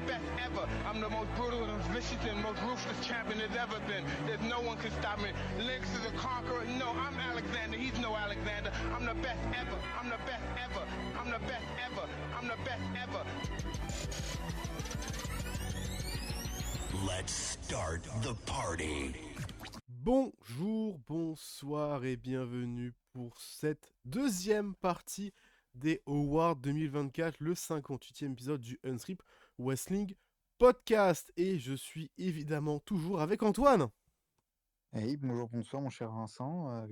best ever. I'm the most brutal and vicious and most ruthless champion there's ever been. There's no one can stop me. Lynx is a conqueror. No, I'm Alexander. He's no Alexander. I'm the best ever. I'm the best ever. I'm the best ever. I'm the best ever. Let's start the party. Bonjour, bonsoir et bienvenue pour cette deuxième partie des Awards 2024, le 58e épisode du Unstrip Wrestling Podcast. Et je suis évidemment toujours avec Antoine. Hey, bonjour, bonsoir mon cher Vincent.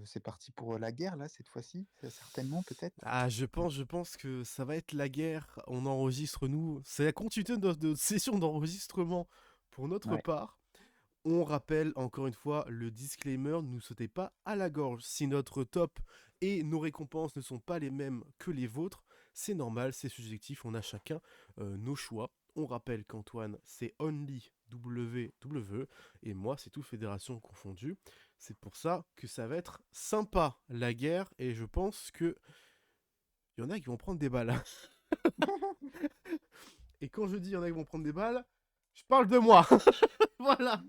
C'est parti pour la guerre là cette fois-ci, certainement peut-être. Ah, je pense que ça va être la guerre. On enregistre nous. C'est la continuité de notre session d'enregistrement pour notre part. On rappelle encore une fois le disclaimer, ne sautez pas à la gorge. Si notre top et nos récompenses ne sont pas les mêmes que les vôtres, c'est normal, c'est subjectif, on a chacun nos choix. On rappelle qu'Antoine, c'est Only WWE et moi, c'est tout fédération confondue. C'est pour ça que ça va être sympa, la guerre, et je pense que il y en a qui vont prendre des balles. Et quand je dis il y en a qui vont prendre des balles, je parle de moi. Voilà.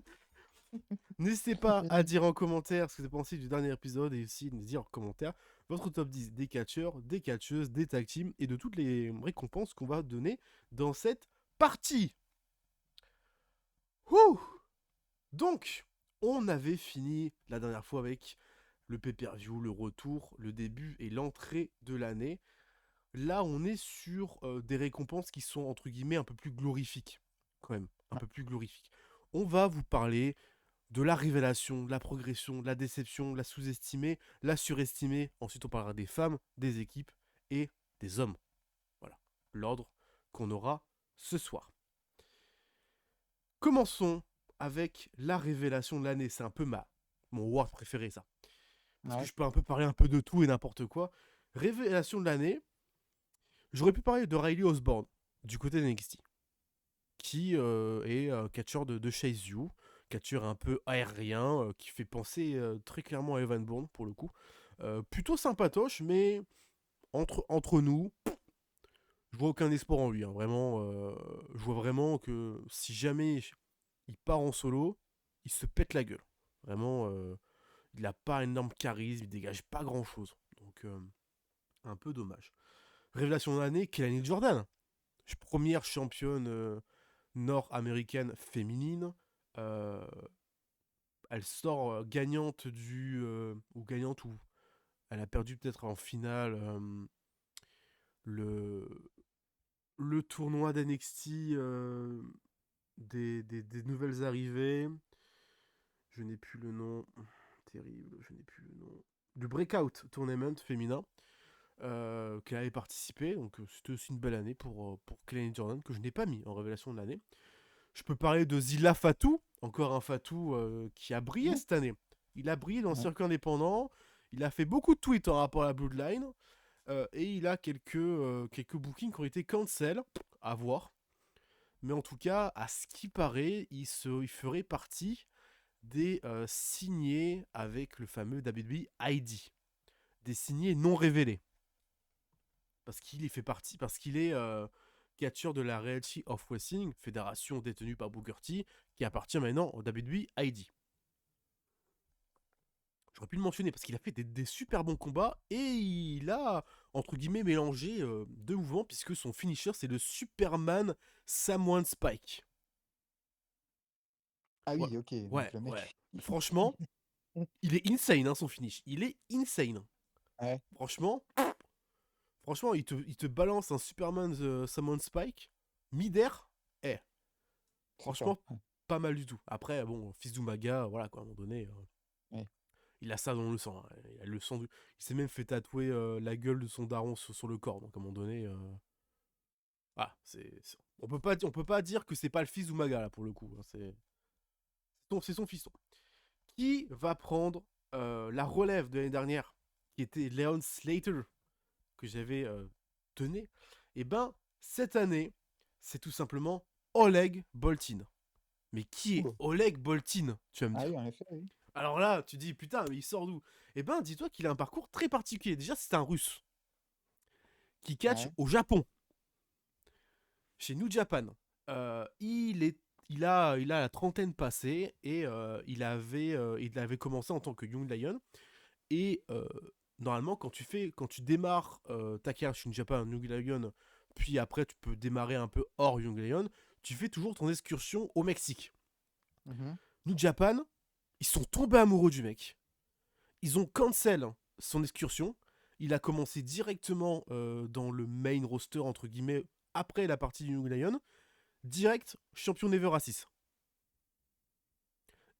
N'hésitez pas à dire en commentaire ce que vous pensez du dernier épisode et aussi nous dire en commentaire votre top 10 des catcheurs, des catcheuses, des tag teams et de toutes les récompenses qu'on va donner dans cette partie. Ouh. Donc, on avait fini la dernière fois avec le pay-per-view, le retour, le début et l'entrée de l'année. Là, on est sur des récompenses qui sont entre guillemets un peu plus glorifiques. Quand même, un peu plus glorifiques. On va vous parler de la révélation, de la progression, de la déception, de la sous-estimée, la surestimée. Ensuite, on parlera des femmes, des équipes et des hommes. Voilà, l'ordre qu'on aura ce soir. Commençons avec la révélation de l'année. C'est un peu mon award préféré, ça. Parce que je peux un peu parler un peu de tout et n'importe quoi. Révélation de l'année. J'aurais pu parler de Riley Osborne, du côté de NXT, qui est catcheur de Chase You. Catcheur un peu aérien, qui fait penser très clairement à Evan Bourne pour le coup. Plutôt sympatoche, mais entre nous, je vois aucun espoir en lui. Hein. Vraiment, je vois vraiment que si jamais il part en solo, il se pète la gueule. Vraiment, il n'a pas un énorme charisme, il dégage pas grand chose. Donc, un peu dommage. Révélation de l'année, Kelani Jordan. Première championne nord-américaine féminine. Elle sort gagnante ou gagnante ou elle a perdu peut-être en finale le tournoi d'NXT des nouvelles arrivées. Je n'ai plus le nom. Terrible, je n'ai plus le nom. Du Breakout Tournament féminin qu'elle avait participé. Donc c'était aussi une belle année pour Kelani Jordan que je n'ai pas mis en révélation de l'année. Je peux parler de Zilla Fatou, encore un Fatou qui a brillé cette année. Il a brillé dans le circuit indépendant, il a fait beaucoup de tweets en rapport à la Bloodline, et il a quelques bookings qui ont été cancel, à voir. Mais en tout cas, à ce qui paraît, il ferait partie des signés avec le fameux WWE ID. Des signés non révélés. Parce qu'il est catcheur de la Reality of Wrestling, fédération détenue par Booker T, qui appartient maintenant au WWE ID. J'aurais pu le mentionner parce qu'il a fait des super bons combats et il a, entre guillemets, mélangé deux mouvements puisque son finisher, c'est le Superman Samoan Spike. Ah oui, ok. Donc Ouais, le mec... ouais. Franchement, il est insane, hein, son finish. Il est insane. Ouais. Franchement, il te balance un Superman Samoan Spike, mid-air, franchement, pas mal du tout. Après, bon, fils d'Umaga, voilà, quoi, à un moment donné, il a ça dans le sang. Hein. Il a le sang il s'est même fait tatouer la gueule de son daron sur le corps. Donc, à un moment donné, on peut pas dire que c'est pas le fils d'Umaga, là, pour le coup. Hein. C'est son fiston. Qui va prendre la relève de l'année dernière, qui était Leon Slater, que j'avais donné, et ben cette année, c'est tout simplement Oleg Boltin. Mais qui est Oleg Boltin, tu vas me dire. Ah oui, en effet, oui. Alors là, tu dis, putain, mais il sort d'où? Eh ben, dis-toi qu'il a un parcours très particulier. Déjà, c'est un Russe qui catch au Japon, chez New Japan. Il a la trentaine passée et il avait commencé en tant que Young Lion. Et normalement, quand tu démarres ta carrière chez New Japan Young Lion, puis après tu peux démarrer un peu hors Young Lion, tu fais toujours ton excursion au Mexique. Mhm. New Japan, ils sont tombés amoureux du mec. Ils ont cancel son excursion. Il a commencé directement dans le main roster, entre guillemets, après la partie du Young Lion. Direct, champion Never à 6.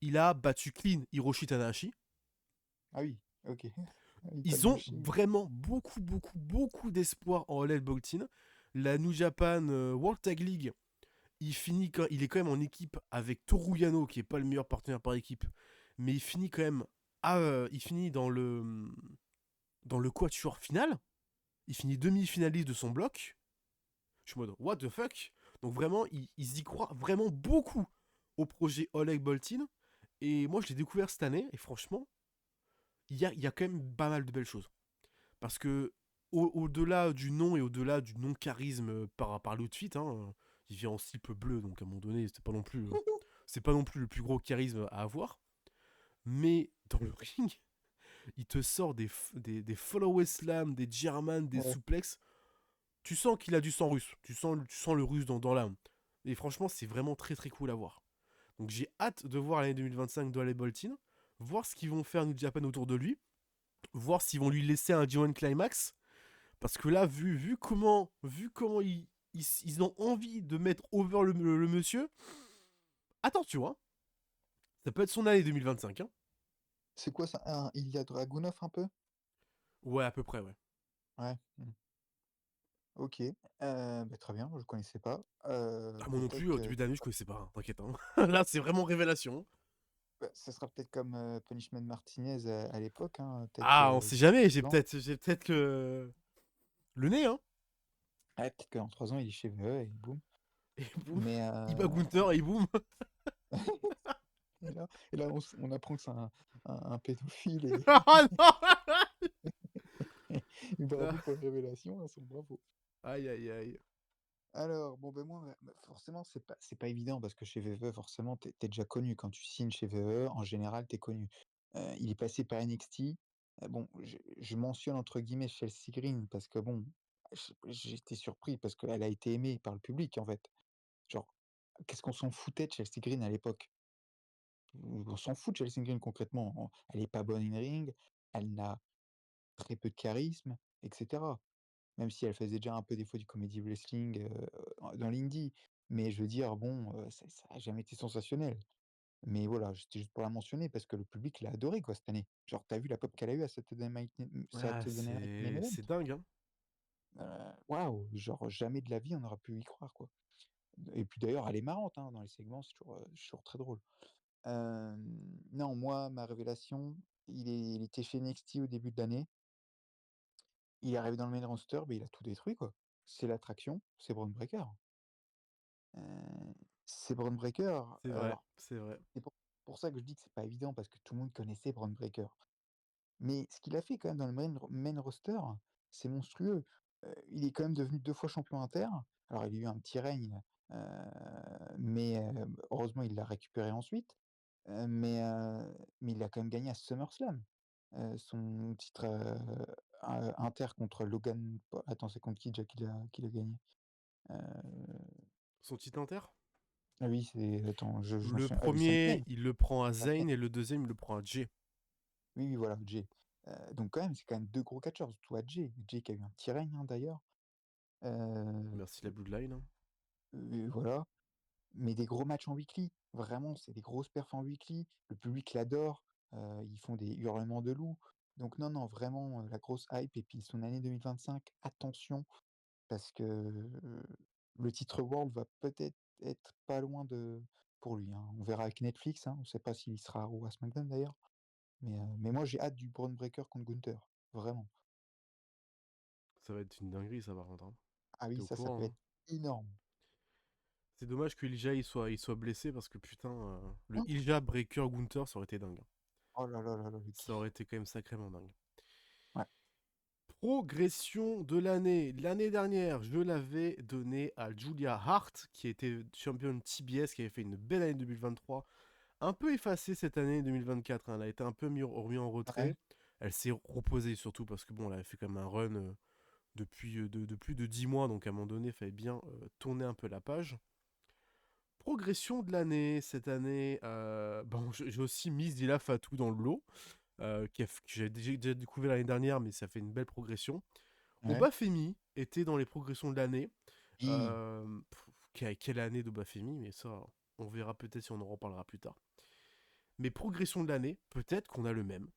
Il a battu clean Hiroshi Tanahashi. Ah oui, ok. Ah oui, Ils ont Tanahashi. vraiment beaucoup, beaucoup, beaucoup d'espoir en All Boltin. La New Japan World Tag League, il est quand même en équipe avec Toru Yano, qui est pas le meilleur partenaire par équipe, mais il finit quand même il finit dans le quatuor final. Il finit demi-finaliste de son bloc. Je suis en mode what the fuck. Donc vraiment, ils y croient vraiment beaucoup au projet Oleg Boltin. Et moi, je l'ai découvert cette année. Et franchement, il y a quand même pas mal de belles choses. Parce que au-delà du nom et au-delà du non-charisme par l'outfit, il vient en slip bleu, donc à un moment donné, c'est pas non plus le plus gros charisme à avoir. Mais dans le ring, il te sort des follow slam, des German, des Ouais. suplexes. Tu sens qu'il a du sang russe. Tu sens le russe dans l'âme. Et franchement, c'est vraiment très très cool à voir. Donc j'ai hâte de voir l'année 2025 de Ale Boltin, voir ce qu'ils vont faire New Japan autour de lui, voir s'ils vont lui laisser un G1 Climax. Parce que là, vu comment ils ont envie de mettre over le monsieur, attention, ça peut être son année 2025. C'est quoi ça? Un Ilya Dragunov un peu? Ouais, à peu près, ouais. Ouais. Ok. Bah, très bien, je connaissais pas. Ah, moi non Peut-être plus, au que début d'année, je connaissais pas, t'inquiète. Là, c'est vraiment révélation. bah, ça sera peut-être comme Punishment Martinez à l'époque, hein. Peut-être Ah, on que sait jamais, j'ai 3 ans. peut-être que le nez, Ouais, peut-être que dans 3 ans, il est chez VE et boum. Et boum, Mais il bat Gunther et boum. et là on apprend que c'est un pédophile et Ah non. bravo pour la révélation, hein, bravo. Aïe, aïe, aïe. Alors, bon, ben moi, forcément, c'est pas évident parce que chez VVE, forcément, t'es déjà connu. Quand tu signes chez VVE, en général, t'es connu. Il est passé par NXT. Bon, je mentionne entre guillemets Chelsea Green parce que bon, j'étais surpris parce qu'elle a été aimée par le public, en fait. Genre, qu'est-ce qu'on s'en foutait de Chelsea Green à l'époque? On s'en fout de Chelsea Green concrètement. Elle est pas bonne in ring, elle n'a très peu de charisme, etc. Même si elle faisait déjà un peu des fois du comedy wrestling, dans l'indie. Mais je veux dire, bon, ça a jamais été sensationnel. Mais voilà, c'était juste pour la mentionner parce que le public l'a adoré quoi, cette année. Genre, t'as vu la pop qu'elle a eu à Ah, Saturday Night Main c'est Event? c'est dingue, Waouh! Genre jamais de la vie on aurait pu y croire, quoi. Et puis d'ailleurs, elle est marrante, hein, dans les segments, c'est toujours très drôle. Non, moi, ma révélation, il était chez NXT au début de l'année. Il est arrivé dans le main roster, beh, il a tout détruit, quoi. C'est l'attraction, c'est Bron Breakker. C'est Bron Breakker. C'est vrai, Alors, c'est vrai. c'est pour ça que je dis que c'est pas évident parce que tout le monde connaissait Bron Breakker. Mais ce qu'il a fait quand même dans le main roster, c'est monstrueux. Il est quand même devenu 2 fois champion inter. Alors il a eu un petit règne, heu, mais heureusement il l'a récupéré ensuite. Mais il a quand même gagné à SummerSlam. Son titre, inter contre Logan Paul. Attends, c'est contre qui déjà qu'il a gagné? Heu, Son titre inter. ah oui, c'est attends, je me Le souviens. Ah oui, premier, SummerSlam. il le prend à SummerSlam. Zayn et le deuxième, il le prend à Jay. Oui, oui, voilà, Jay. Donc quand même, c'est quand même 2 gros catcheurs, surtout à Jay. Jay qui a eu un petit règne, hein, d'ailleurs. Heu, Merci la Bloodline. voilà, mais des gros matchs en weekly. Vraiment, c'est des grosses perfs en weekly. Le public l'adore, ils font des hurlements de loup. Donc non, non, vraiment, la grosse hype et puis son année 2025, attention parce que, le titre world va peut-être être pas loin de pour lui, hein. On verra avec Netflix, hein. On sait pas s'il sera à Raw ou à SmackDown d'ailleurs. Mais moi j'ai hâte du Braun Breaker contre Gunther, vraiment. Ça va être une dinguerie, ça, par contre. Ah T'es oui, au ça peut courant, être énorme. C'est dommage que Ilja il soit blessé parce que putain, le Mmh. Ilja Breaker Gunther, ça aurait été dingue. Oh là là là là, le Ça aurait kiff. été quand même sacrément dingue. Ouais. Progression de l'année. L'année dernière, je l'avais donné à Julia Hart, qui était championne TBS, qui avait fait une belle année 2023. Un peu effacée cette année 2024. Hein. Elle a été un peu remis en retrait. Ouais. Elle s'est reposée surtout parce que bon, elle avait fait quand même un run depuis de plus de 10 mois. Donc à un moment donné, il fallait bien tourner un peu la page. Progression de l'année. Cette année, bon, j'ai aussi mis Zila Fatou dans le lot. Que j'ai déjà découvert l'année dernière, mais ça fait une belle progression. Ouais. Obafemi était dans les progressions de l'année. Oui. Quelle année d'Obafemi, mais ça, on verra peut-être si on en reparlera plus tard. Mais progression de l'année, peut-être qu'on a le même.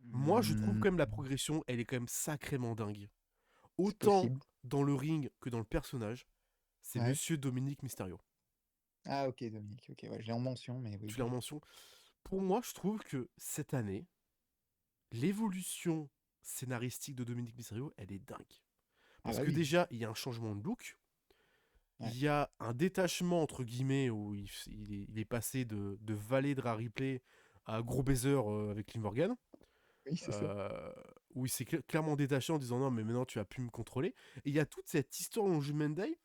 Moi, je trouve Hmm, quand même la progression, elle est quand même sacrément dingue. c'est Autant possible. dans le ring que dans le personnage, c'est Ouais. Monsieur Dominique Mysterio. Ah, ok, Dominique. Ok, ouais, je l'ai en mention, mais oui. Tu l'as en mention. Pour moi, je trouve que cette année, l'évolution scénaristique de Dominique Mysterio, elle est dingue. Ah, Parce bah que oui. déjà, il y a un changement de look. Ouais. Il y a un détachement, entre guillemets, où il est passé de valet de Rhea Ripley à gros baiser avec Liv Morgan. Oui, c'est ça. euh, Où il s'est clairement détaché en disant non, mais maintenant tu as pu me contrôler. Et il y a toute cette histoire dans Judgment Day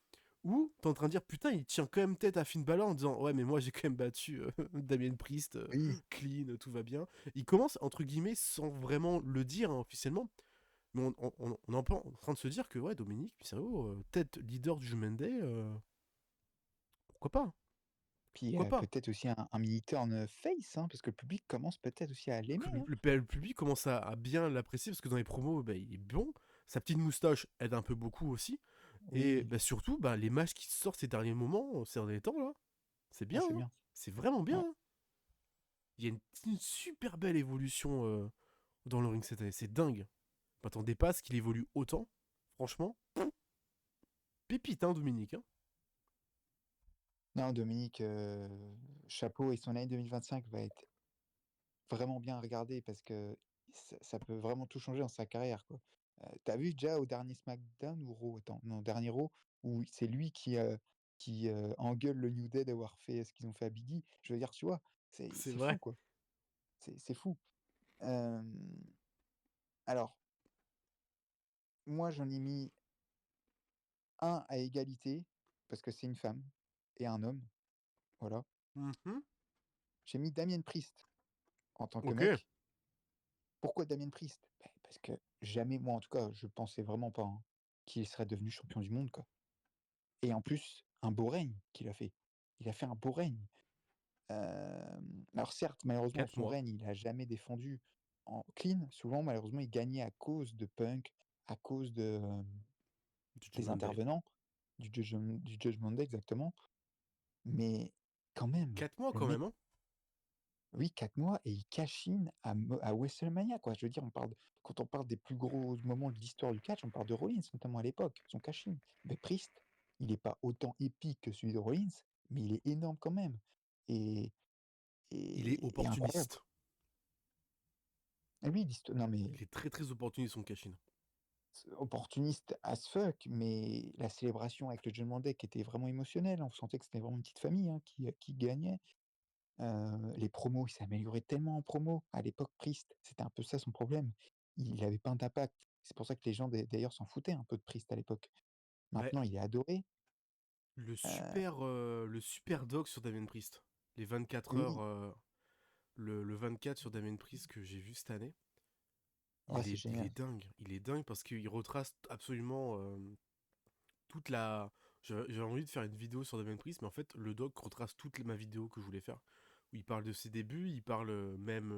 où t'es en train de dire putain, il tient quand même tête à Finn Balor en disant ouais, mais moi j'ai quand même battu Damien Priest, Oui. clean, tout va bien. Il commence, entre guillemets, sans vraiment le dire hein, officiellement. Mais on est un peu en train de se dire que ouais, Dominique Mysterio, tête leader du Judgment Day, pourquoi pas? Puis Pourquoi pas? peut-être aussi un mini turn face, hein, parce que le public commence peut-être aussi à Que l'aimer. Hein. le public commence à bien l'apprécier parce que dans les promos, bah, il est bon. Sa petite moustache aide un peu beaucoup aussi. Et Oui. bah, surtout, bah, les matchs qui sortent ces derniers moments, ces derniers temps, là, c'est Ah, bien. c'est Hein. bien. C'est vraiment bien. Ouais. Hein. Il y a une super belle évolution dans le ring cette année. C'est dingue. Je m'attendais pas à ce qu'il évolue autant. Franchement, pépite, hein, Dominique. Hein. Non, Dominique, chapeau, et son année 2025 va être vraiment bien à regarder parce que ça peut vraiment tout changer dans sa carrière, quoi. Tu vu déjà au dernier SmackDown ou Raw? Attends, non, dernier Raw, où c'est lui qui engueule le New Day d'avoir fait ce qu'ils ont fait à Biggie. Je veux dire, tu vois? C'est C'est fou, vrai. quoi. C'est fou. Hem, alors, moi, j'en ai mis un à égalité parce que c'est une femme et un homme, voilà. Mhm. J'ai mis Damien Priest en tant que Ok. mec. Pourquoi Damien Priest? Parce que jamais, moi en tout cas, je pensais vraiment pas, hein, qu'il serait devenu champion du monde, quoi. Et en plus, un beau règne qu'il a fait. Il a fait un beau règne. Alors certes, malheureusement, 4 son mois règne, il a jamais défendu en clean. Souvent, malheureusement, il gagnait à cause de Punk, à cause du des Judgment Day. intervenants, du Judgment Day exactement. Mais quand même, 4 mois le quand mec, même. Hein. oui, 4 mois et il cash in à WrestleMania, quoi. Je veux dire, quand on parle des plus gros moments de l'histoire du catch, on parle de Rollins, notamment à l'époque, son cash in. Mais Priest, il n'est pas autant épique que celui de Rollins, mais il est énorme quand même. Et, Il est et incroyable. opportuniste. Et oui, non mais Il est très très opportuniste son cash c'est opportuniste as fuck, mais la célébration avec le Judgment Day qui était vraiment émotionnelle, on sentait que c'était vraiment une petite famille hein, qui gagnait. Les promos, il s'est amélioré tellement en promo. À l'époque, Priest, c'était un peu ça son problème. Il avait pas d'impact. C'est pour ça que les gens d'ailleurs s'en foutaient un peu de Priest à l'époque. Bah, Maintenant, il est adoré. Heu, le super doc sur Damien Priest. Les 24 heures, oui, le 24 sur Damien Priest que j'ai vu cette année. ouais, c'est Il est génial. dingue. Il est dingue parce qu'il retrace absolument toute la. J'avais envie de faire une vidéo sur Damien Priest, mais en fait, le doc retrace toute ma vidéo que je voulais faire. Où il parle de ses débuts, il parle même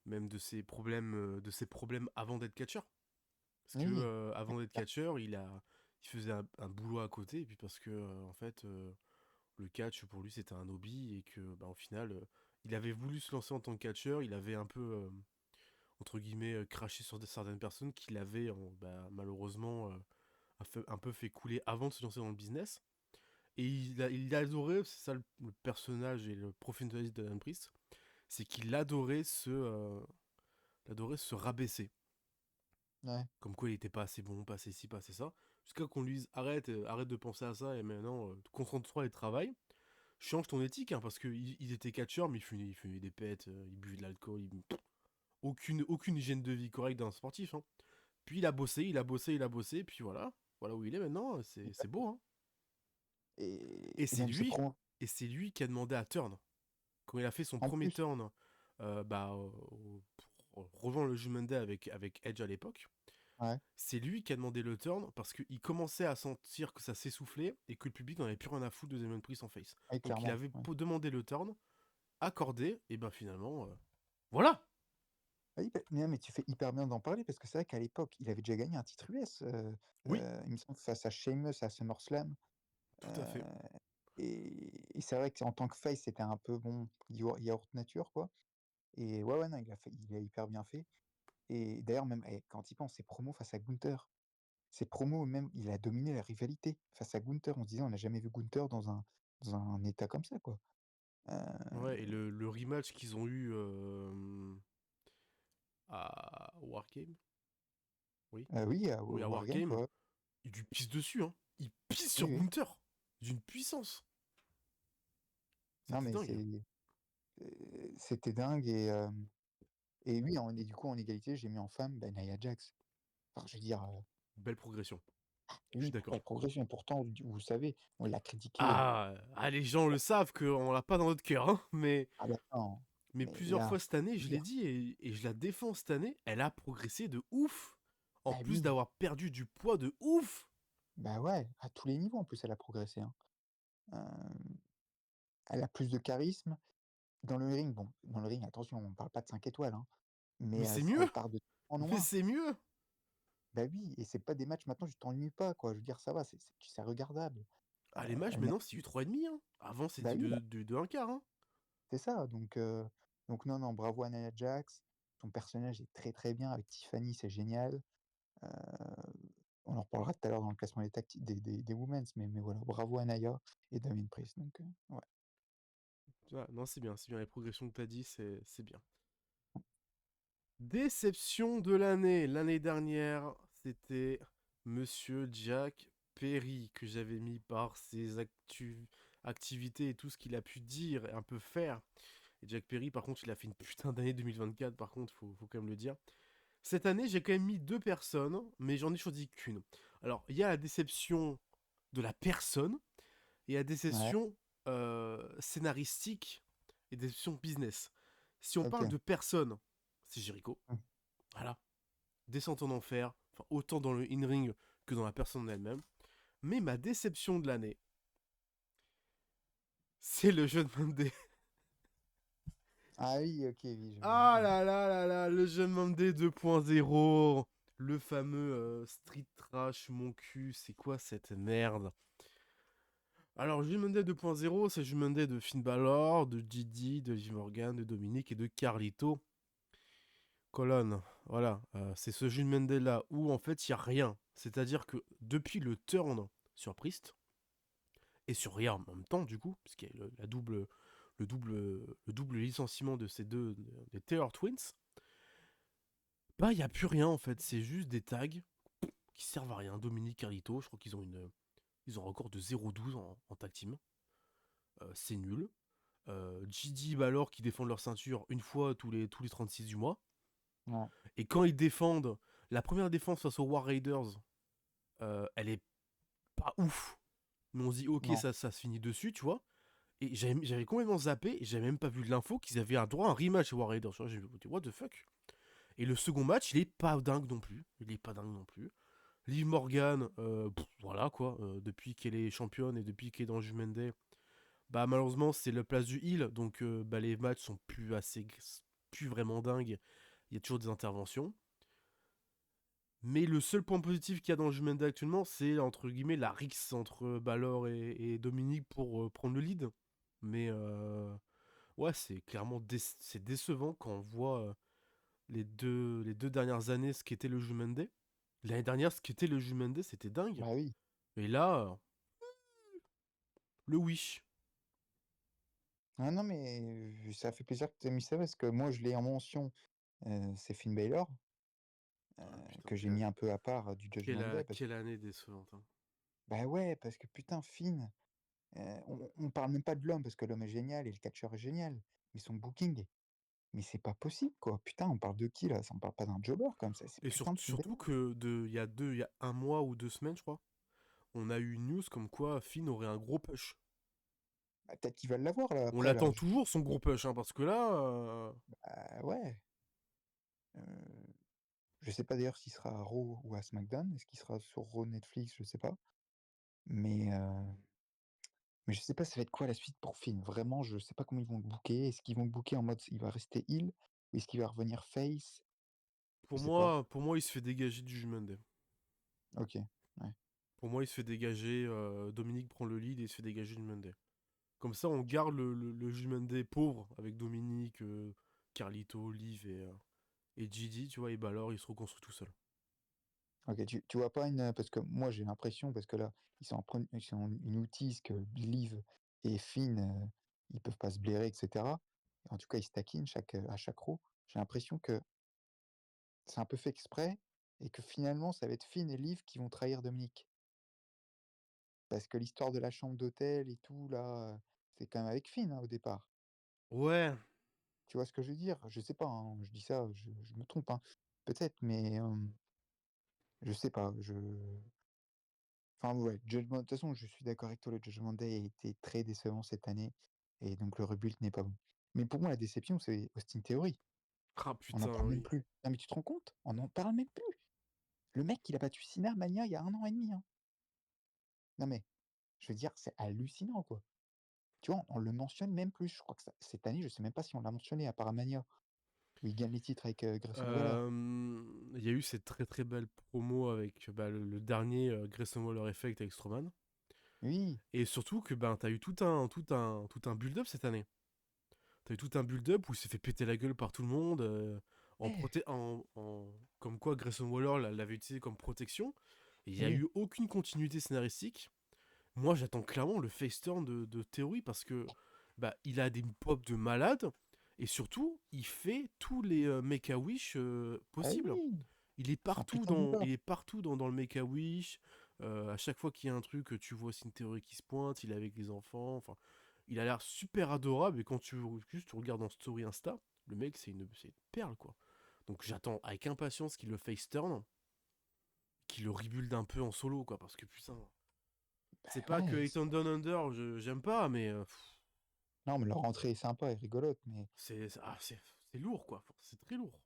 de ses problèmes avant d'être catcheur. Parce que Oui, avant d'être catcheur, il faisait un boulot à côté, et puis parce que en fait, le catch pour lui c'était un hobby et que bah, au final, il avait voulu se lancer en tant que catcheur, il avait un peu entre guillemets craché sur certaines personnes qui l'avaient bah, malheureusement un peu fait couler avant de se lancer dans le business. Et il adorait, c'est ça le personnage et le professionnalisme de Dan Priest, c'est qu'il adorait se rabaisser. ouais. Comme quoi il était pas assez bon, pas assez ci, pas assez ça. Jusqu'à qu'on lui dise arrête, arrête de penser à ça et maintenant concentre-toi et travaille. Change ton éthique, hein, parce qu'il il était catcheur, mais il fumait des pètes, il buvait de l'alcool. aucune hygiène de vie correcte d'un sportif, hein. Puis il a bossé, il a bossé, il a bossé, puis voilà. Voilà où il est maintenant, c'est beau, hein. Et Et c'est même ses lui, promos. et c'est lui qui a demandé à Turn, quand il a fait son En premier plus, turn, pour rejoindre le Judgment Day avec Edge à l'époque, ouais, c'est lui qui a demandé le turn parce qu'il commençait à sentir que ça s'essoufflait et que le public n'en avait plus rien à foutre de Damien Priest en face. ouais, Donc il clairement. avait Ouais. demandé le turn, accordé, et ben finalement, voilà. Oui, mais tu fais hyper bien d'en parler parce que c'est vrai qu'à l'époque, il avait déjà gagné un titre US, Oui, il me semble, face à Sheamus à SummerSlam. tout à fait. Et c'est vrai qu'en tant que face, c'était un peu bon, yaourt nature, quoi. Et ouais, ouais, non, il a hyper bien fait. Et d'ailleurs, même quand il pense, ses promos face à Gunther, ses promos, même, il a dominé la rivalité face à Gunther. On se disait, on n'a jamais vu Gunther dans un état comme ça, quoi. Euh, Ouais, et le rematch qu'ils ont eu à Wargame, oui, oui, oui, au à Wargame, Wargame, quoi. il lui pisse dessus, hein. Il pisse Oui, sur oui. Gunther d'une puissance. Non, C'était mais dingue. c'était dingue. Et oui, et du coup, en égalité, j'ai mis en femme Nia Jax. Enfin, je veux dire, Belle progression. Je suis oui, belle d'accord. progression. Pourtant, vous savez, on l'a critiqué. Les gens le savent qu'on l'a pas dans notre cœur, hein, Ah bah non, mais mais plusieurs là, fois cette année, je l'ai dire, dit et je la défends cette année, elle a progressé de ouf. En bah plus oui, d'avoir perdu du poids de ouf. bah ouais, à tous les niveaux en plus, elle a progressé, hein. Hem, Elle a plus de charisme. Dans le ring, bon, dans le ring, attention, on parle pas de 5 étoiles, hein, mais Mais c'est elle mieux. part de en Mais noir. c'est mieux. Bah oui, et c'est pas des matchs maintenant, tu t'ennuies pas, quoi. Je veux dire, ça va, c'est regardable. Les matchs Elle met maintenant c'est du 3,5, hein. Avant Bah c'était oui, bah, de 1 quart, hein. c'est ça, donc non, non, bravo à Nia Jax. Son personnage est très, très bien avec Tiffany, c'est génial. Heu, on en reparlera tout à l'heure dans le classement des tag te des women's, mais voilà, bravo à Nia et Damien Priest, donc ouais. Non, c'est bien. Les progressions que t'as dit, c'est bien. Déception de l'année. L'année dernière, c'était Monsieur Jack Perry que j'avais mis par ses activités et tout ce qu'il a pu dire et un peu faire. Et Jack Perry, par contre, il a fait une putain d'année 2024, par contre, faut quand même le dire. Cette année, j'ai quand même mis deux personnes, mais j'en ai choisi qu'une. Alors, il y a la déception de la personne et la Ouais, déception scénaristique et déception business. Si on parle OK. de personne, c'est Jericho. Mmh. Voilà. Descente en enfer, enfin, autant dans le in-ring que dans la personne en elle-même. Mais ma déception de l'année, c'est le jeu de Monday. Ah oui, OK, oui, je vois, Ah je vois. là là là là, le jeu de Monday 2.0. Le fameux Street Trash, mon cul, c'est quoi cette merde? Alors, Judgment Monday 2.0, c'est Judgment Monday de Finn Balor, de Didi, de Liv Morgan, de Dominique et de Carlito. Colonne, voilà, c'est ce Judgment Monday là où en fait il n'y a rien. C'est-à-dire que depuis le turn sur Priest, et sur Rhea en même temps, du coup, puisqu'il y a le double licenciement de ces deux, des Taylor Twins, bah, il n'y a plus rien en fait. C'est juste des tags qui servent à rien. Dominique Carlito, je crois qu'ils ont ils ont un record de 0-12 en tag team. C'est nul. GD Balor qui défendent leur ceinture une fois tous les 36 du mois. Ouais, Et quand ils défendent, la première défense face aux War Raiders, elle est pas ouf. Mais on se dit, ok, non, ça se finit dessus, tu vois. Et j'avais complètement zappé, et j'avais même pas vu de l'info qu'ils avaient un droit à un rematch War Raiders. J'ai dit, what the fuck? Et le second match, il est pas dingue non plus. Il est pas dingue non plus. Liv Morgan, voilà quoi, depuis qu'elle est championne et depuis qu'elle est dans Judgment Day, bah malheureusement c'est la place du heal, donc bah, les matchs sont plus vraiment dingues. Il y a toujours des interventions. Mais le seul point positif qu'il y a dans Judgment Day actuellement, c'est entre guillemets la rixe entre Balor et Dominique pour prendre le lead. Mais ouais, c'est clairement c'est décevant quand on voit les deux dernières années ce qu'était le Judgment Day. L'année dernière, ce qu'était le Judgment Day, c'était dingue. bah oui. Et là, le Wish. Ah non, mais ça fait plaisir que tu aies mis ça parce que moi, je l'ai en mention, c'est Finn Balor, Ah putain, que j'ai mis un peu à part, du Judgment Day parce quelle année décevante, hein. bah ouais, parce que putain, Finn, on parle même pas de l'homme parce que l'homme est génial et le catcheur est génial, mais son booking. mais c'est pas possible, quoi. Putain, on parle de qui, là? Ça, on parle pas d'un jobber, comme ça, c'est Et putain de Finn surtout Balor. que il y a un mois ou 2 semaines, je crois, on a eu une news comme quoi Finn aurait un gros push. Bah, peut-être qu'ils veulent l'avoir, là, On après, là. l'attend toujours son gros push, hein, parce que là, Ouais. Euh, je sais pas d'ailleurs s'il sera à Raw ou à SmackDown. Est-ce qu'il sera sur Raw Netflix? Je sais pas. Mais, euh, mais je sais pas ça va être quoi la suite pour Finn. Vraiment, je sais pas comment ils vont le booker. Est-ce qu'ils vont le booker en mode il va rester heel? Ou est-ce qu'il va revenir face? Je sais pas. pour moi, il se fait dégager du Judgment Day. Ok. Ouais. Pour moi, il se fait dégager. Dominique prend le lead et il se fait dégager du Judgment Day. Comme ça, on garde le Judgment Day pauvre avec Dominique, Carlito, Liv et GD, tu vois, et Balor, il se reconstruit tout seul. Ok, tu vois pas une. Parce que moi j'ai l'impression, parce que là, ils sont une outise que Liv et Finn, ils peuvent pas se blairer, etc. En tout cas, ils se taquinent à chaque row. J'ai l'impression que c'est un peu fait exprès et que finalement, ça va être Finn et Liv qui vont trahir Dominique. Parce que l'histoire de la chambre d'hôtel et tout, là, c'est quand même avec Finn, hein, au départ. Ouais. Tu vois ce que je veux dire? Je sais pas, hein, je dis ça, je me trompe, hein. Peut-être, mais je sais pas. Enfin, ouais, Judgment de toute façon, je suis d'accord avec toi, le Judgment Day a été très décevant cette année et donc le rebuild n'est pas bon. Mais pour moi, la déception, c'est Austin Theory. Ah On n'en putain, parle même oui. plus. Non, mais tu te rends compte? On n'en parle même plus. Le mec, il a battu Sinner Mania il y a 1 an et demi, hein. Non, mais je veux dire, c'est hallucinant, quoi. Tu vois, on le mentionne même plus. Je crois que cette année, je sais même pas si on l'a mentionné à part à Mania, où il gagne les titres avec Grayson Waller. Il y a eu cette très très belle promo avec bah, le dernier Grayson Waller Effect avec Strowman. Oui, Et surtout que ben, t'as eu tout un build-up cette année. T'as eu tout un build-up où il s'est fait péter la gueule par tout le monde. eh, Comme quoi Grayson Waller l'avait utilisé comme protection. Et il n'y a oui, eu aucune continuité scénaristique. Moi, j'attends clairement le face turn de Theory parce que bah, il a des pop de malade. Et surtout, il fait tous les Make-A-Wish ah possibles. oui, c'est un putain de leader. Il est partout dans le Make-A-Wish. À chaque fois qu'il y a un truc, tu vois une théorie qui se pointe, il est avec les enfants. Enfin, il a l'air super adorable. Et quand tu regardes en story Insta, le mec, c'est une perle, quoi. Donc j'attends avec impatience qu'il le face turn, qu'il le rebuild un peu en solo, quoi. Parce que putain, c'est pas que Ouais, Eight Down Under, j'aime pas, mais non, mais leur rentrée est sympa et rigolote, mais c'est lourd, quoi. C'est très lourd.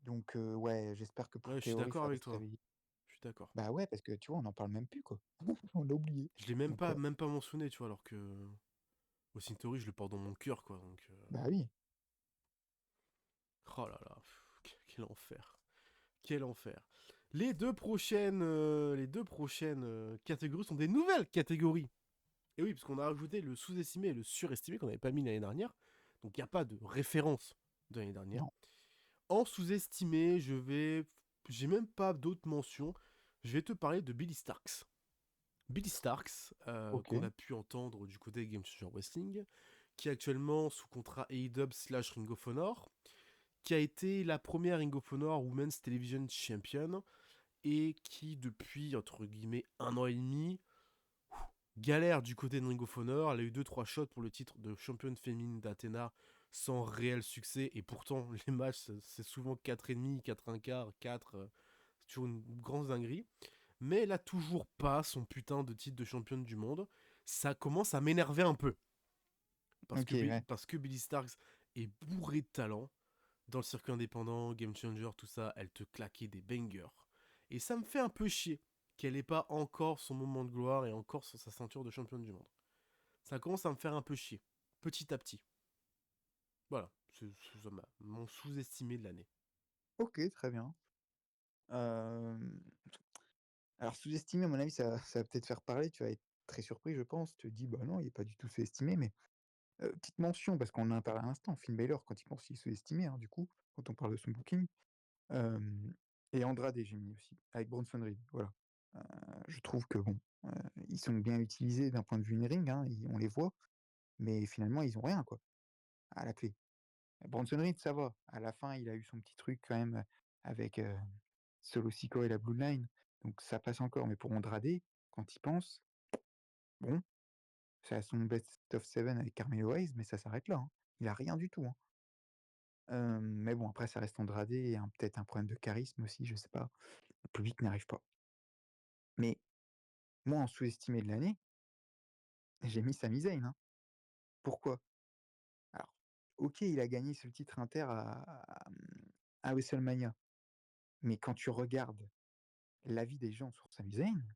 donc ouais, j'espère que pour Ouais, je suis Théorie, d'accord ça va avec se toi. réveiller. Je suis d'accord. Bah ouais, parce que tu vois, on n'en parle même plus, quoi. On l'a oublié. Je l'ai Donc ouais, même pas mentionné, tu vois, alors que Austin Theory, je le porte dans mon cœur, quoi. Donc, bah oui. oh là là, quel enfer. Quel enfer. Les deux prochaines catégories sont des nouvelles catégories. Et oui, parce qu'on a rajouté le sous-estimé et le surestimé qu'on n'avait pas mis l'année dernière. Donc il n'y a pas de référence de l'année dernière. Non. En sous-estimé, j'ai même pas d'autres mentions. Je vais te parler de Billy Starks. Billy Starks, Ok. qu'on a pu entendre du côté Game Changer Wrestling, qui est actuellement sous contrat AEW slash Ring of Honor, qui a été la première Ring of Honor Women's Television Champion, et qui, depuis, entre guillemets, 1 an et demi, galère du côté de Ring of Honor. Elle a eu 2-3 shots pour le titre de championne féminine d'Athena sans réel succès. Et pourtant, les matchs, c'est souvent 4,5, 4 1 quart, 4. C'est toujours une grande dinguerie. Mais elle a toujours pas son putain de titre de championne du monde. Ça commence à m'énerver un peu. Ok, ouais. Parce que Billy Starks est bourré de talent. Dans le circuit indépendant, Game Changer, tout ça, elle te claquait des bangers. Et ça me fait un peu chier qu'elle ait pas encore son moment de gloire et encore sa ceinture de championne du monde. Ça commence à me faire un peu chier, petit à petit. Voilà, c'est mon sous-estimé de l'année. Ok, très bien. Euh, Alors, sous-estimé, à mon avis, ça va peut-être faire parler. Tu vas être très surpris, je pense. Tu te dis, bah non, il n'est pas du tout sous-estimé, mais petite mention, parce qu'on en a parlé à l'instant, Finn Balor, quand il pense qu'il est sous-estimé, hein, du coup, quand on parle de son booking. Euh, et Andrade, j'ai mis aussi, avec Bronson Reed. Voilà. Euh, je trouve que, bon, ils sont bien utilisés d'un point de vue in-ring, hein, on les voit, mais finalement, ils ont rien, quoi, à la clé. Bronson Reed, ça va. À la fin, il a eu son petit truc quand même avec Solo Sikoa et la Bloodline. Donc ça passe encore. Mais pour Andrade, quand il pense, bon, c'est à son best of seven avec Carmelo Hayes, mais ça s'arrête là, hein. Il a rien du tout, hein. Mais bon, après ça reste Andrade et peut-être un problème de charisme aussi, je sais pas. Le public n'y arrive pas. Mais moi, en sous-estimé de l'année, j'ai mis Sami Zayn, hein. Pourquoi? Alors, OK, il a gagné ce titre inter à WrestleMania, mais quand tu regardes l'avis des gens sur Sami Zayn,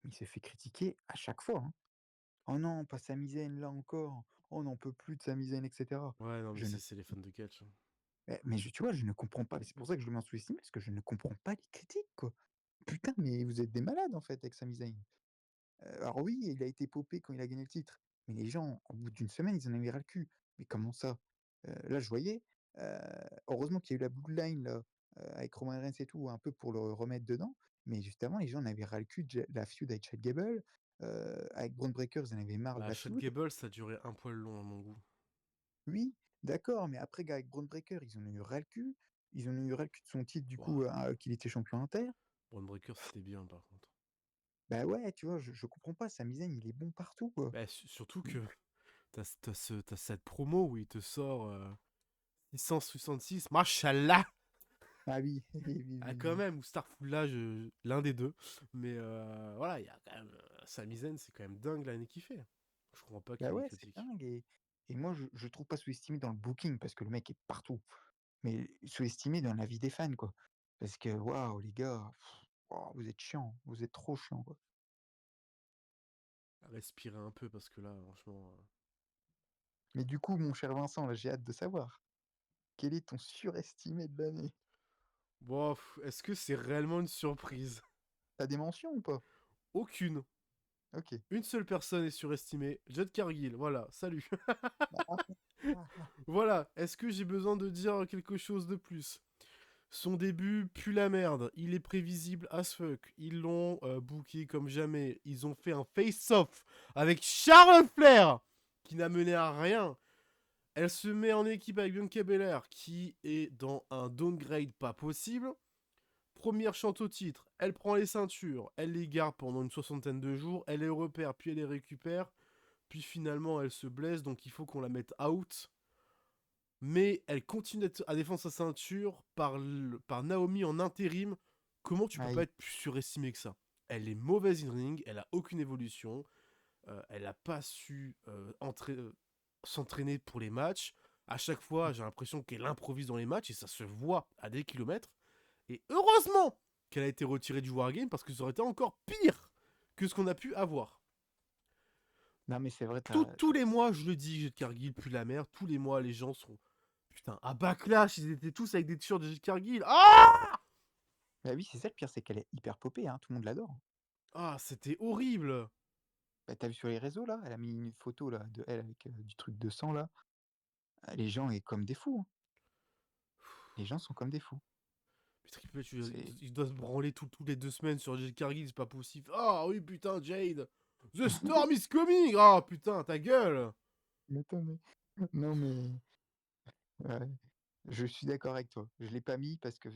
il s'est fait critiquer à chaque fois, hein. «Oh non, pas Sami Zayn, là encore. Oh, on n'en peut plus de Sami Zayn» et cetera. Ouais, non, mais Je ne c'est les fans de catch, hein. mais tu vois, je ne comprends pas. C'est pour ça que je le mets en sous-estimé, parce que je ne comprends pas les critiques, quoi. Putain, mais vous êtes des malades, en fait, avec Sami Zayn. Alors oui, il a été popé quand il a gagné le titre, mais les gens, au bout d'une semaine, ils en avaient ras le cul. Mais comment ça? Là, je voyais, heu, heureusement qu'il y a eu la Bloodline là, avec Roman Reigns et tout, un peu pour le remettre dedans, mais juste avant, les gens en avaient ras le cul de la feud avec Chad Gable, avec Bron Breakker, ils en avaient marre de Bah, la Chad feud. Gable, ça a duré un poil long à mon goût. Oui, d'accord, mais après, avec Bron Breakker, ils en ont eu ras le cul. Ils en ont eu ras le cul de son titre, du coup, Ouah, qu'il était champion inter. Braun Breaker, c'était bien, par contre. Bah ouais, tu vois, je comprends pas, Sami Zayn, il est bon partout, quoi. Bah, surtout Mais que t'as cette promo où il te sort 666, Mashallah! ah oui, oui, oui, Ah, oui, quand oui. même, ou Starful là, l'un des deux. Mais voilà, il y a quand même. Sami Zayn, c'est quand même dingue l'année qu'il fait. Je comprends pas Bah qu'il ait ouais, c'est critique. dingue et moi je le trouve pas sous-estimé dans le booking parce que le mec est partout, mais sous-estimé dans la vie des fans, quoi. Parce que waouh les gars, waouh, vous êtes chiants, vous êtes trop chiants, quoi. Respirer un peu parce que là, franchement. Mais du coup, mon cher Vincent, là, j'ai hâte de savoir, quel est ton surestimé de l'année? Bon, est-ce que c'est réellement une surprise? Tu des mentions ou pas? Aucune. OK. Une seule personne est surestimée. Jade Cargill, voilà, salut. Ah, ah, ah, ah. Voilà, est-ce que j'ai besoin de dire quelque chose de plus? Son début pue la merde, il est prévisible as fuck, ils l'ont booké comme jamais, ils ont fait un face-off avec Charlotte Flair, qui n'a mené à rien. Elle se met en équipe avec Bianca Belair, qui est dans un downgrade pas possible. Première chante au titre, elle prend les ceintures, elle les garde pendant une soixantaine de jours, elle les repère, puis elle les récupère, puis finalement elle se blesse, donc il faut qu'on la mette out. Mais elle continue à défendre sa ceinture par Naomi en intérim. Comment tu peux pas Aïe. être plus surestimé que ça? Elle est mauvaise in ring, elle a aucune évolution, elle a pas su s'entraîner pour les matchs. À chaque fois, j'ai l'impression qu'elle improvise dans les matchs et ça se voit à des kilomètres. Et heureusement qu'elle a été retirée du Wargame parce que ça aurait été encore pire que ce qu'on a pu avoir. Non, mais c'est vrai, Tous les mois, je le dis, Jet Cargill pue la merde. Tous les mois, les gens sont. Putain, à Backlash, ils étaient tous avec des t-shirts de Jet Cargill. Ah! bah oui, c'est ça le pire, c'est qu'elle est hyper popée, hein, tout le monde l'adore. Ah, c'était horrible. Bah, tu vu sur les réseaux là? Elle a mis une photo là de elle avec, du truc de sang là. Les gens est comme des fous, hein. Les gens sont comme des fous. Mais Triple H, C'est il doit se branler toutes les 2 semaines sur Jet Cargill, c'est pas possible. Ah oui, putain, Jade. The Storm is coming. Ah putain, ta gueule. tu m'étonnes, non mais ouais, je suis d'accord avec toi. Je l'ai pas mis parce que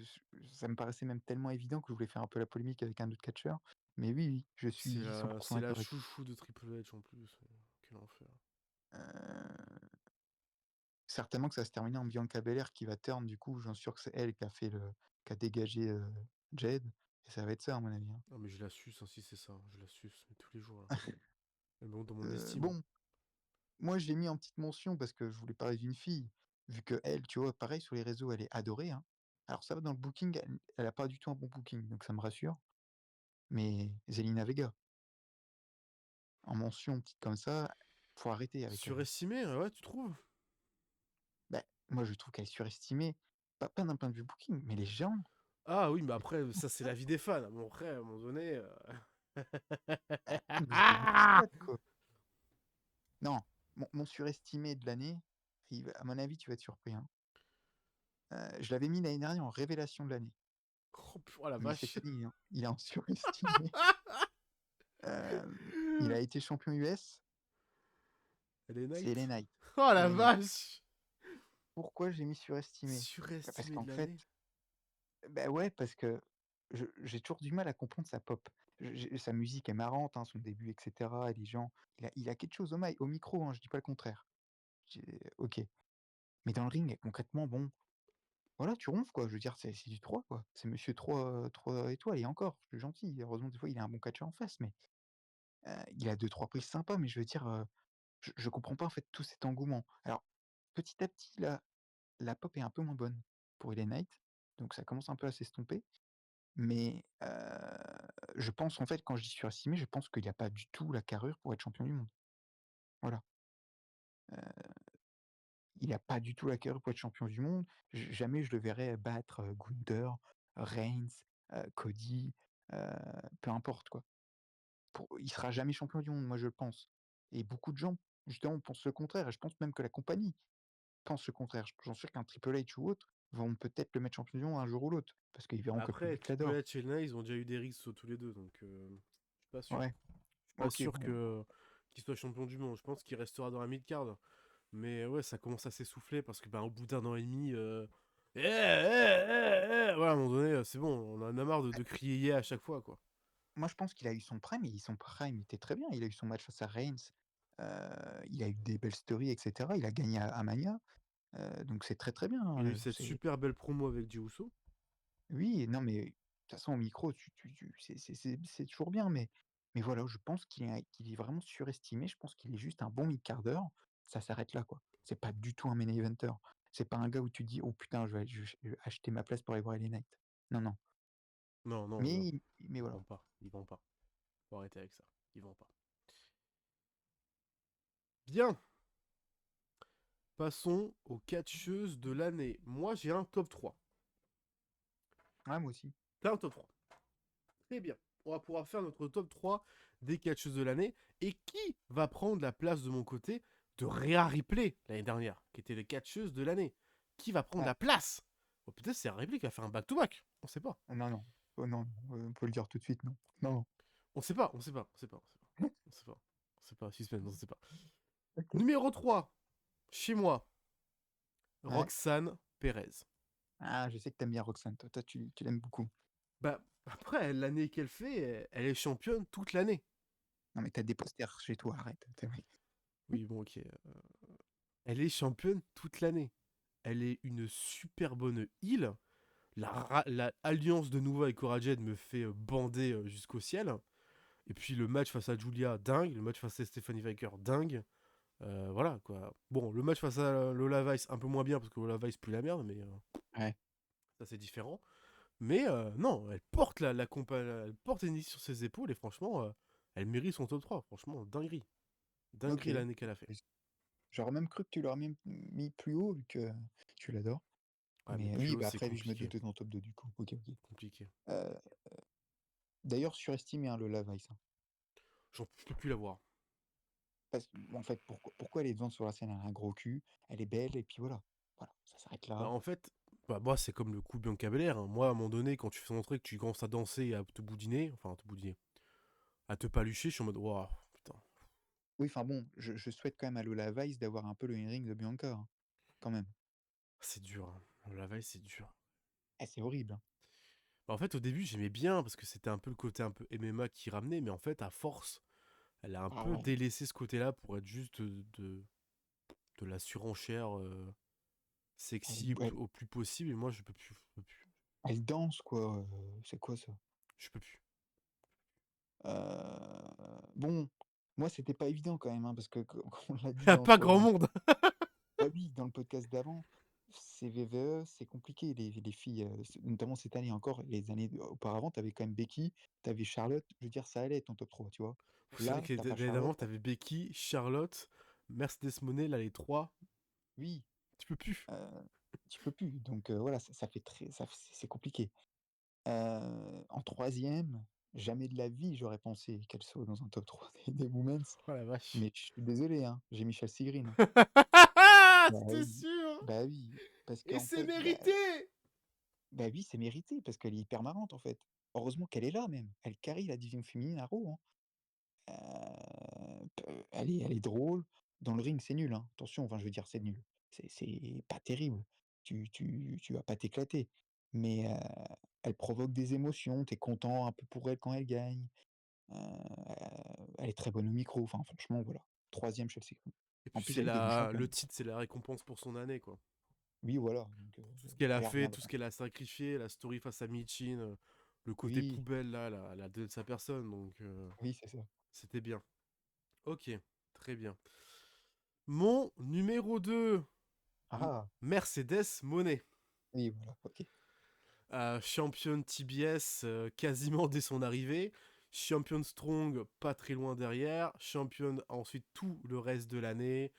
ça me paraissait même tellement évident que je voulais faire un peu la polémique avec un autre catcheur. Mais oui, oui, je suis 100 C'est la d'accord avec toi. chouchou de Triple H en plus. Quel enfer. Heu, certainement que ça va se terminer en Bianca Belair qui va turn du coup, j'en suis sûr que c'est elle qui a dégagé, Jade et ça va être ça à mon avis, hein. Non mais je la suce, hein, si c'est ça. Je la suce, mais tous les jours là. Elle monte dans mon estime, hein. Bon, moi j'ai mis en petite mention parce que je voulais parler d'une fille, vu que elle, tu vois, pareil sur les réseaux, elle est adorée, hein. Alors ça va dans le booking, elle a pas du tout un bon booking, donc ça me rassure. Mais Zelina Vega, en mention petite comme ça, faut arrêter avec elle, hein. Surestimé, ouais, tu trouves? Bah, moi je trouve qu'elle est surestimée, pas d'un point de vue booking, mais les gens, Ah oui, mais mais après, ça c'est la vie des fans. Bon, après, à un moment donné. vous êtes des psychopathes, quoi. Non, mon surestimé de l'année, à mon avis, tu vas être surpris, hein. Je l'avais mis l'année dernière en révélation de l'année, Oh la mais cette vache. année, il est en surestimé. Il a été champion US, Elle est c'est LA Knight. Knight. Oh la LA Knight. vache. Pourquoi j'ai mis surestimé? Bah, parce Surestimé qu'en de l'année. fait, bah, ouais, parce que j'ai toujours du mal à comprendre sa pop. Sa musique est marrante, hein, son début, et cetera, et les gens il a quelque chose au micro, hein, je dis pas le contraire. OK. Mais dans le ring, concrètement, bon, voilà, tu ronfles, quoi. Je veux dire, c'est du 3 quoi. C'est monsieur 3 étoiles et encore, plus gentil. Heureusement, des fois, il a un bon catcheur en face, mais il a 2-3 prises sympas, mais je veux dire, je comprends pas, en fait, tout cet engouement. Alors, petit à petit, la pop est un peu moins bonne pour LA Knight, donc ça commence un peu à s'estomper, mais je pense, en fait, quand je dis surestimé, je pense qu'il a pas du tout la carrure pour être champion du monde. Voilà. Il a pas du tout la carrure pour être champion du monde. Jamais je le verrais battre, Gunther, Reigns, Cody, heu, peu importe, quoi. Il sera jamais champion du monde, moi je le pense, et beaucoup de gens, justement, pensent le contraire, et je pense même que la compagnie pense le contraire. J'en suis sûr qu'un Triple H ou autre vont peut-être le mettre champion du monde un jour ou l'autre, parce qu'ils verront que le Après, public Triple l'adore. H et Lana, ils ont déjà eu des risques tous les deux, donc je suis pas sûr. Ouais, Je suis pas OK, sûr bon, que qu'il soit champion du monde. Je pense qu'il restera dans la mid-card. Mais ouais, ça commence à s'essouffler parce que au bout d'un an et demi, voilà, à un moment donné, c'est bon, on en a marre de crier yeah à chaque fois, quoi. moi je pense qu'il a eu son prime, et son prime était très bien. Il a eu son match face à Reigns, il a eu des belles stories et cetera. Il a gagné à Mania, donc c'est très, très bien, Il a eu hein, cette c'est super belle promo avec Jey Uso. oui, non, mais de toute façon, au micro, c'est toujours bien, mais voilà, je pense qu'il est vraiment surestimé. Je pense qu'il est juste un bon mid-carder. Ça s'arrête là, quoi. C'est pas du tout un main eventer. C'est pas un gars où tu dis: «Oh putain, je vais acheter ma place pour aller voir LA Knight». Non, non, Non, non, non, mais ils voilà. vont pas, ils vont pas. Faut arrêter avec ça, ils vont pas. Bien, passons aux catcheuses de l'année. Moi, j'ai un top 3. Ouais, moi aussi. T'as un top 3. Très bien. On va pouvoir faire notre top 3 des catcheuses de l'année. Et qui va prendre la place de mon côté de Rhea Ripley l'année dernière, qui était les catcheuses de l'année? Qui va prendre Ah, la place? Oh, peut-être c'est Rhea Ripley qui va faire un back-to-back. On sait pas. non, non. Oh non, on peut le dire tout de suite, non. Non, non. On sait pas, on sait pas, on sait pas, on sait pas. On sait pas. On sait pas, suspense, on sait pas. OK. Numéro 3, chez moi, Ouais. Roxane Perez. Ah, je sais que t'aimes bien Roxanne, toi. Toi, tu l'aimes beaucoup. Bah, après, l'année qu'elle fait, elle est championne toute l'année. Non, mais t'as des posters chez toi, arrête. Oui, bon, ok. Elle est championne toute l'année. Elle est une super bonne heal. La alliance de Nova et Cora Jade me fait bander jusqu'au ciel. Et puis le match face à Julia, dingue. Le match face à Stephanie Vicker, dingue. Voilà quoi. Bon, le match face à Lola Vice, un peu moins bien parce que Lola Vice pue la merde, mais Ouais. ça c'est différent. Mais non, elle porte elle porte Ennis sur ses épaules et franchement, elle mérite son top 3. Franchement, dinguerie. OK. Dinguerie l'année qu'elle a fait. J'aurais même cru que tu l'aurais mis plus haut vu que tu l'adores. Ouais, mais Mais plus oui, haut, bah, c'est après, oui, je me doute compliqué. de ton top 2 du coup. OK, OK. Compliqué. Heu, d'ailleurs surestimé, hein, le Levi's, hein. J'en peux plus la voir. Parce en fait, pourquoi elle est devant sur la scène? Elle a un gros cul, elle est belle et puis voilà. Voilà, ça s'arrête Bah là. en fait, bah moi c'est comme le coup Bianca Belair, hein. Moi à un moment donné, quand tu fais montrer que tu commences à danser et à te boudiner, enfin à te boudiner, à te palucher, je suis en mode waouh, putain, Oui, enfin bon, je souhaite quand même à Lola Vice d'avoir un peu le in-ring de Bianca, hein, quand même. c'est dur, hein. La veille c'est dur. Eh, c'est horrible, hein. Bah, en fait au début j'aimais bien parce que c'était un peu le côté un peu MMA qui ramenait, mais en fait à force, elle a un Ah peu ouais. délaissé ce côté-là pour être juste de la surenchère Elle sexy elle au plus possible et moi je peux plus, elle danse quoi, c'est quoi ça? je peux plus. Bon, moi c'était pas évident quand même, hein, parce que comme on l'a dit Y a dans pas sur grand le monde. bah oui, dans le podcast d'avant, c'est VVE, c'est compliqué les filles, notamment cette année encore, les années auparavant, tu avais quand même Becky, tu avais Charlotte, je veux dire ça allait ton top 3 tu vois? C'est vrai Là, que tu pas l'année d'avant Charlotte, t'avais Becky, Charlotte, Mercedes Moné, là les trois, oui, tu peux plus. heu, tu peux plus, donc voilà, ça fait très ça f c'est compliqué. En troisième, jamais de la vie j'aurais pensé qu'elle soit dans un top 3 des women's, Oh la vache. mais je suis désolé, hein, j'ai Michelle Segreen, hein. Bah C'était oui, sûr. bah oui, parce Et qu'en c'est fait, mérité. bah oui, c'est mérité parce qu'elle est hyper marrante, en fait. Heureusement qu'elle est là même. Elle carry la division féminine à Raw, hein. Elle est drôle. Dans le ring, c'est nul, hein. Attention, enfin, je veux dire, c'est nul. C'est pas terrible. Tu vas pas t'éclater. Mais elle provoque des émotions. Tu es content un peu pour elle quand elle gagne. Heu, elle est très bonne au micro. Enfin, franchement, voilà. Troisième Chelsea Green. Et En puis plus, c'est elle est devenue le championne. titre, c'est la récompense pour son année quoi. Oui, voilà, donc Tout ce qu'elle a fait, rien tout ce vraiment. qu'elle a sacrifié, la story face à Michin, le côté Oui, poubelle là, la de sa personne, donc oui, c'est ça. c'était bien. Ok, très bien. Mon numéro 2, Ah! Mercedes Moné. Oui, voilà, OK. Championne TBS quasiment dès son arrivée. Championne Strong pas très loin derrière. Championne ensuite tout le reste de l'année.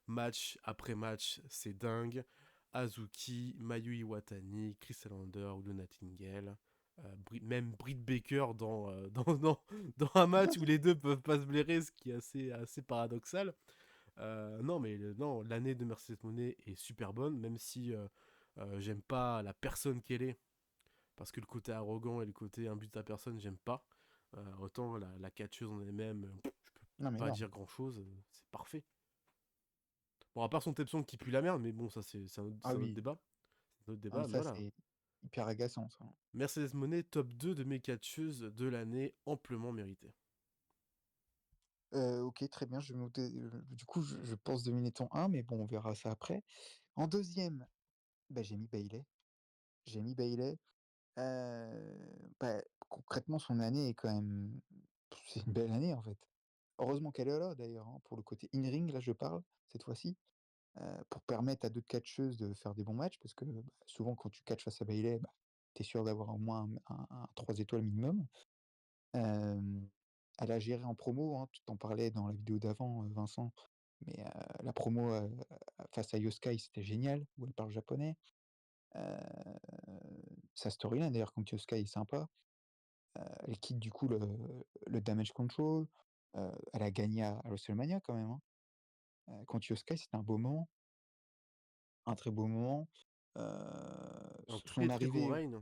Match après match, c'est dingue. Azuki, Mayu Iwatani, Chris Allender ou Nightingale. Même Britt Baker dans un match où les deux peuvent pas se blairer, ce qui est assez paradoxal. Non, mais non, l'année de Mercedes Moné est super bonne, même si j'aime pas la personne qu'elle est, parce que le côté arrogant et le côté un but à personne, j'aime pas. Autant la catcheuse en elle-même, je peux Non, mais pas non. dire grand-chose, c'est parfait. Bon, à part son Tepson qui pue la merde, mais bon, ça c'est Ah un autre oui, débat. C'est un autre hein, débat, mais ça, voilà. c'est hyper agaçant, ça. Mercedes Moné, top 2 de mes catcheuses de l'année, amplement mérité. OK, très bien, je vais noter, du coup, je pense deviner ton un, mais bon, on verra ça après. En deuxième, bah, j'ai mis Bailey. J'ai mis Bailey, bah, concrètement, son année est quand même c'est une belle année, en fait. Heureusement qu'elle est là, d'ailleurs, hein, pour le côté in-ring, là, je parle, cette fois-ci, pour permettre à d'autres catcheuses de faire des bons matchs parce que, bah, souvent, quand tu catches face à Bailey, bah, tu es sûr d'avoir au moins un 3 étoiles minimum. Hem, Elle a géré en promo, hein, tu t'en parlais dans la vidéo d'avant, Vincent, mais la promo, face à Yoskai, c'était génial, où elle parle japonais. Heu, Sa storyline d'ailleurs contre Yoskai est sympa. Elle quitte du coup le Damage Control, elle a gagné à WrestleMania quand même, hein. Contre Yoskai, c'était un beau moment, un très beau moment. Un Son très très gros arrivée, règne.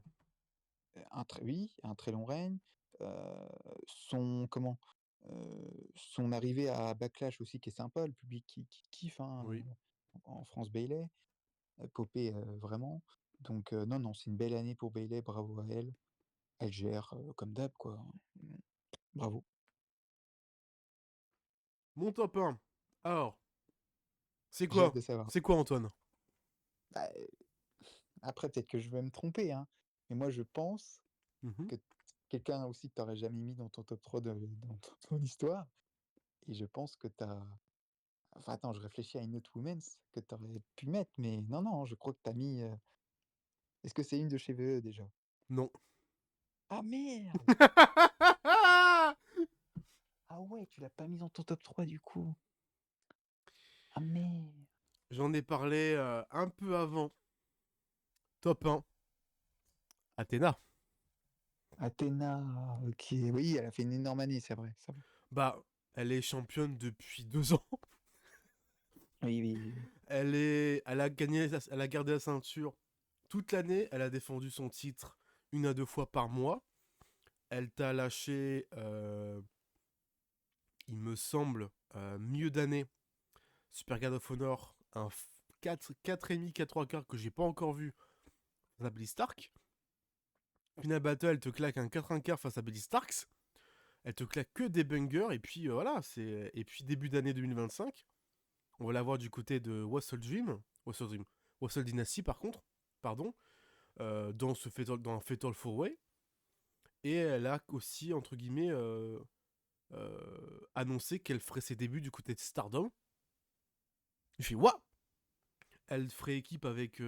un très oui, un très long règne. Son comment? Son arrivée à Backlash aussi qui est sympa, le public qui kiffe, hein, Oui. en France Bayley, popé, vraiment. Donc non, non, c'est une belle année pour Bayley, bravo à elle. Elle gère, comme d'hab quoi, hein. Bravo. Mon top 1. Alors, c'est J'ai hâte quoi? de savoir. C'est quoi, Antoine? Bah, après peut-être que je vais me tromper, hein, mais moi je pense Mhm. que quelqu'un aussi que tu aurais jamais mis dans ton top 3 de dans ton histoire et je pense que tu as enfin attends, je réfléchis à une autre women's que tu aurais pu mettre, mais non, non, je crois que tu as mis, est-ce que c'est une de chez VE déjà? Non. Ah merde! Ah ouais, tu l'as pas mise dans ton top 3 du coup? Ah merde! J'en ai parlé un peu avant. Top 1. Athéna. Athéna, OK, oui, elle a fait une énorme année, c'est vrai. Bah, elle est championne depuis 2 ans. Oui, oui, oui, oui. Elle a gagné, elle a gardé la ceinture toute l'année. Elle a défendu son titre 1 à 2 fois par mois. Elle t'a lâché, il me semble, milieu d'année, Super Guard of Honor, un 4,5, 4 3 quarts que j'ai pas encore vu face à Billy Stark. Final Battle, elle te claque un 4 1 quart face à Billy Starks. Elle te claque que des bangers. Et puis voilà, et puis début d'année 2025, on va la voir du côté de Wassle Dynasty par contre, pardon, dans un Fatal 4-Way. Et elle a aussi, entre guillemets, annoncé qu'elle ferait ses débuts du côté de Stardom. Je fais, waouh! Elle ferait équipe avec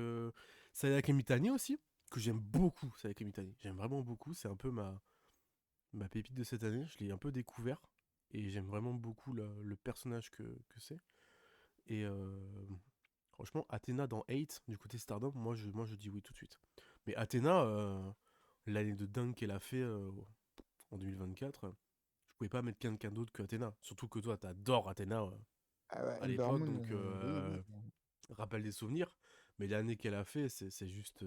Sayaka Mitani aussi, que j'aime beaucoup, Sayaka Mitani. J'aime vraiment beaucoup, c'est un peu ma pépite de cette année. Je l'ai un peu découvert et j'aime vraiment beaucoup le personnage que c'est. Et franchement, Athéna dans 8 du côté Stardom, moi je dis oui tout de suite. Mais Athéna, l'année de dingue qu'elle a fait en 2024, je pouvais pas mettre quelqu'un d'autre que Athéna. Surtout que toi, t'adores Athéna Ah ouais, à Ember l'époque, Moon, donc oui, oui, rappelle des souvenirs. Mais l'année qu'elle a fait, c'est juste.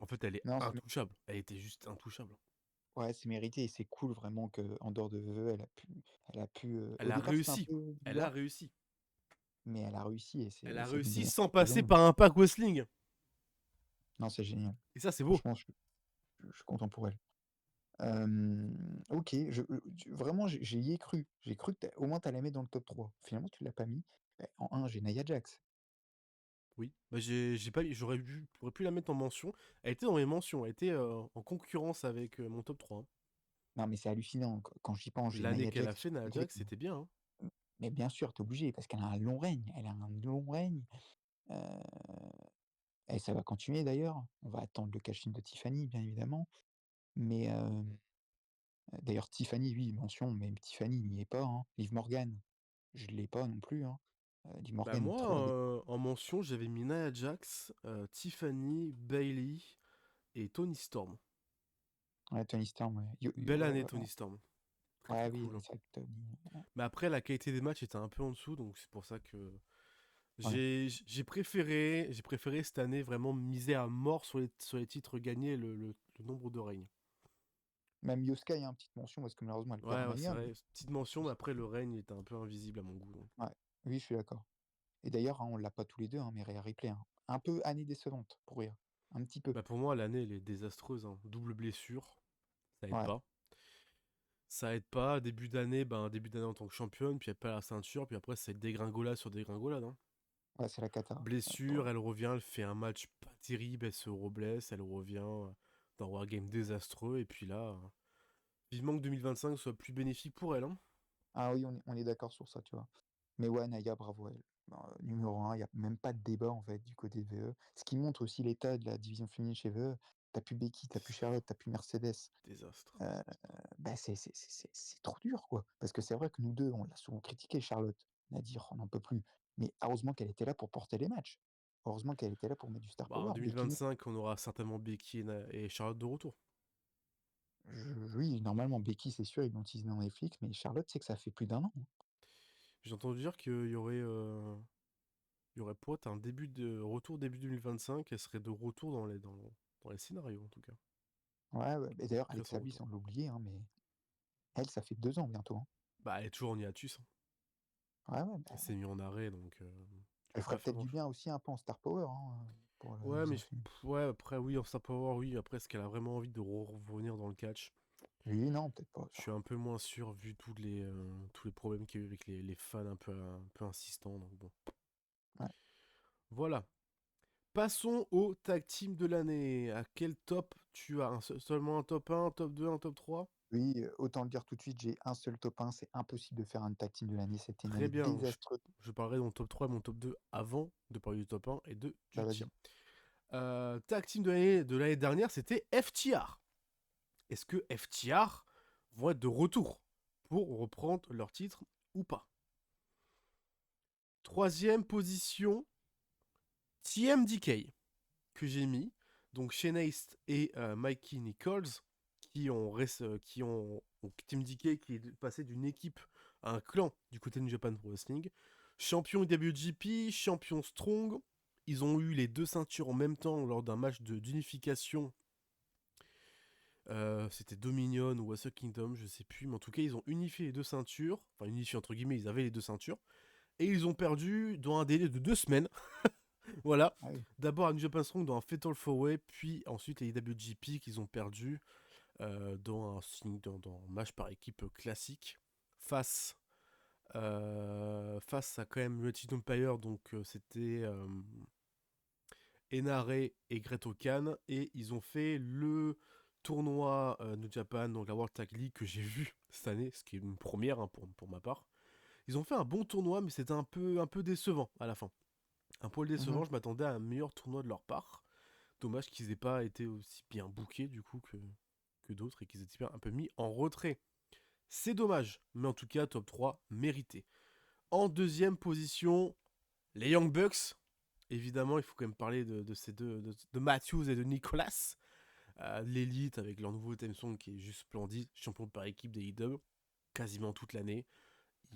En fait, elle est non, intouchable. Elle était juste intouchable. ouais, c'est mérité et c'est cool vraiment qu'en dehors de VE, elle a pu, Elle au a départ, c'était un réussi. peu Elle a bizarre, réussi. mais elle a réussi et Elle a c'est l'une des réussi meilleures sans catcheuses au passer monde. par un pack wrestling. Non, c'est génial. Et ça, c'est beau. Franchement, je suis content pour elle. OK, vraiment, j'y ai cru. J'ai cru que au moins tu allais mettre dans le top 3. Finalement, tu l'as pas mis. En un j'ai Nia Jax. Oui. Bah, j'ai pas, j'aurais pu la mettre en mention. Elle était dans mes mentions. Elle était en concurrence avec mon top 3, hein. Non, mais c'est hallucinant. Quand j'y pense, j'ai L'année Nia qu'elle a Jax fait, sur Nia le Jax, rythme. c'était bien, hein. Mais bien sûr, t'es obligé parce qu'elle a un long règne. Elle a un long règne. euh, et ça va continuer d'ailleurs. On va attendre le cash-in de Tiffany, bien évidemment. Mais d'ailleurs, Tiffany, oui, mention, mais Tiffany n'y est pas, hein. Liv Morgan, je l'ai pas non plus, hein. Liv Bah Morgan, moi, trop avec. en mention, j'avais mis Nia Jax, Tiffany, Bailey et Tony Storm. Ouais, Tony Storm, ouais. Belle Ouais, année, ouais, Tony Storm. Très ouais, très oui, cool, hein. c'est vrai que Tony. Mais après, la qualité des matchs était un peu en dessous, donc c'est pour ça que Ouais. j'ai préféré cette année vraiment miser à mort sur les titres gagnés et le nombre de règnes. Même Yoska, il y a une petite mention parce que malheureusement, elle perd Ouais, à ouais, c'est Mania. vrai. Petite mention, mais après, le règne était un peu invisible à mon goût, donc. Ouais, oui, je suis d'accord. Et d'ailleurs, hein, on l'a pas tous les deux, hein, mais Rhea Ripley, hein. Un peu année décevante pour Rhea. Un petit peu. Bah pour moi, l'année, elle est désastreuse, hein. Double blessure, ça aide Ouais, pas. Ça aide pas. Début d'année en tant que championne, puis elle perd la ceinture, puis après, c'est dégringolade sur dégringolade, hein. ouais, c'est la cata. Blessure, elle revient, elle fait un match pas terrible, elle se reblesse, elle revient dans Wargame désastreux, et puis là, vivement que 2025 soit plus bénéfique pour elle, hein. Ah oui, on est d'accord sur ça, tu vois. Mais ouais, Naya, bravo à elle. Numéro un, il n'y a même pas de débat en fait du côté de VE. Ce qui montre aussi l'état de la division féminine chez VE. T'as plus Becky, t'as plus Charlotte, t'as plus Mercedes. Désastre. Euh, bah c'est trop dur, quoi. Parce que c'est vrai que nous deux, on l'a souvent critiqué, Charlotte. On a dit, oh, on n'en peut plus. Mais heureusement qu'elle était là pour porter les matchs. Heureusement qu'elle était là pour mettre du star Bah, en power. Becky, non. 2025, on aura certainement Becky et Charlotte de retour. Oui, normalement, Becky, c'est sûr, ils l'ont teasé dans Netflix, mais Charlotte, c'est que ça fait plus d'1 an, hein. J'ai entendu dire il y aurait peut-être un début de retour début 2025, elle serait de retour dans les scénarios en tout cas. Ouais, ouais. Et d'ailleurs, Après son Alexa Bliss, retour. on l'a oublié, hein, mais elle, ça fait 2 ans bientôt, hein. Bah, elle est toujours en hiatus, hein. Ouais, ouais, Elle bah, s'est mise en arrêt, donc tu elle peux ferait pas faire peut-être du grand-chose. bien aussi un peu en star power, hein, pour la Ouais, mais division féminine. ouais, après, oui, en Star Power, oui. Après, est-ce qu'elle a vraiment envie de revenir dans le catch? Oui, non, peut-être pas Je ça. suis un peu moins sûr vu tous les problèmes qu'il y a eu avec les fans un peu insistants. Donc bon. Ouais. Voilà. Passons au tag team de l'année. À quel top tu as seulement un top 1, un top 2, un top 3? Oui, autant le dire tout de suite, j'ai un seul top 1, c'est impossible de faire un tag team de l'année, c'était une Très année bien. désastreuse. Je parlerai de mon top 3 et mon top 2 avant de parler du top 1 et Bah du tien. vas-y. Tag team de l'année dernière, c'était FTR. Est-ce que FTR vont être de retour pour reprendre leur titre ou pas? Troisième position, TMDK, que j'ai mis. Donc Shane Haste et Mikey Nichols, TMDK qui est passé d'une équipe à un clan du côté de New Japan Pro Wrestling. Champion IWGP, champion Strong. Ils ont eu les deux ceintures en même temps lors d'un match d'unification. C'était Dominion ou Wrestle Kingdom, je sais plus. Mais en tout cas, ils ont unifié les deux ceintures. Enfin, unifié entre guillemets, ils avaient les deux ceintures. Et ils ont perdu dans un délai de 2 semaines. Voilà. Ah oui. D'abord à New Japan Strong dans un Fatal 4-Way, puis ensuite les IWGP qu'ils ont perdu dans un match par équipe classique face, face à quand même United Empire. Donc c'était Enare et Great Okan. Et ils ont fait le tournoi New Japan, donc la World Tag League que j'ai vu cette année, ce qui est une première hein, pour ma part. Ils ont fait un bon tournoi, mais c'était un peu décevant à la fin. Un poil Mhm. décevant, je m'attendais à un meilleur tournoi de leur part. Dommage qu'ils aient pas été aussi bien bookés du coup que d'autres et qu'ils aient un peu mis en retrait. C'est dommage, mais en tout cas, top 3 mérité. En deuxième position, les Young Bucks. Évidemment, il faut quand même parler de ces deux, de Matthews et de Nicolas. L'élite avec leur nouveau theme song qui est juste splendide. Champion par équipe des IW quasiment toute l'année.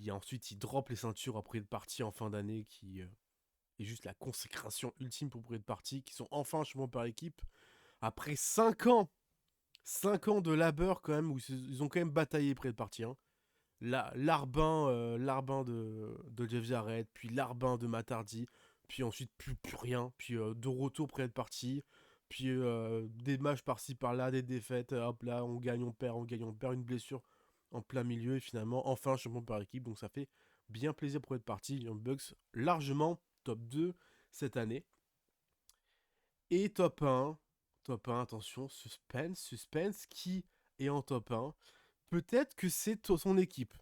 Ensuite, ils drop les ceintures après une partie en fin d'année qui est juste la consécration ultime pour Bray de Party, qui sont enfin champions par équipe. Après 5 ans, 5 ans de labeur quand même, où ils ont quand même bataillé Bray de Party. Hein. L'arbin de Jeff Jarrett, puis l'arbin de Matardi, puis ensuite plus rien, puis de retour Bray de Party, puis des matchs par-ci par-là, des défaites, hop là, on gagne, on perd une blessure en plein milieu, et finalement, enfin champion par équipe, donc ça fait bien plaisir pour être parti. Young Bucks, largement top 2, cette année. Et top 1, attention, suspense, qui est en top 1? Peut-être que c'est son équipe.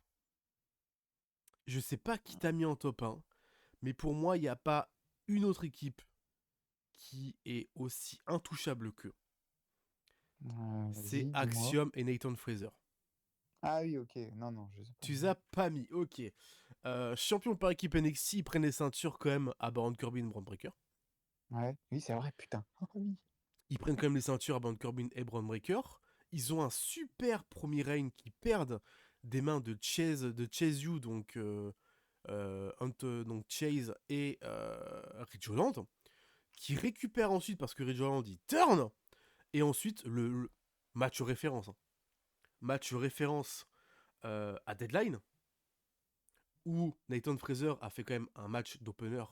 Je sais pas qui t'a mis en top 1, mais pour moi, il n'y a pas une autre équipe qui est aussi intouchable qu'eux. C'est Vas-y, dis-moi. Axiom et Nathan Fraser. Ah oui, ok. Non, non, je sais pas. Tu les as pas mis, ok. Champion par équipe NXT, ils prennent les ceintures quand même à Baron Corbin et Braun Breaker. Ouais, oui, c'est vrai, putain. Ah oui. Ils prennent quand même les ceintures à Baron Corbin et Braun Breaker. Ils ont un super premier règne qui perdent des mains de Chase You, donc, donc Chase et Ridge Holland, qui récupèrent ensuite parce que Ridge Holland il turn, et ensuite le match référence. Hein. Match référence à Deadline, où Nathan Fraser a fait quand même un match d'opener,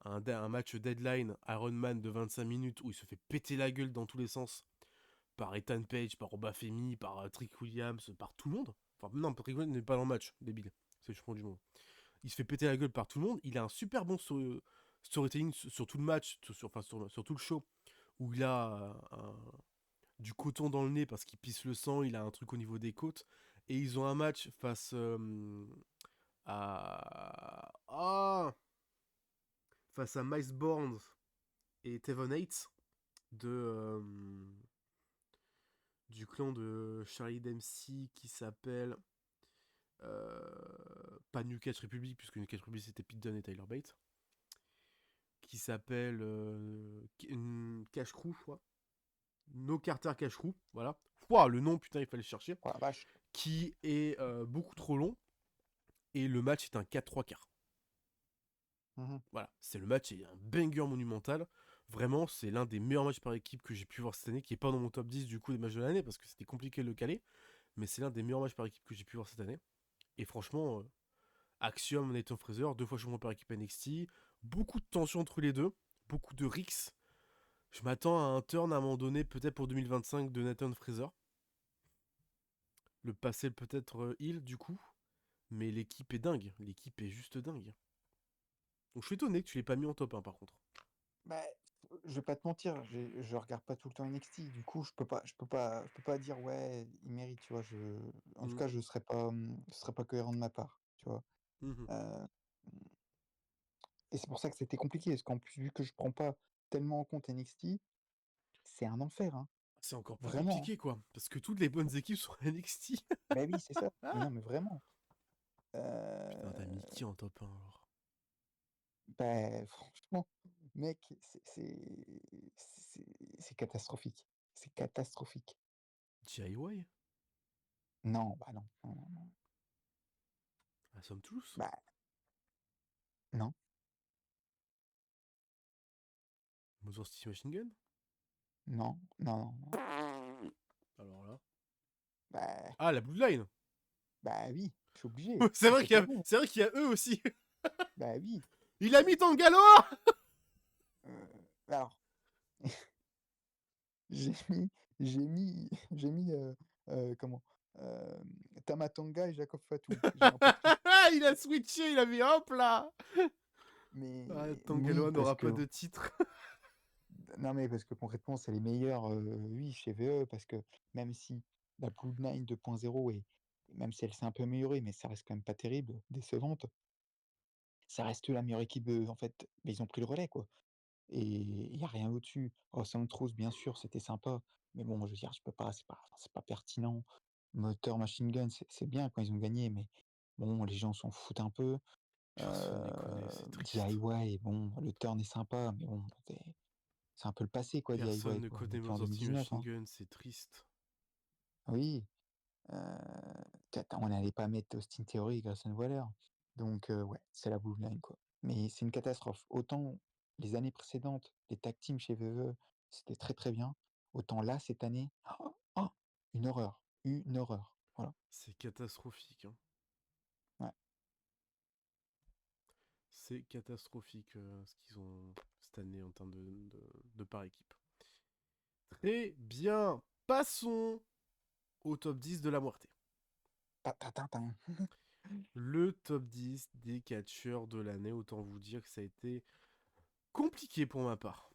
un match Deadline Iron Man de 25 minutes où il se fait péter la gueule dans tous les sens par Ethan Page, par Obafemi, par Trick Williams, par tout le monde. Enfin, non, Trick Williams n'est pas dans le match, débile. C'est le champion du monde. Il se fait péter la gueule par tout le monde. Il a un super bon storytelling sur tout le match, sur tout le show, où il a du coton dans le nez parce qu'il pisse le sang, il a un truc au niveau des côtes. Et ils ont un match face face à Miles Bourne et Tevon Hates du clan de Charlie Dempsey qui s'appelle pas New Catch Republic, puisque New Catch Republic c'était Pete Dunne et Tyler Bate, qui s'appelle Cash Crew, je crois. No Carter Cash Crew, voilà. Ouah, le nom, putain, il fallait chercher. Oh la vache. Qui est beaucoup trop long. Et le match est un 4-3 quarts. Mhm. Voilà, c'est le match, est un banger monumental. Vraiment, c'est l'un des meilleurs matchs par équipe que j'ai pu voir cette année, qui est pas dans mon top 10 du coup des matchs de l'année, parce que c'était compliqué de le caler. Mais c'est l'un des meilleurs matchs par équipe que j'ai pu voir cette année. Et franchement, Axiom, Nathan Fraser, 2 fois champion par équipe NXT, beaucoup de tension entre les deux, beaucoup de risks. Je m'attends à un turn à un moment donné, peut-être pour 2025, de Nathan Fraser. Le passer peut-être heal du coup. Mais l'équipe est dingue, l'équipe est juste dingue. Donc je suis étonné que tu l'aies pas mis en top 1 par contre. Bah, je vais pas te mentir, je regarde pas tout le temps NXT, du coup je peux pas dire ouais, il mérite, tu vois. En tout Mm. cas, ce serait pas cohérent de ma part, tu vois. Mhm. Euh, et c'est pour ça que c'était compliqué, parce qu'en plus, vu que je prends pas tellement en compte NXT, c'est un enfer, hein. C'est encore plus Vraiment. compliqué quoi, parce que toutes les bonnes équipes sont à NXT. Bah oui, c'est ça. Mais non, mais vraiment. Putain, t'as mis Euh, qui en top 1 alors? Bah, franchement, mec, c'est catastrophique. C'est catastrophique. DIY? Non, bah non, non, non, non. À Somme tous? Bah, non, Mother City Machine Gun? non, non, non, non. Alors là. Bah, Ah, la Bloodline! bah oui, je suis obligé. C'est Il vrai faut qu'il y faire a, bon. c'est vrai qu'il y a eux aussi! Bah oui. Il a mis Tangaloa! Alors, j'ai mis, comment? Euh, Tamatonga et Jacob Fatou. J'ai un peu triché. Il a switché, il a mis hop là! Mais Ah, oui, Tangaloa parce n'aura que pas de titre. non, mais parce que concrètement, c'est les meilleurs, oui, chez VE, parce que même si la Bloodline 2.0 même si elle s'est un peu améliorée, mais ça reste quand même pas terrible, décevante, ça reste la meilleure équipe, en fait, mais ils ont pris le relais, quoi. Et il y a rien au-dessus. Oh, Soundtroost, bien sûr, c'était sympa, mais bon, je veux dire, je peux pas, c'est pas pertinent. Motor Machine Gun, c'est bien quand ils ont gagné, mais bon, les gens s'en foutent un peu. Personne les connaît, c'est triste. DIY, bon, le turn est sympa, mais bon, c'est un peu le passé, quoi, Personne DIY, ne quoi. On connaît était en Mother City 2019, Machine hein. Gun, c'est triste. Oui, on n'allait pas mettre Austin Theory et Grayson Waller. Donc, ouais, c'est la Blue Line, quoi. Mais c'est une catastrophe. Autant les années précédentes, les tag teams chez VVE, c'était très très bien. Autant là, cette année, oh, une horreur. Une horreur. Voilà. C'est catastrophique. Hein. Ouais. C'est catastrophique ce qu'ils ont cette année en termes de par équipe. Très bien. Passons au top 10 de la Muerte. Ta-ta-ta-ta. Le top 10 des catcheurs de l'année. Autant vous dire que ça a été compliqué pour ma part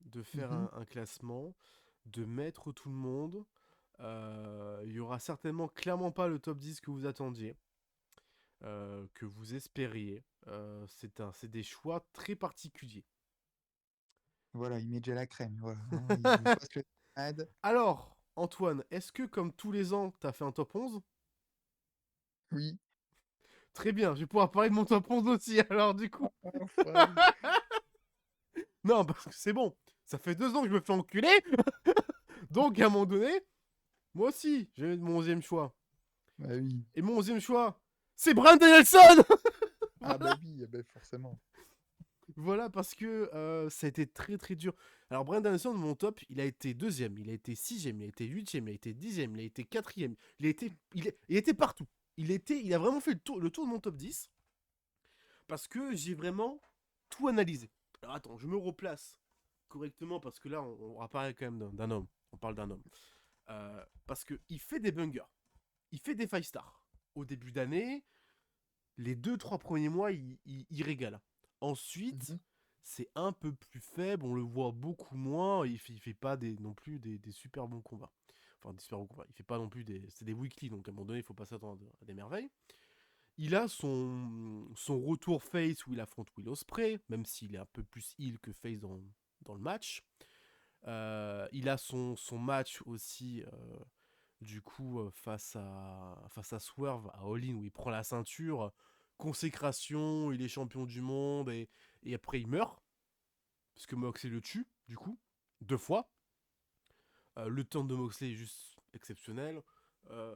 de faire Mmh. un classement, de mettre tout le monde. Il y aura certainement clairement pas le top 10 que vous attendiez, que vous espériez. C'est des choix très particuliers. Voilà, il met déjà la crème, voilà, hein, il passe le stade. Alors, Antoine, est-ce que comme tous les ans, t'as fait un top 11? Oui. Très bien, je vais pouvoir parler de mon top 11 aussi, alors du coup. Enfoiré. Non, parce que c'est bon. Ça fait 2 ans que je me fais enculer. Donc, à un moment donné, moi aussi, j'ai mon 11e choix. Bah oui. Et mon 11e choix, c'est Brandon Danielson. Ah bah Voilà. oui, ah bah forcément. Voilà, parce que ça a été très très dur. Alors, Brandon Danielson, mon top, il a été 2e, il a été 6e, il a été 8e, il a été 10e, il a été 4e. Il était partout. Il a vraiment fait le tour de mon top 10. Parce que j'ai vraiment tout analysé. Alors, attends, je me replace correctement parce que là, on va parler quand même d'un homme. On parle d'un homme. Parce qu'il fait des bungers. Il fait des 5 stars. Au début d'année, les 2-3 premiers mois, il régale. Ensuite, Mmh. c'est un peu plus faible, on le voit beaucoup moins. Il fait pas non plus des super bons combats. Enfin, des super bons combats. Il fait pas non plus des. C'est des weekly, donc à un moment donné, il faut pas s'attendre à des merveilles. Il a son retour face où il affronte Will Ospreay, même s'il est un peu plus heal que face dans le match. Il a son match aussi, du coup, face à Swerve à All In, où il prend la ceinture, consécration, il est champion du monde, et après il meurt, parce que Moxley le tue, du coup, 2 fois. Le turn de Moxley est juste exceptionnel. Euh,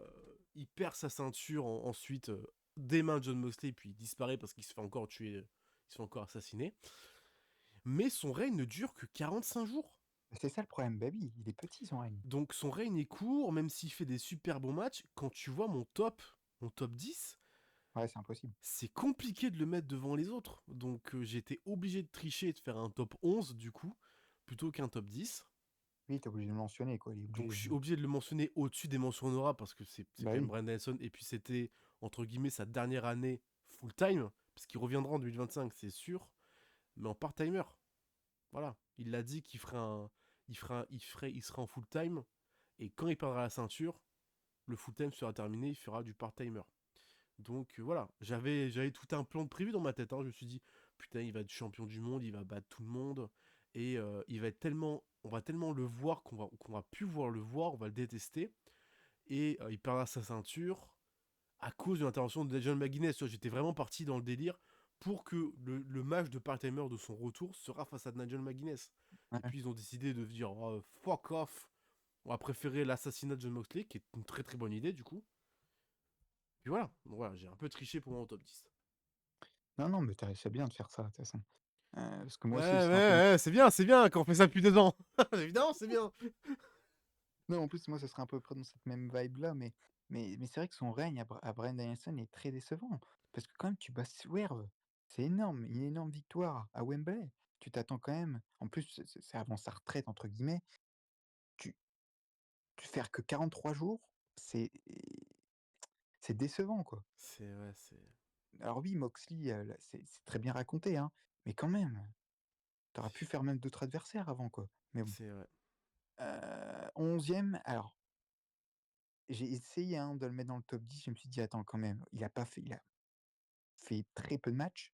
il perd sa ceinture ensuite des mains de John Moxley, puis il disparaît parce qu'il se fait encore tuer, il se fait encore assassiner. Mais son règne ne dure que 45 jours. C'est ça le problème, bah oui, il est petit son règne. Donc son règne est court, même s'il fait des super bons matchs. Quand tu vois mon top 10, Ouais, c'est impossible. c'est compliqué de le mettre devant les autres. Donc j'ai été obligé de tricher et de faire un top 11 du coup, plutôt qu'un top 10. Oui, t'es obligé de le mentionner, quoi, il est Donc obligé je suis de... obligé de le mentionner au-dessus des mentions honorables parce que c'est Bah quand même oui. Bryan Danielson. Et puis c'était, entre guillemets, sa dernière année full-time. Parce qu'il reviendra en 2025, c'est sûr. Mais en part-timer. Voilà. Il l'a dit qu'il ferait un. Il sera en full-time. Et quand il perdra la ceinture, le full-time sera terminé, il fera du part-timer. Donc voilà, j'avais tout un plan de prévu dans ma tête. Hein. Je me suis dit, putain, il va être champion du monde, il va battre tout le monde. Et il va être tellement. On va tellement le voir qu'on va plus voir le voir, on va le détester. Et il perdra sa ceinture à cause d'une intervention de John McGuinness. J'étais vraiment parti dans le délire pour que le match de part-timer de son retour sera face à Nigel McGuinness. Et Ouais. puis ils ont décidé de dire oh, fuck off, on va préférer l'assassinat de John Moxley, qui est une très très bonne idée du coup. Puis voilà, donc voilà, j'ai un peu triché pour mon top 10. Non, non, mais c'est bien de faire ça, de toute façon. Parce que moi Ouais, aussi, ouais, c'est un peu... ouais, c'est bien quand on fait ça depuis 2 ans. Évidemment, c'est bien. Non, en plus, moi, ce serait un peu près dans cette même vibe-là, mais c'est vrai que son règne à Bryan Danielson est très décevant. Parce que quand même, tu bats Swerve, c'est énorme, une énorme victoire à Wembley. Tu t'attends quand même, en plus, c'est avant sa retraite, entre guillemets, tu, tu faire que 43 jours, c'est c'est décevant, quoi. C'est, ouais, c'est, Alors oui, Moxley, c'est très bien raconté, hein, mais quand même, t'aurais pu faire même d'autres adversaires avant, quoi. Mais bon. c'est, ouais. 11e, alors, j'ai essayé hein, de le mettre dans le top 10, je me suis dit, attends, quand même, il a fait très peu de matchs,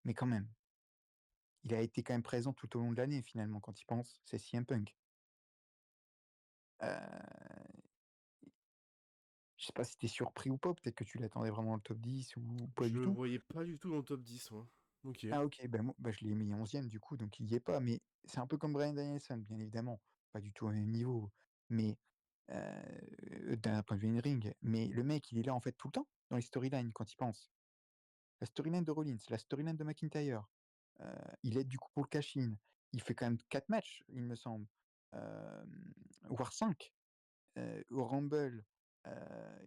mais quand même, il a été quand même présent tout au long de l'année, finalement, quand il pense, c'est CM Punk. Euh, je sais pas si t'es surpris ou pas, peut-être que tu l'attendais vraiment dans le top 10 ou pas Je du le tout. voyais pas du tout dans le top 10, moi. Ok. Ah ok, ben, moi, bah, je l'ai mis 11e du coup, donc il y est pas, mais c'est un peu comme Brian Danielson, bien évidemment, pas du tout au même niveau, mais d'un point de vue in-ring, mais le mec, il est là en fait tout le temps dans les storylines quand il pense. La storyline de Rollins, la storyline de McIntyre, il aide du coup pour le cash-in. Il fait quand même 4 matchs, il me semble, voire 5 au Rumble,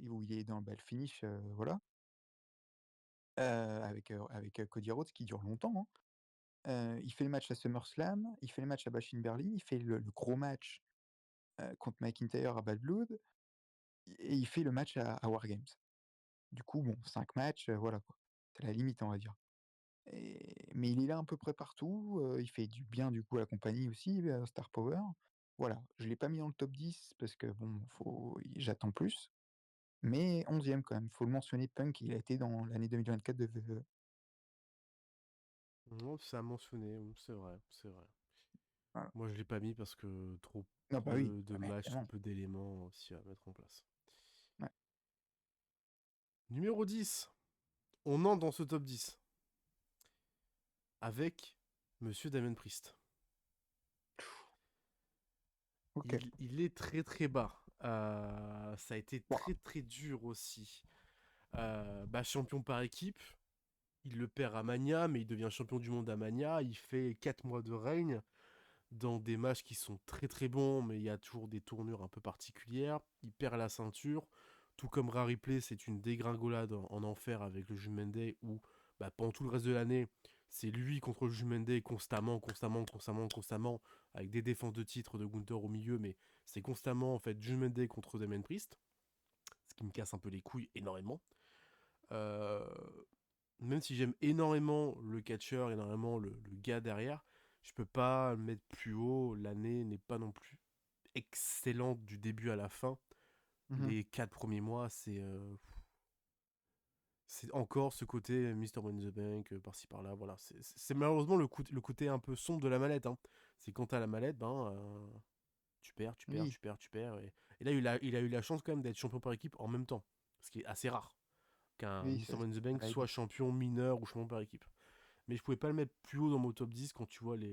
où il est dans bah, le finish, voilà, avec Cody Rhodes qui dure longtemps, hein. Il fait le match à SummerSlam, il fait le match à Bash in Berlin, il fait le gros match, contre McIntyre à Bad Blood et il fait le match à War Games. Du coup, bon, 5 matchs, voilà quoi. C'est la limite, on va dire. Mais il est là à peu près partout, il fait du bien du coup à la compagnie aussi, Star Power. Voilà, je l'ai pas mis dans le top 10 parce que bon, j'attends plus, mais 11e quand même, faut le mentionner Punk, il a été dans l'année 2024 de VVE. Non, c'est à mentionner, c'est vrai, c'est vrai. Voilà. Moi, je l'ai pas mis parce que trop Ah bah oui, peu de ah mais matchs, trop évidemment, peu d'éléments aussi à mettre en place. ouais. Numéro 10. On entre dans ce top 10 avec Monsieur Damien Priest. OK. Il est très très bas. Ça a été Waouh! très très dur aussi. Champion par équipe. Il le perd à Mania, mais il devient champion du monde à Mania. Il fait 4 mois de règne dans des matchs qui sont très très bons, mais il y a toujours des tournures un peu particulières. Il perd la ceinture. Tout comme Rare Replay, c'est une dégringolade en enfer avec le Judgment Day où pendant tout le reste de l'année, c'est lui contre le Judgment Day constamment, constamment, constamment, constamment, avec des défenses de titre de Gunther au milieu, mais c'est constamment en fait Judgment Day contre Damien Priest, ce qui me casse un peu les couilles énormément. Euh, Même si j'aime énormément le catcher, énormément le gars derrière, je peux pas le mettre plus haut. L'année n'est pas non plus excellente du début à la fin. Mmh. Les 4 premiers mois, c'est encore ce côté Mr. Money in the Bank, par-ci par-là. Voilà. C'est malheureusement le côté un peu sombre de la mallette, hein. C'est quand t'as la mallette, tu perds, tu perds, Oui, tu perds, tu perds. Et là, il a eu la chance quand même d'être champion par équipe en même temps. Ce qui est assez rare qu'un oui, Mr. ça Money in the ça Bank va soit aider. champion mineur ou champion par équipe. Mais je pouvais pas le mettre plus haut dans mon top 10 quand tu vois Bah,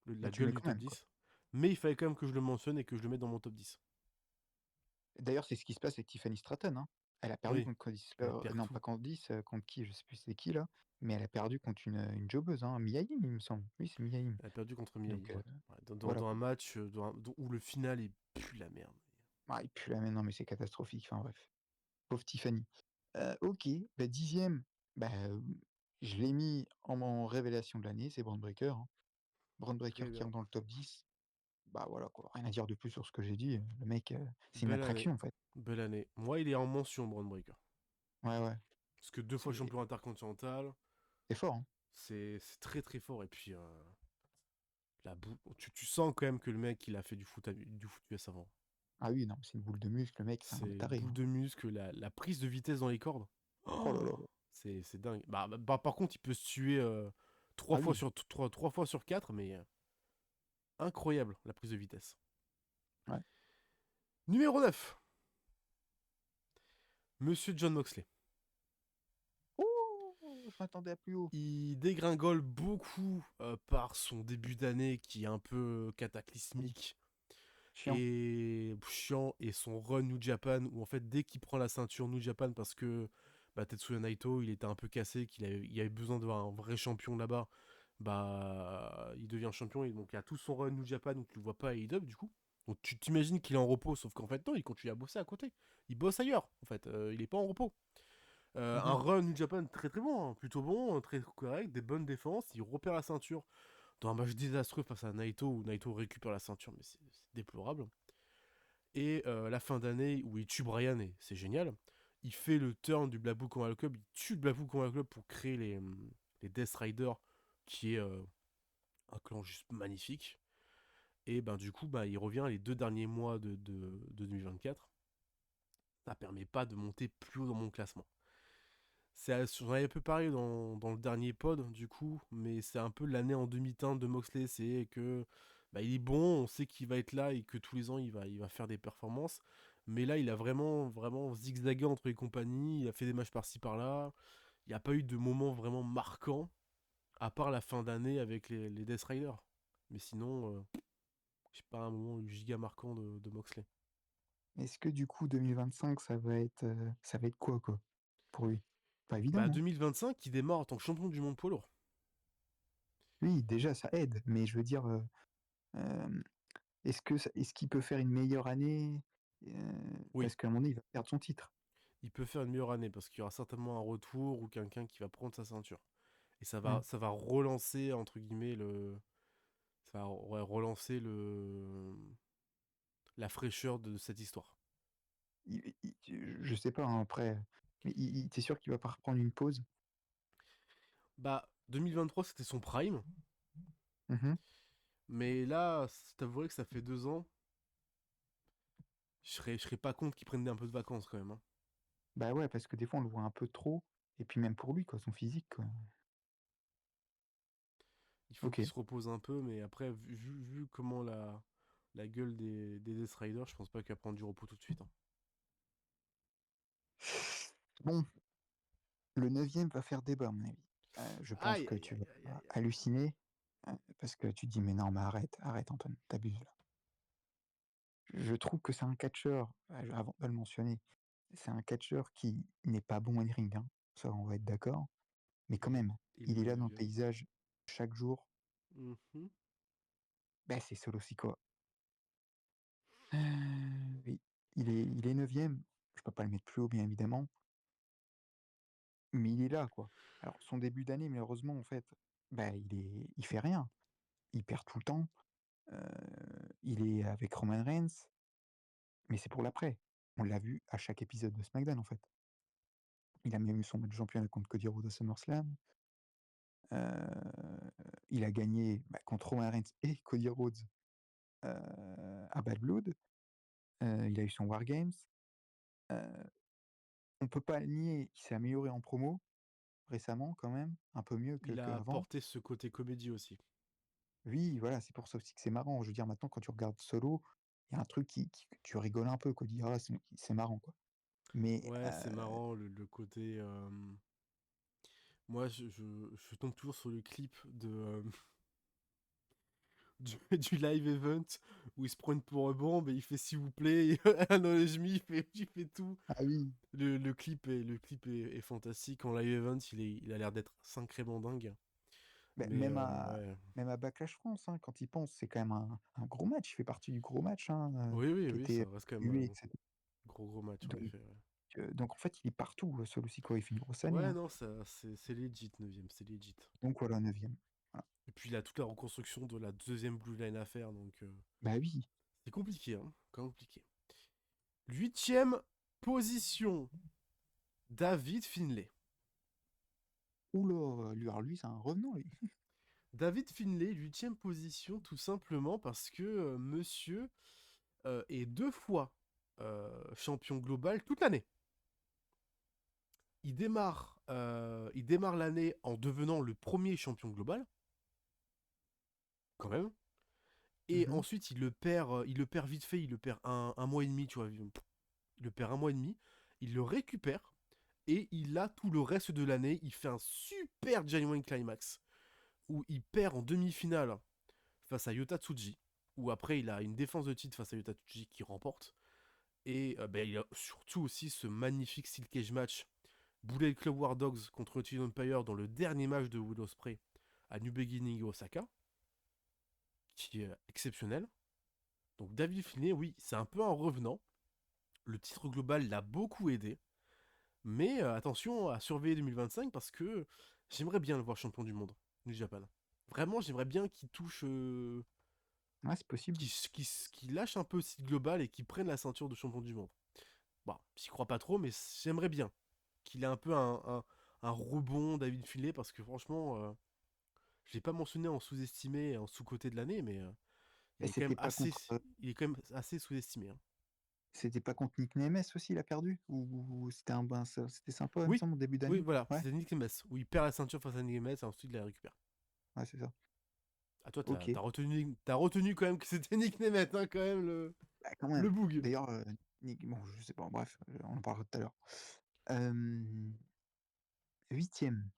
la tu le gueule mets du quand top même, quoi. 10. Mais il fallait quand même que je le mentionne et que je le mette dans mon top 10. D'ailleurs, c'est ce qui se passe avec Tiffany Stratton, hein. Elle a perdu Oui, contre Candice elle perd non tout. pas Candice, contre qui? Je sais plus c'est qui là, mais elle a perdu contre une jobbeuse, hein, Mia Yim, il me semble. Oui, c'est Mia Yim. Elle a perdu contre Mia Donc Yim, ouais. Ouais, voilà dans un quoi. match où le final est pue la merde. Ah, et puis là, mais non, mais c'est catastrophique, enfin bref. Pauvre Tiffany. OK, 10e, bah, je l'ai mis en révélation de l'année, c'est Bron Breakker, hein. Bron Breakker Très qui bien. rentre dans le top 10, bah, voilà quoi, rien à dire de plus sur ce que j'ai dit, le mec, c'est une Belle année. attraction en fait. Belle année. Moi, il est en mention, Braun Breaker. Ouais, ouais, Parce que 2 fois c'est champion intercontinental, c'est fort, hein. c'est très très fort. Et puis, tu sens quand même que le mec, il a fait du foot US avant. Ah oui, non, c'est une boule de muscle, le mec, c'est un C'est taré, boule hein. de muscle, la prise de vitesse dans les cordes. Oh là Oh, là. c'est dingue. Par contre, il peut se tuer Ah oui, trois fois sur 4, mais incroyable la prise de vitesse. ouais. Numéro 9, Monsieur John Moxley. Ouh! Je m'attendais à plus haut. Il dégringole beaucoup par son début d'année qui est un peu cataclysmique Chiant. et chiant, et son run New Japan où en fait dès qu'il prend la ceinture New Japan parce que Tetsuya Naito il était un peu cassé, il avait besoin d'avoir un vrai champion là-bas, il devient champion, et donc il y a tout son run New Japan où tu le vois pas à AEW du coup. Donc tu t'imagines qu'il est en repos, sauf qu'en fait non, il continue à bosser à côté. Il bosse ailleurs en fait, il est pas en repos. Un Mmh. run New Japan très très bon, hein, plutôt bon, très correct, des bonnes défenses. Il repère la ceinture dans un match désastreux face à Naito où Naito récupère la ceinture, mais c'est déplorable. Et la fin d'année où il tue Brian, et c'est génial. Il fait le turn du Blackpool Combat Club, il tue le Blackpool Combat Club pour créer les Death Riders, qui est un clan juste magnifique. Et du coup, il revient les 2 derniers mois de 2024. Ça permet pas de monter plus haut dans mon classement. J'en avais un peu parlé dans le dernier pod, du coup, mais c'est un peu l'année en demi-teinte de Moxley. C'est que il est bon, on sait qu'il va être là et que tous les ans il va faire des performances. Mais là, il a vraiment, vraiment zigzagué entre les compagnies. Il a fait des matchs par-ci par-là. Il n'y a pas eu de moment vraiment marquant, à part la fin d'année avec les Death Riders. Mais sinon, j'ai pas un moment giga marquant de Moxley. Est-ce que du coup 2025 ça va être quoi, pour lui? Pas évident, hein? 2025, il démarre en tant que champion du monde poids lourd. Oui, déjà ça aide, mais je veux dire, hem, est-ce qu'il peut faire une meilleure année? Oui, Parce qu'à un moment donné, il va perdre son titre. il peut faire une meilleure année parce qu'il y aura certainement un retour ou quelqu'un qui va prendre sa ceinture. Et Mmh. ça va relancer, entre guillemets, ça va relancer la fraîcheur de cette histoire. Il je sais pas, hein, après, mais tu sûr qu'il va pas reprendre une pause? 2023, c'était son prime. Mhm. Mais là, je t'avouerais que ça fait 2 ans. Je serais pas contre qu'il prenne un peu de vacances quand même, hein. Bah ouais, parce que des fois on le voit un peu trop, et puis même pour lui, quoi, son physique, quoi. Il faut Ok. qu'il se repose un peu, mais après, vu comment la gueule des Death Riders, je pense pas qu'il va prendre du repos tout de suite, hein. Bon, le neuvième va faire débat, à mon avis. Je pense Aïe, que aïe, tu aïe, aïe, vas aïe, aïe. halluciner, parce que tu te dis, mais non, mais arrête, arrête Antoine, t'abuses là. Je trouve que c'est un catcheur, avant de le mentionner, c'est un catcheur qui n'est pas bon in ring, hein. Ça, on va être d'accord. Mais quand même, Et il le est là dans le neuvième. paysage chaque jour. Mhm. Ben, c'est Solo Sikoa. Oui, il est neuvième. Je peux pas le mettre plus haut, bien évidemment, mais il est là, quoi. Alors, son début d'année, malheureusement, en fait, ben, il fait rien. Il perd tout le temps. Euh, il est avec Roman Reigns, mais c'est pour l'après. On l'a vu à chaque épisode de SmackDown, en fait. Il a même eu son match de championnat contre Cody Rhodes à SummerSlam. Il a gagné, bah, contre Roman Reigns et Cody Rhodes, à Bad Blood. Il a eu son War Games. Euh, on peut pas le nier, il s'est amélioré en promo récemment, quand même, un peu mieux Il a qu'avant. apporté ce côté comédie aussi. Oui, voilà, c'est pour ça aussi que c'est marrant. Je veux dire, maintenant, quand tu regardes Solo, il y a un truc tu rigoles un peu, quoi. Tu dis, ah, c'est marrant, quoi. Mais Ouais, c'est marrant le côté. Moi, je tombe toujours sur le clip du live event où il se prend une pour bombe et il fait s'il vous plaît, un enlève il fait tout. ah oui, Le clip est fantastique. En live event, il a l'air d'être sacrément dingue. bah, Mais ouais. même à Backlash France, hein, quand il pense, c'est quand même un gros match. Il fait partie du gros match, hein, Oui, oui, qui oui, était ça reste quand même hué, un etc. gros match en Donc, effet. Ouais, donc, en fait, il est partout, celui-ci, quoi. Il fait une grosse année, ouais hein. non, c'est legit, 9ème, c'est legit. Donc voilà, neuvième. Voilà. Et puis il a toute la reconstruction de la deuxième Blue Line à faire, donc Bah oui. c'est compliqué, hein. Compliqué. 8ème position, David Finlay. Oula, lui, alors lui, c'est un revenant, lui. David Finlay, 8ème position, tout simplement parce que monsieur est 2 fois champion global toute l'année. Il démarre l'année en devenant le premier champion global, quand même. Et Mhm. ensuite, il le perd vite fait, il le perd un mois et demi, tu vois. Il le perd un mois et demi, il le récupère, et il a tout le reste de l'année. Il fait un super Genuine Climax, où il perd en demi-finale face à Yota Tsuji, où après il a une défense de titre face à Yota Tsuji qui remporte. Et ben, il a surtout aussi ce magnifique Steel Cage match Bullet Club War Dogs contre Ultimate Empire dans le dernier match de Will Ospreay à New Beginning Osaka, qui est exceptionnel. Donc David Finlay, oui, c'est un peu un revenant. Le titre global l'a beaucoup aidé. Mais attention à surveiller 2025 parce que j'aimerais bien le voir champion du monde du Japan. Vraiment, j'aimerais bien qu'il touche, Ouais, c'est possible. qu'il lâche un peu le site global et qu'il prenne la ceinture de champion du monde. Bon, j'y crois pas trop, mais j'aimerais bien qu'il ait un peu un rebond David Finlay parce que franchement, je l'ai pas mentionné en sous-estimé et en sous-côté de l'année, mais il Et est quand même c'était pas assez, contre, il est quand même assez sous-estimé, hein. c'était pas contre Nick Nemes aussi, il a perdu? Ou c'était c'était sympa, il me Oui, semble, au début oui, d'année? voilà, Ouais, c'était Nick Nemes où il perd la ceinture face à Nick Nemes et ensuite il la récupère. ouais, c'est ça. Ah, toi, t'as Ok. t'as retenu, t'as retenu quand même que c'était Nick Nemeth, hein, quand même, le, Bah, quand le même. boug. D'ailleurs, bon, je sais pas, bref, on en parlera tout à l'heure. Euh, Huitième.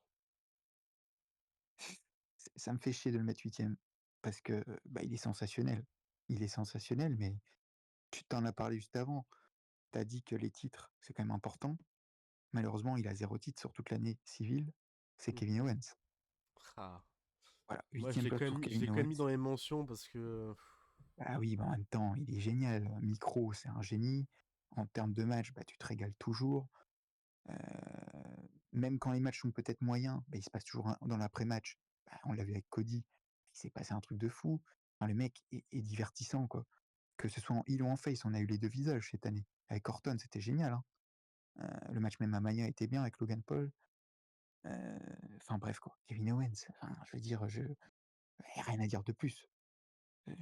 Ça me fait chier de le mettre huitième parce que bah, il est sensationnel. Il est sensationnel, mais tu t'en as parlé juste avant. Tu as dit que les titres, c'est quand même important. Malheureusement, il a 0 titre sur toute l'année civile. C'est Kevin Mhm. Owens. Ah. Voilà, Moi, je huitième l'ai place quand pour même, je l'ai Kevin quand même mis Owens. dans les mentions parce que. Ah oui, bah en même temps, il est génial. Micro, c'est un génie. En termes de match, bah, tu te régales toujours. Euh, Même quand les matchs sont peut-être moyens, bah, il se passe toujours dans l'après-match. Bah, on l'a vu avec Cody, il s'est passé un truc de fou. Enfin, le mec est divertissant, quoi. Que ce soit en heel ou en face, on a eu les deux visages cette année. Avec Orton, c'était génial, hein. Le match même à Mania était bien avec Logan Paul. Enfin bref quoi, Kevin Owens, enfin je veux dire, y a rien à dire de plus. Heu,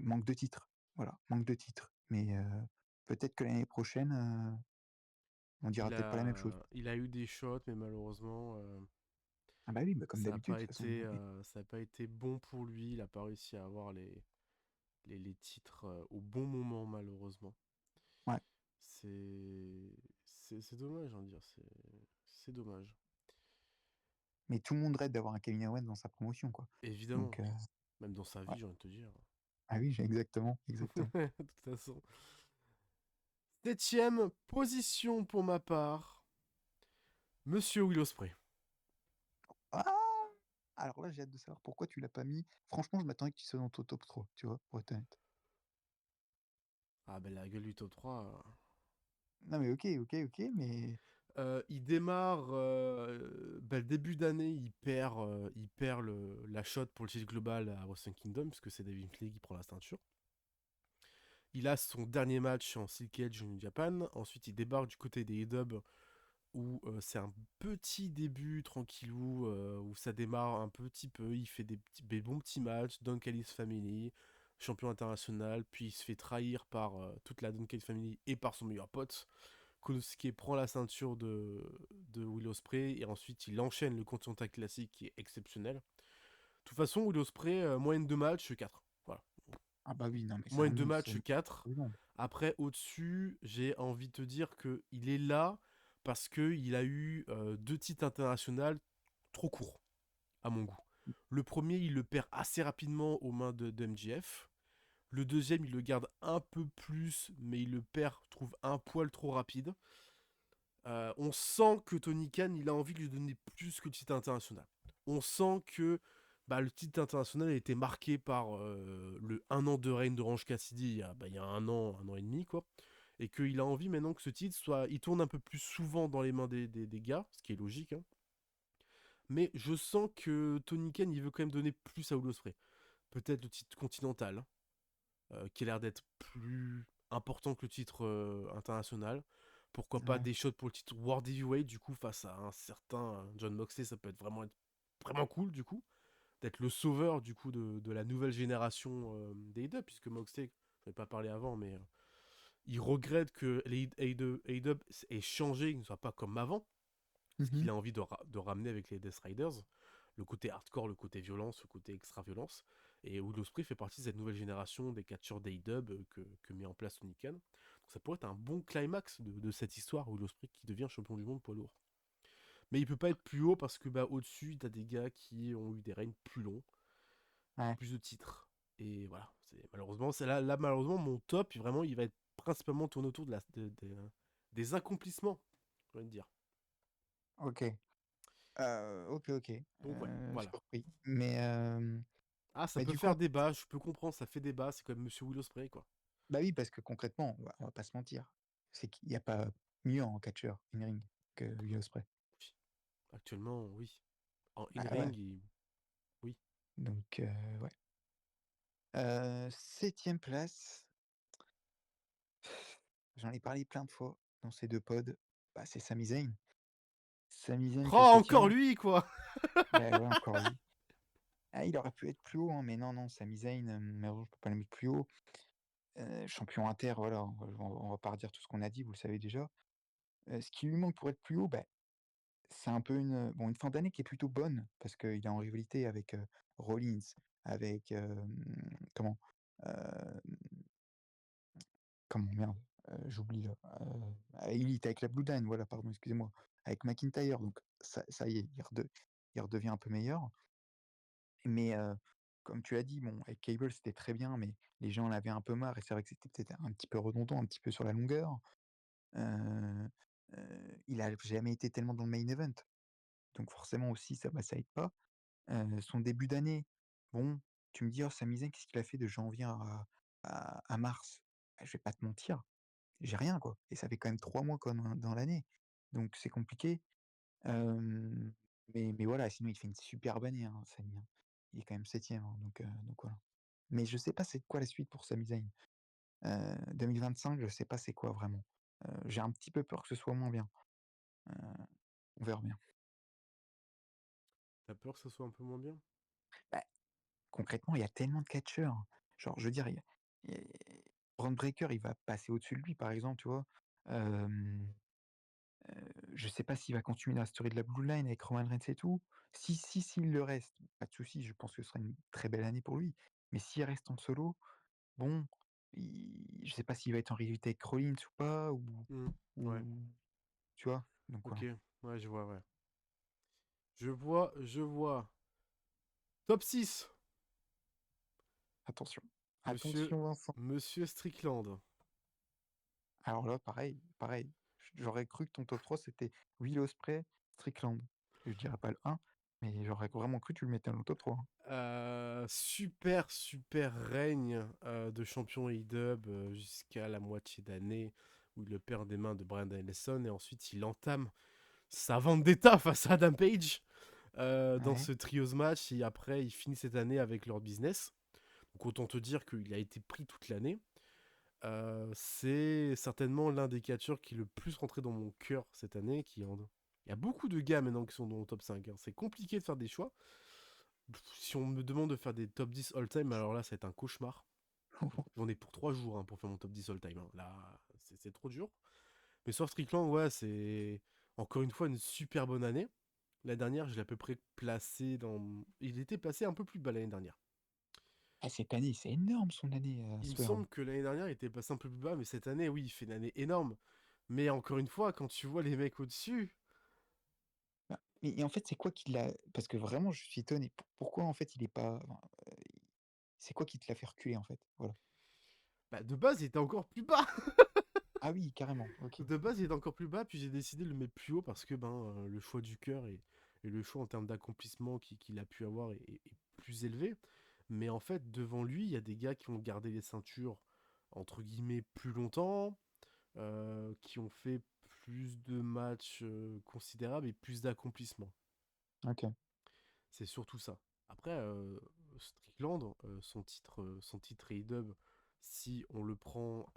Manque de titres, voilà, manque de titres. Mais peut-être que l'année prochaine, on dira peut-être pas la même chose. Il a eu des shots, mais malheureusement, Ah bah oui, bah comme d'habitude de toute façon, oui. ça a pas été bon pour lui. Il a pas réussi à avoir les titres au bon moment, malheureusement. Ouais, C'est c'est dommage, hein, dire. C'est dommage. mais tout le monde rêve d'avoir un Kevin Owens dans sa promotion quoi. Évidemment, Donc même dans sa ouais. vie, j'ai envie de te dire. Ah oui, j'ai exactement, exactement. De toute façon. Septième position pour ma part, Monsieur Will Ospreay. Ah! Alors là, j'ai hâte de savoir pourquoi tu l'as pas mis. Franchement, je m'attendais que tu sois dans ton top 3, tu vois? Pour être honnête. Ah ben la gueule du top 3. Non mais OK, OK, OK, mais Il démarre ben, le début d'année, il perd la shot pour le titre global à Wrestle Kingdom, puisque c'est David Finlay qui prend la ceinture. Il a son dernier match en Steel Cage New Japan. Ensuite, il débarque du côté des A-Dub, où c'est un petit début tranquillou, où ça démarre un petit peu. Il fait des bons petits matchs. Don Callis Family, champion international. Puis il se fait trahir par toute la Don Callis Family et par son meilleur pote. Konosuke prend la ceinture de Will Ospreay et ensuite il enchaîne le Continental Classic qui est exceptionnel. De toute façon, Will Ospreay, moyenne de match 4. Voilà. ah bah oui, non mais c'est un Moyenne de monstre, c'est match une 4. légende. Après, au-dessus, j'ai envie de te dire qu'il est là parce qu'il a eu deux titres internationaux trop courts, à mon goût. Le premier, il le perd assez rapidement aux mains de MJF. Le deuxième, il le garde un peu plus, mais il le perd, trouve un poil trop rapide. On sent que Tony Khan, il a envie de lui donner plus que le titre international. On sent que bah, le titre international a été marqué par le 1 an de règne d'Orange Cassidy il y a un an et demi, quoi. Et qu'il a envie maintenant que ce titre soit. Il tourne un peu plus souvent dans les mains des gars, ce qui est logique. Hein. Mais je sens que Tony Khan, il veut quand même donner plus à Will Ospreay. Peut-être le titre continental, hein, qui a l'air d'être plus important que le titre international. Pourquoi pas Ouais. des shots pour le titre World Heavyweight, du coup, face à un certain John Moxley, ça peut être vraiment cool, du coup. D'être le sauveur, du coup, de la nouvelle génération des AEW, puisque Moxley, je n'ai pas parlé avant, mais il regrette que les AEW aient changé, qu'ils ne soient pas comme avant, ce Mmh. qu'il a envie de ramener avec les Death Riders, le côté hardcore, le côté violence, le côté extra-violence. Et Will Ospreay fait partie de cette nouvelle génération des catcheurs d'AEW que met en place Tony Khan. Donc ça pourrait être un bon climax de cette histoire, Will Ospreay qui devient champion du monde poids lourd. Mais il peut pas être plus haut parce que bah, au-dessus, t'as des gars qui ont eu des règnes plus longs, Ouais, plus de titres. Et voilà, malheureusement, c'est là, malheureusement, mon top, vraiment, il va être principalement tourné autour des accomplissements, j'ai envie de dire. OK. OK, OK, Donc ouais, voilà. surpris. Mais Ah, ça bah, peut du coup, faire débat, je peux comprendre, ça fait débat, c'est comme Monsieur Will Ospreay, quoi. bah, oui, parce que concrètement, on va pas se mentir, c'est qu'il y a pas mieux en catcheur in-ring que Will Ospreay. Oui. Actuellement, oui. En Bah, ouais, in-ring, oui. donc ouais. 7e place, j'en ai parlé plein de fois dans ces 2 pods, bah, c'est Sami Zayn. Sami Zayn Oh, qui est encore 7e. lui, quoi. Bah, ouais, encore lui. Ah, il aurait pu être plus haut, hein, mais non, non, Sami Zayn, malheureusement, je peux pas le mettre plus haut. Champion inter, voilà, on va pas redire tout ce qu'on a dit, vous le savez déjà. Ce qui lui manque pour être plus haut, bah, c'est un peu bon, une fin d'année qui est plutôt bonne parce qu'il est en rivalité avec, Rollins, avec, comment? Hem, comment? Merde, j'oublie là, Elite avec la Bloodline, voilà, pardon, excusez-moi, avec McIntyre, donc ça y est, il redevient un peu meilleur. Mais comme tu as dit, bon, avec Cable, c'était très bien, mais les gens en avaient un peu marre et c'est vrai que c'était peut-être un petit peu redondant, un petit peu sur la longueur. Heu il a jamais été tellement dans le main event, donc forcément aussi ça, bah, ça aide pas. Son début d'année, bon, tu me dis: «Oh Sami Zayn, qu'est-ce qu'il a fait de janvier à mars?» Bah, je vais pas te mentir, j'ai rien quoi et ça fait quand même 3 mois quoi dans l'année, donc c'est compliqué. Hem, mais voilà, sinon il fait une superbe année, hein, Sami, hein. Il est quand même 7e, hein, donc voilà. Mais je sais pas c'est quoi la suite pour Sami Zayn. 2025, je sais pas c'est quoi vraiment. J'ai un petit peu peur que ce soit moins bien. Heu, on verra bien. T'as peur que ça soit un peu moins bien? Bah, concrètement, il y a tellement de catcheurs. Genre, je veux dire, il y a Braun Breaker, il va passer au-dessus de lui, par exemple, tu vois? Hem, je sais pas s'il va continuer la story de la Blue Line avec Roman Reigns et tout. S'il le reste, pas de souci, je pense que ce sera une très belle année pour lui. Mais s'il reste en solo, bon, je sais pas s'il va être en rivalité avec Rollins ou pas, Mmh. Ouais, ou tu vois? Donc OK. voilà. Ouais, je vois, ouais. Je vois, je vois. Top 6. Attention. Monsieur Attention Vincent. Monsieur Strickland. Alors là, pareil. J'aurais cru que ton top 3 c'était Will Ospreay, Strickland. Je dirais pas le 1, mais j'aurais vraiment cru que tu le mettais dans le top 3, hein. Super, super règne de champion A-Dub jusqu'à la moitié d'année où il le perd des mains de Bryan Danielson et ensuite il entame sa vendetta face à Adam Page dans Ouais. ce trios match et après il finit cette année avec Lord Business. Donc autant te dire qu'il a été pris toute l'année. C'est certainement l'un des catcheurs qui est le plus rentré dans mon cœur cette année. Il y a beaucoup de gars maintenant qui sont dans le top 5, hein. C'est compliqué de faire des choix. Si on me demande de faire des top 10 all-time, alors là, ça va être un cauchemar. J'en ai pour 3 jours, hein, pour faire mon top 10 all-time, hein. Là, c'est trop dur. Mais sur Strickland, ouais, c'est encore une fois une super bonne année. La dernière, je l'ai à peu près placé dans. Il était placé un peu plus bas l'année dernière. Ah, cette année, c'est énorme son année, Il me Swerve. semble que l'année dernière, il était passé un peu plus bas, mais cette année, oui, il fait une année énorme. Mais encore une fois, quand tu vois les mecs au-dessus, Bah, mais en fait, c'est quoi qui l'a parce que vraiment, je suis étonné. Pourquoi en fait il est pas enfin, c'est quoi qui te l'a fait reculer en fait? Voilà. bah, de base, il était encore plus bas. Ah oui, carrément, OK. De base, il était encore plus bas, puis j'ai décidé de le mettre plus haut parce que le choix du cœur et le choix en termes d'accomplissement qu'il a pu avoir est plus élevé. Mais en fait, devant lui, il y a des gars qui ont gardé les ceintures, entre guillemets, plus longtemps, qui ont fait plus de matchs considérables et plus d'accomplissements. OK. C'est surtout ça. Après, Strickland, son titre AEW, si on le prend,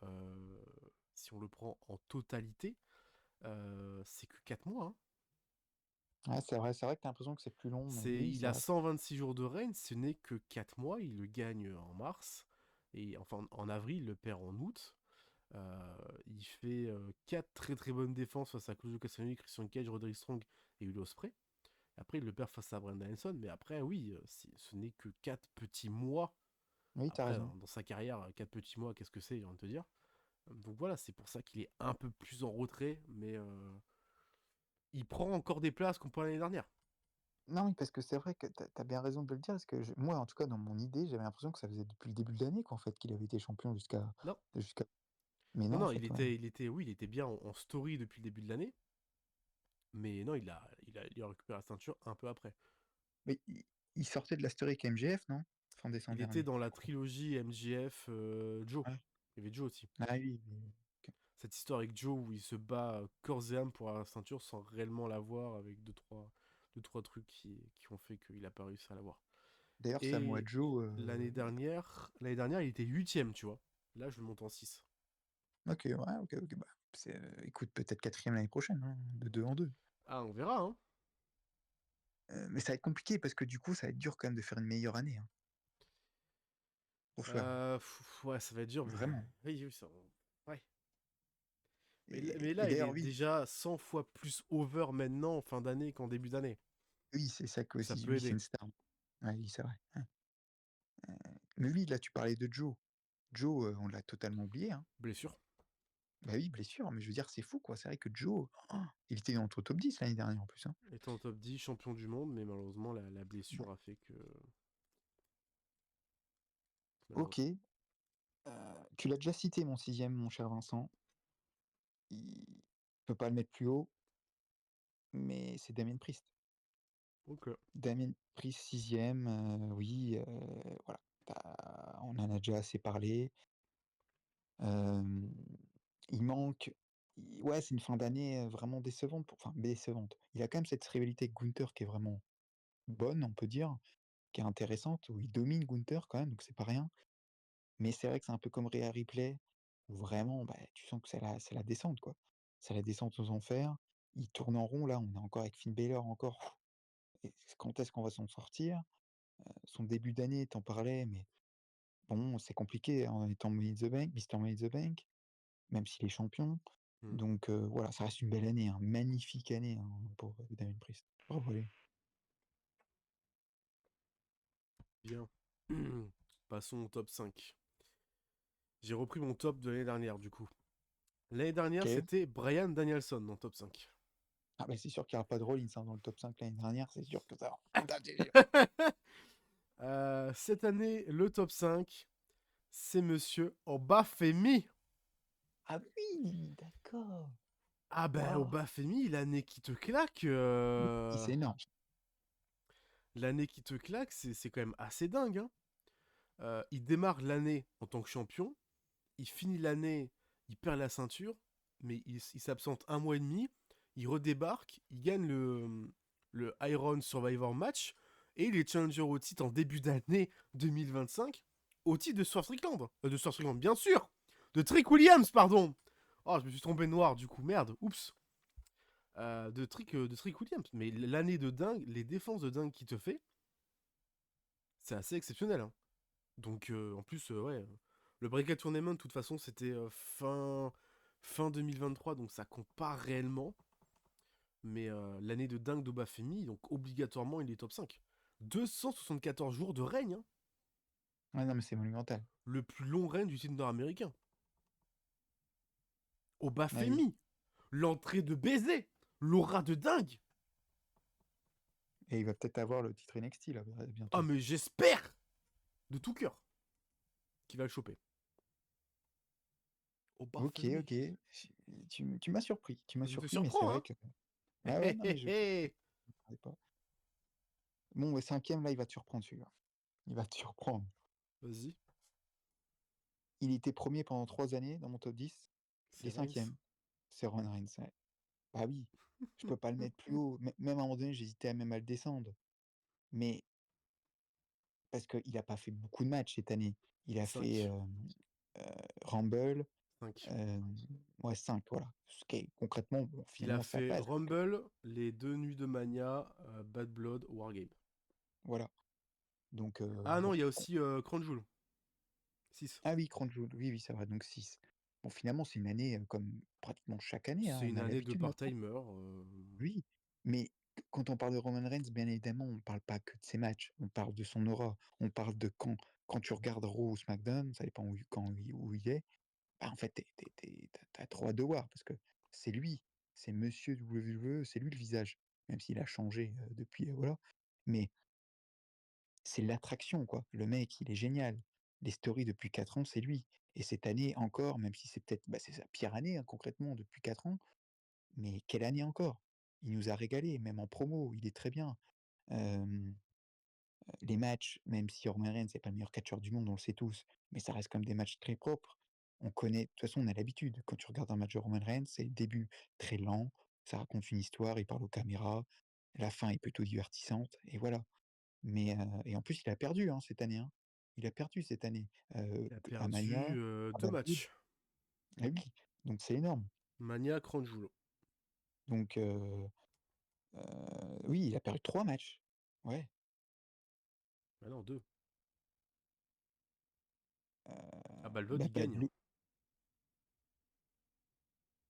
si on le prend en totalité, c'est que 4 mois, hein. Ah, c'est vrai que tu as l'impression que c'est plus long, mais oui, Il c'est a vrai. 126 jours de règne, ce n'est que 4 mois. Il le gagne en mars, et enfin en avril, il le perd en août. Il fait 4 très très bonnes défenses face à Claudio Castagnoli, Christian Cage, Roderick Strong et Will Ospreay. Après, il le perd face à Bryan Danielson, mais après, oui, ce n'est que 4 petits mois. Oui, tu as Après, raison. dans sa carrière, 4 petits mois, qu'est-ce que c'est, j'ai envie de te dire. Donc voilà, c'est pour ça qu'il est un peu plus en retrait, mais il prend encore des places qu'on prend l'année dernière. Non, oui, parce que c'est vrai que tu as bien raison de le dire, parce que moi, en tout cas, dans mon idée, j'avais l'impression que ça faisait depuis le début de l'année qu'en fait, qu'il avait été champion Non, jusqu'à mais non, non, en non, fait, ouais. oui, il était bien en story depuis le début de l'année, mais non, il a récupéré la ceinture un peu après. Mais il sortait de la story avec MJF, non? Fin décembre Il était dernier, dans je la crois. trilogie MJF Joe. Ouais. Il y avait Joe aussi. Ah oui, mais OK. Cette histoire avec Joe où il se bat corps et âme pour avoir la ceinture sans réellement l'avoir avec deux, trois trucs qui ont fait qu'il a pas réussi à l'avoir. D'ailleurs, Samoa Et Joe, l'année dernière, il était huitième, tu vois. Là, je le monte en 6. OK, ouais, OK, bah, c'est, écoute, peut-être 4e l'année prochaine, hein, de 2 en 2. Ah, on verra, hein. Mais ça va être compliqué parce que du coup, ça va être dur quand même de faire une meilleure année, hein, pour Swerve. Ouais, ça va être dur, mais Vraiment. oui, oui, ouais. Mais Et là, il d'ailleurs, est oui, déjà 100 fois plus over maintenant en fin d'année qu'en début d'année. oui, c'est ça que Ça aussi, peut lui, c'est aider. une star. Ouais, oui, c'est vrai, ouais. Mais oui, là, tu parlais de Joe. Joe, on l'a totalement oublié, hein. Blessure. Bah oui, blessure, mais je veux dire, c'est fou, quoi. C'est vrai que Joe, il était dans notre top 10 l'année dernière, en plus, hein. Étant en top 10, champion du monde, mais malheureusement, la Ouais. blessure a fait que. OK, Malheureusement. tu l'as déjà cité, mon sixième, mon cher Vincent. Il peut pas le mettre plus haut, mais c'est Damien Priest. Ok. Damien Priest 6e, oui, voilà. On en a déjà assez parlé. Hem, il manque ouais, c'est une fin d'année, vraiment décevante enfin décevante. Il a quand même cette rivalité avec Gunther qui est vraiment bonne, on peut dire, qui est intéressante, où il domine Gunther quand même, donc c'est pas rien. Mais c'est vrai que c'est un peu comme Rhea Ripley, où vraiment, bah, tu sens que c'est la descente, quoi. C'est la descente aux enfers. Il tourne en rond, là, on est encore avec Finn Balor encore. quand est-ce qu'on va s'en sortir? Son début d'année, t'en parlais, mais bon, c'est compliqué en étant Mister Money in the Bank, même s'il est champion. Hmm. Donc voilà, ça reste une belle année, hein, magnifique année, hein, pour Damien Priest. Bravo à lui. Bien. Passons au top 5. J'ai repris mon top de l'année dernière, du coup. L'année dernière, OK. c'était Brian Danielson dans le top 5. Ah bah, c'est sûr qu'il y aura pas de Rollins, hein, dans le top 5 l'année dernière, c'est sûr que ça ça c'est sûr. Cette année, le top 5, c'est monsieur Obafemi. Ah oui, d'accord. Ah ben, Waouh! Obafemi, l'année qui te claque, Oui, c'est énorme. l'année qui te claque, c'est quand même assez dingue, hein. Il démarre l'année en tant que champion, il finit l'année, il perd la ceinture, mais il s'absente un mois et demi, il redébarque, il gagne le Iron Survivor match, et il est challenger au titre en début d'année 2025, au titre de Swerve Strickland. De Swerve Strickland, bien sûr. De Trick Williams, pardon. Oh, je me suis trompé noir, du coup, merde, oups. De Trick Williams. Mais l'année de dingue, les défenses de dingue qu'il te fait, c'est assez exceptionnel, hein. Donc, en plus, ouais, le Breakout Tournament, de toute façon, c'était fin 2023, donc ça compte pas réellement. Mais l'année de dingue d'Obafemi, donc obligatoirement, il est top 5. 274 jours de règne, hein. Ouais, non, mais c'est monumental. Le plus long règne du titre nord-américain. Ah oui, Obafemi, l'entrée de baiser, l'aura de dingue. et il va peut-être avoir le titre NXT là, Ah, bientôt. mais j'espère de tout cœur qu'il va le choper. OK, Obafemi. OK. Tu m'as surpris, Je te mais c'est surprends, vrai hein. que Hé, ah ouais, hé, non, mais hé, je hé. savais pas. Bon, le 5e là, il va te surprendre celui-là. Il va te surprendre. Vas-y, Il était premier pendant 3 années dans mon top 10. Il c'est est Reigns. 5e. C'est Roman Reigns, ouais. Bah oui, je peux pas le mettre plus haut. Même à un moment donné, j'hésitais même à le descendre. Mais parce qu'il a pas fait beaucoup de matchs cette année. Il a fait, 5. heu, Rumble, 5. hem, ouais 5 voilà. Ce qui est concrètement, bon, Il a finalement ça fait passe parce que Rumble, les 2 nuits de Mania, Bad Blood, Wargame. voilà. Donc Ah non, bon, il y a aussi Crown Jewel. 6. ah oui, Crown Jewel, oui, oui, ça va, donc 6. Bon, finalement, c'est une année, comme pratiquement chaque année, hein, C'est on une a année de l'habitude maintenant. part-timer. Oui, mais quand on parle de Roman Reigns, bien évidemment, on ne parle pas que de ses matchs, on parle de son aura, on parle de quand tu regardes Raw ou SmackDown, ça dépend où il est, bah, en fait, tu as trop hâte de voir parce que c'est lui, c'est monsieur WWE, c'est lui le visage, même s'il a changé, depuis, voilà, mais c'est l'attraction, quoi. Le mec, il est génial. Les stories depuis 4 ans, c'est lui, et cette année encore, même si c'est peut-être, bah, c'est sa pire année, hein, concrètement depuis 4 ans, mais quelle année encore! Il nous a régalé, même en promo, il est très bien. Hem, les matchs, même si Roman Reigns c'est pas le meilleur catcheur du monde, on le sait tous, mais ça reste quand même des matchs très propres. On connaît de toute façon, on a l'habitude. Quand tu regardes un match de Roman Reigns, c'est le début très lent, ça raconte une histoire, il parle aux caméras, la fin est plutôt divertissante et voilà. Mais et en plus, il a perdu, hein, cette année, hein. Il a perdu cette année, Il a à Mania, perdu à 2 Bad Blood. matchs. Ah oui, donc c'est énorme. Mania, Crown Jewel. Donc oui, il a perdu 3 matchs. Ouais, Ah non, 2. À Bad Blood, bah, il gagne.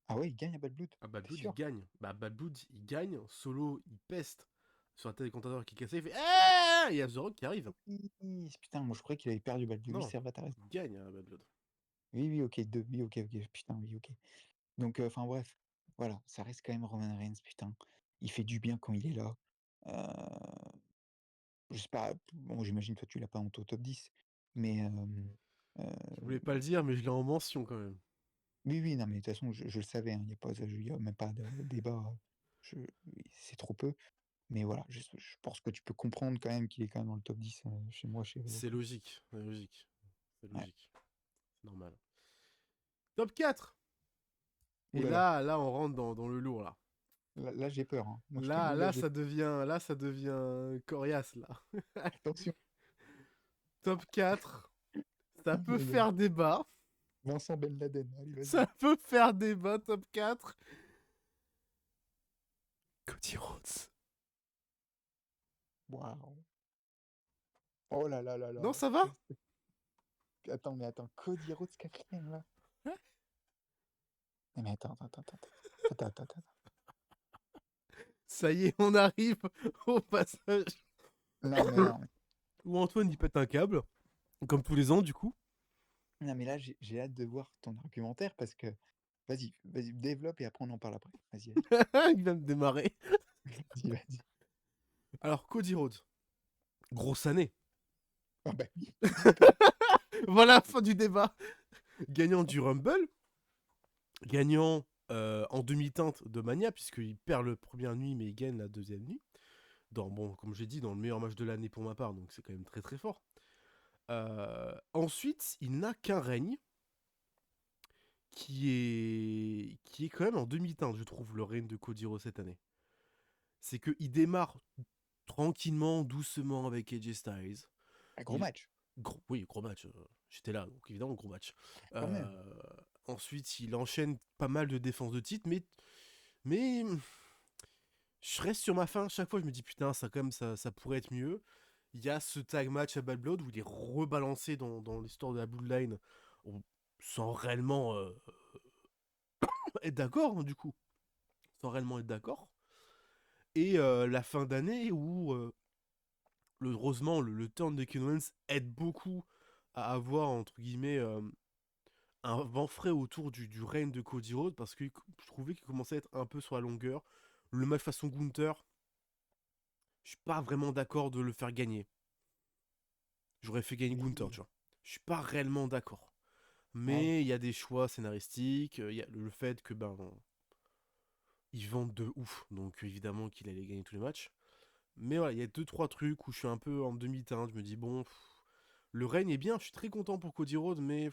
ah ouais, il gagne à Bad Blood? À Bad Tu Blood, il sûr? gagne. Bah, Bad Blood, il gagne. Solo, il peste sur la tête des comptateurs qui est cassé. Il fait ah, il y a The Rock qui arrive. Oui, putain, moi je croyais qu'il avait perdu Bad Blood. Oui, Non, c'est vrai, tu raison. il gagne à Bad Blood. Oui, oui, OK, 2. Oui, OK, OK, putain, oui, OK. Donc enfin bref, voilà, ça reste quand même Roman Reigns, putain. Il fait du bien quand il est là. Heu, je sais pas, bon, j'imagine toi tu l'as pas en ton top 10, mais heu, Je voulais pas le dire, mais je l'ai en mention quand même. oui, oui, non, mais de toute façon, je le savais, hein, il y a même pas de débat, je oui, c'est trop peu, mais voilà, je pense que tu peux comprendre quand même qu'il est quand même dans le top 10, chez moi, chez C'est quoi. logique. C'est logique. C'est Ouais. logique. C'est normal. Top 4. Ouh Et là là, là, on rentre dans le lourd, là. là j'ai peur, hein. Moi je te le Là, dis, là là, j'ai ça devient coriace, là. attention. Top 4. Ça Aïe, peut aïe, aïe. faire débat. Vincent Ben Laden, allez Ça vas-y. peut faire débat, top 4. Cody Rhodes. Waouh. Oh là là là Non, là. ça va? Attends, mais attends, Cody Rhodes 4e là? Non mais attends. Ça y est, on arrive au passage Non mais non, où Antoine il pète un câble, comme tous les ans du coup. non mais là j'ai hâte de voir ton argumentaire parce que vas-y, développe et après on en parle après. Vas-y, Il vient de démarrer. vas-y. Alors, Cody Rhodes, grosse année. Ah bah oui, dis-toi. Voilà, fin du débat. Gagnant du Rumble, gagnant en demi-teinte de Mania, puisqu'il perd le première nuit, mais il gagne la deuxième nuit. Bon, comme j'ai dit, dans le meilleur match de l'année pour ma part, donc c'est quand même très très fort. Ensuite, il n'a qu'un règne qui est quand même en demi-teinte, je trouve, le règne de Cody Rhodes cette année. C'est qu'il démarre tranquillement, doucement avec AJ Styles. Un gros Il... match, Oui, gros match. J'étais là, donc évidemment, gros match. quand même. Ensuite, il enchaîne pas mal de défenses de titre, mais je reste sur ma faim. Chaque fois, je me dis, putain, ça, quand même, ça pourrait être mieux. Il y a ce tag match à Bad Blood où il est rebalancé dans l'histoire de la Bloodline sans réellement être d'accord, hein, du coup. Sans réellement être d'accord. Et la fin d'année où, heureusement, le turn de Kevin Owens aide beaucoup à avoir, entre guillemets, un vent frais autour du règne de Cody Rhodes parce que je trouvais qu'il commençait à être un peu sur la longueur. Le match façon Gunther, je suis pas vraiment d'accord de le faire gagner. J'aurais fait gagner Gunther, Oui. tu vois. Je suis pas réellement d'accord. Ouais. Mais il y a des choix scénaristiques, il y a le fait que ils vendent de ouf, donc évidemment qu'il allait gagner tous les matchs. Mais voilà, il y a 2-3 trucs où je suis un peu en demi-teinte, je me dis bon, le règne est bien, je suis très content pour Cody Rhodes, mais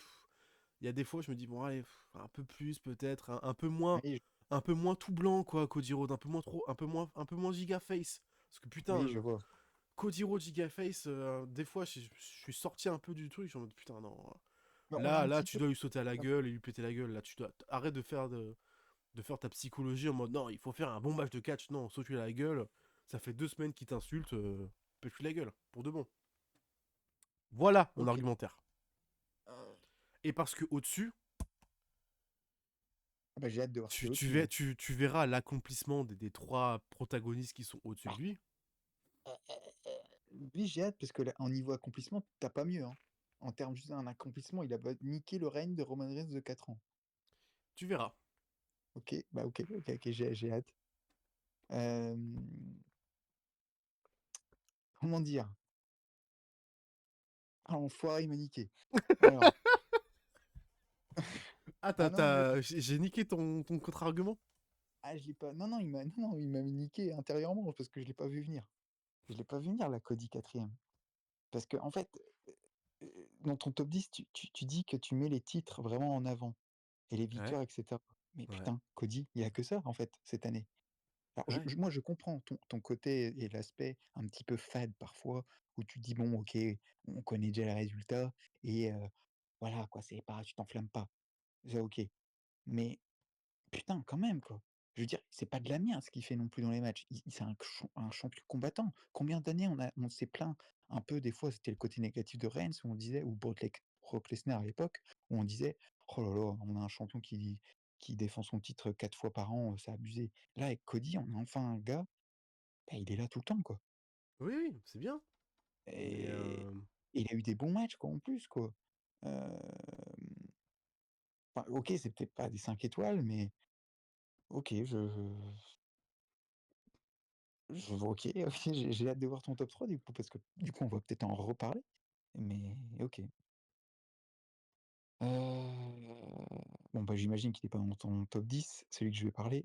il y a des fois je me dis bon allez, un peu plus peut-être, Oui, un peu moins tout blanc quoi, Cody Rhodes, un peu moins giga face. Parce que putain, oui, je vois. Cody Rhodes giga face, des fois je suis sorti un peu du truc, je suis en mode putain non. Bah, on l'a Là, un là, petit tu peu. dois lui sauter à la gueule et lui péter la gueule. Là, tu dois arrête de faire ta psychologie en mode non, il faut faire un bon match de catch. Non, saute-lui à la gueule. Ça fait 2 semaines qu'il t'insulte. Pète-lui la gueule, pour de bon. Voilà mon Ok. argumentaire. Et parce que au-dessus, Ah bah, j'ai hâte de voir ce qu'il y a au-dessus, moi. tu verras l'accomplissement des 3 protagonistes qui sont au-dessus de lui. Lui, j'ai hâte parce que là, en niveau accomplissement, t'as pas mieux, hein. En termes juste d'un accomplissement, il a niqué le règne de Roman Reigns de 4 ans. Tu verras. Ok, bah ok, j'ai hâte. Hem, comment dire? Ah l'enfoiré, il m'a niqué. Alors, Ah, ah non, mais j'ai niqué ton contre-argument. ah je l'ai pas non, il m'a niqué intérieurement parce que je l'ai pas vu venir. Je l'ai pas vu venir la Cody 4e. Parce qu'en fait, dans ton top 10, tu dis que tu mets les titres vraiment en avant et les Ouais, victoires et cetera. Mais ouais, putain, Cody, il y a que ça en fait cette année. Alors ouais. moi je comprends ton côté et l'aspect un petit peu fade parfois où tu dis: «Bon OK, on connaît déjà les résultats et voilà quoi, c'est pas tu t'enflammes pas». C'est OK. Mais putain, quand même, quoi. Je veux dire, c'est pas de la merde ce qu'il fait non plus dans les matchs. C'est un champion combattant. Combien d'années on s'est plaint un peu, des fois, c'était le côté négatif de Reigns où on disait, ou Brock Lesnar à l'époque, où on disait: «Oh là là, on a un champion qui défend son titre 4 fois par an, c'est abusé». Là, avec Cody, on a enfin un gars, bah, il est là tout le temps, quoi. Oui, oui, c'est bien. Mais Et il a eu des bons matchs, quoi, en plus, quoi. Hem, enfin, OK, c'est peut-être pas des 5 étoiles, mais OK, OK, OK, j'ai hâte de voir ton top 3 du coup, parce que du coup, on va peut-être en reparler, mais OK. Bon, bah, j'imagine qu'il est pas dans ton top 10, celui que je vais parler,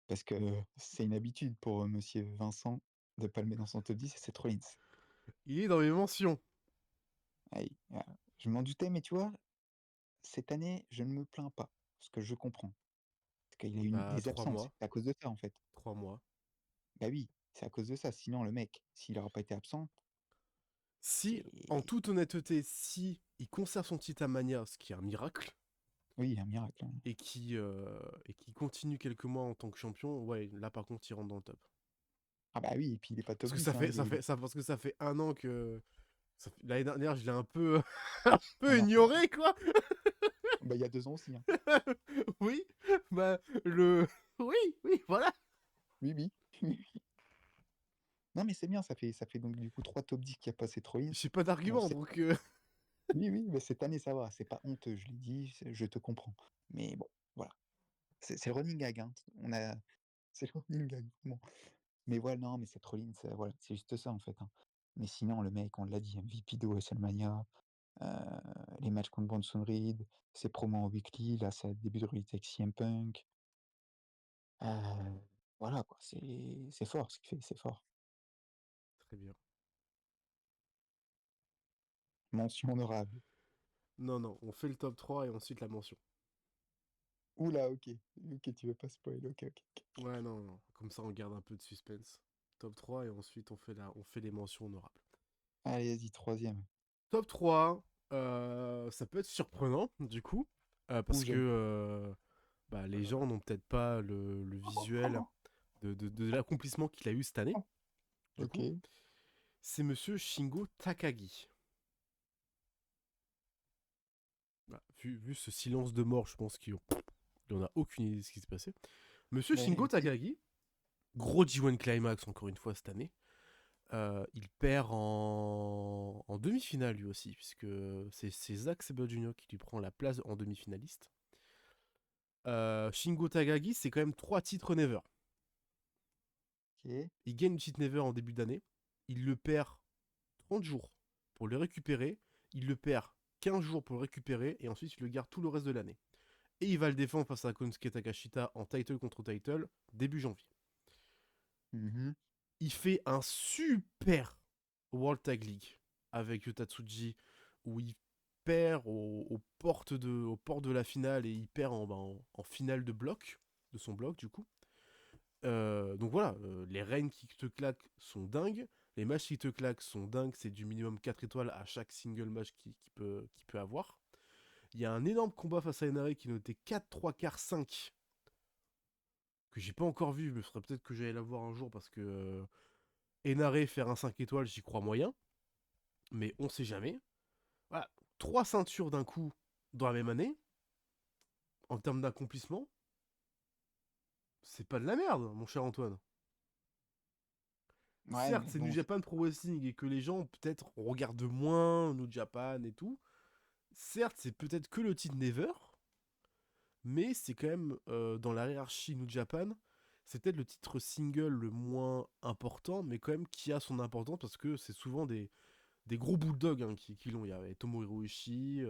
parce que c'est une habitude pour, monsieur Vincent de pas le mettre dans son top 10 et c'est Rollins. il est dans mes mentions. Aïe, voilà. Je m'en doutais, mais tu vois, cette année, je ne me plains pas, parce que je comprends. Parce qu'il a eu Bah, des 3 absences, mois. c'est à cause de ça, en fait. 3 mois. Bah oui, c'est à cause de ça, sinon le mec, s'il aura pas été absent, Si, en c'est toute honnêteté, si il conserve son titre à Mania, ce qui est un miracle, oui, un miracle, hein. et qui continue quelques mois en tant que champion, ouais, là par contre, il rentre dans le top. Ah bah oui, et puis il est pas Parce top que 10, hein, parce que ça fait un an que. L'année dernière, je l'ai un peu, un Ah peu non, ignoré, quoi. bah il y a 2 ans aussi, hein. Oui, bah, le. Oui, oui, voilà. Oui, oui. Non, mais c'est bien, ça fait donc du coup 3 top 10 qui a passé Rollins. J'ai pas Bon, d'argument, c'est donc. oui, oui, mais cette année ça va, c'est pas honteux, je l'ai dit, je te comprends. Mais bon, voilà, c'est le running gag, hein. C'est le running gag, vraiment. Mais voilà, non, mais cette Rollins, voilà, c'est juste ça en fait, hein. Mais sinon, le mec, on l'a dit, MVP de WrestleMania, heu, les matchs contre Bronson Reed, ses promos en weekly, là, sa début de rivalité avec CM Punk. Voilà quoi, c'est fort ce qu'il fait, c'est fort. Très bien. Mention honorable. Non, non, on fait le top 3 et ensuite la mention. Ouh là, OK. OK, tu veux pas spoil, OK, OK, OK. Ouais, non, non. Comme ça, on garde un peu de suspense. Top 3 et ensuite, on fait les mentions honorables. Allez, vas-y, 3e. Top 3, ça peut être surprenant, du coup, Ouh, parce que j'aime. bah, les gens n'ont peut-être pas le visuel de l'accomplissement qu'il a eu cette année, du coup. OK. C'est monsieur Shingo Takagi. Bah, vu ce silence de mort, je pense qu'il n'en a aucune idée de ce qui s'est passé. Monsieur Shingo Mais qui Takagi, gros G1 Climax encore une fois cette année. Il perd en demi-finale lui aussi, puisque c'est Zack Sabre Jr. qui lui prend la place en demi-finaliste. Shingo Takagi, c'est quand même 3 titres Never. OK. Il gagne le titre Never en début d'année. Il le perd 30 jours pour le récupérer. Il le perd 15 jours pour le récupérer. Et ensuite, il le garde tout le reste de l'année. Et il va le défendre face à Konosuke Takashita en title contre title début janvier. Mmh. Il fait un super World Tag League avec Yota Tsuji où il perd aux portes de la finale et il perd en finale de bloc, de son bloc du coup. Donc voilà, les reigns qui te claquent sont dingues, les matchs qui te claquent sont dingues, c'est du minimum 4 étoiles à chaque single match qui peut avoir. Il y a un énorme combat face à Enare qui est noté 4, 3 quarts, 5, que j'ai pas encore vu, mais ce serait peut-être que j'allais la voir un jour parce que Enare faire un 5 étoiles, j'y crois moyen, mais on sait jamais. Voilà, 3 ceintures d'un coup dans la même année, en termes d'accomplissement, c'est pas de la merde, mon cher Antoine. Ouais, Certes, mais c'est New bon, Japan Pro Wrestling et que les gens peut-être regardent moins New Japan et tout. Certes, c'est peut-être que le titre Never, mais c'est quand même dans la hiérarchie New Japan, c'est peut-être le titre single le moins important, mais quand même qui a son importance parce que c'est souvent des gros bulldogs hein, qui l'ont. Il y avait Tomohiro Ishii,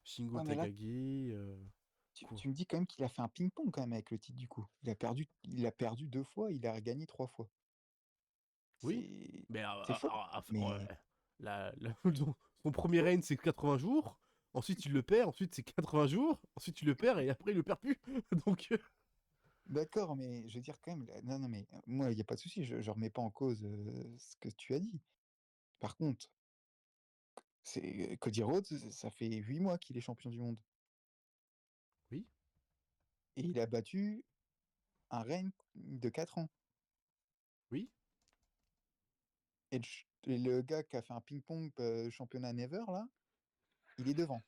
Shingo ouais, mais là, Takagi. tu me dis quand même qu'il a fait un ping-pong quand même avec le titre du coup. Il a perdu 2 fois, il a gagné 3 fois. Oui, C'est mais c'est fort, mais ouais, son premier reign c'est 80 jours, ensuite il le perd, ensuite c'est 80 jours, ensuite il le perd et après il le perd plus. Donc d'accord, mais je veux dire quand même, non, non, mais moi, il y a pas de souci, je remets pas en cause, ce que tu as dit. Par contre, c'est Cody Rhodes, ça fait 8 mois qu'il est champion du monde oui, et il a battu un règne de 4 ans oui, et le gars qui a fait un ping-pong, championnat Never là, il est devant.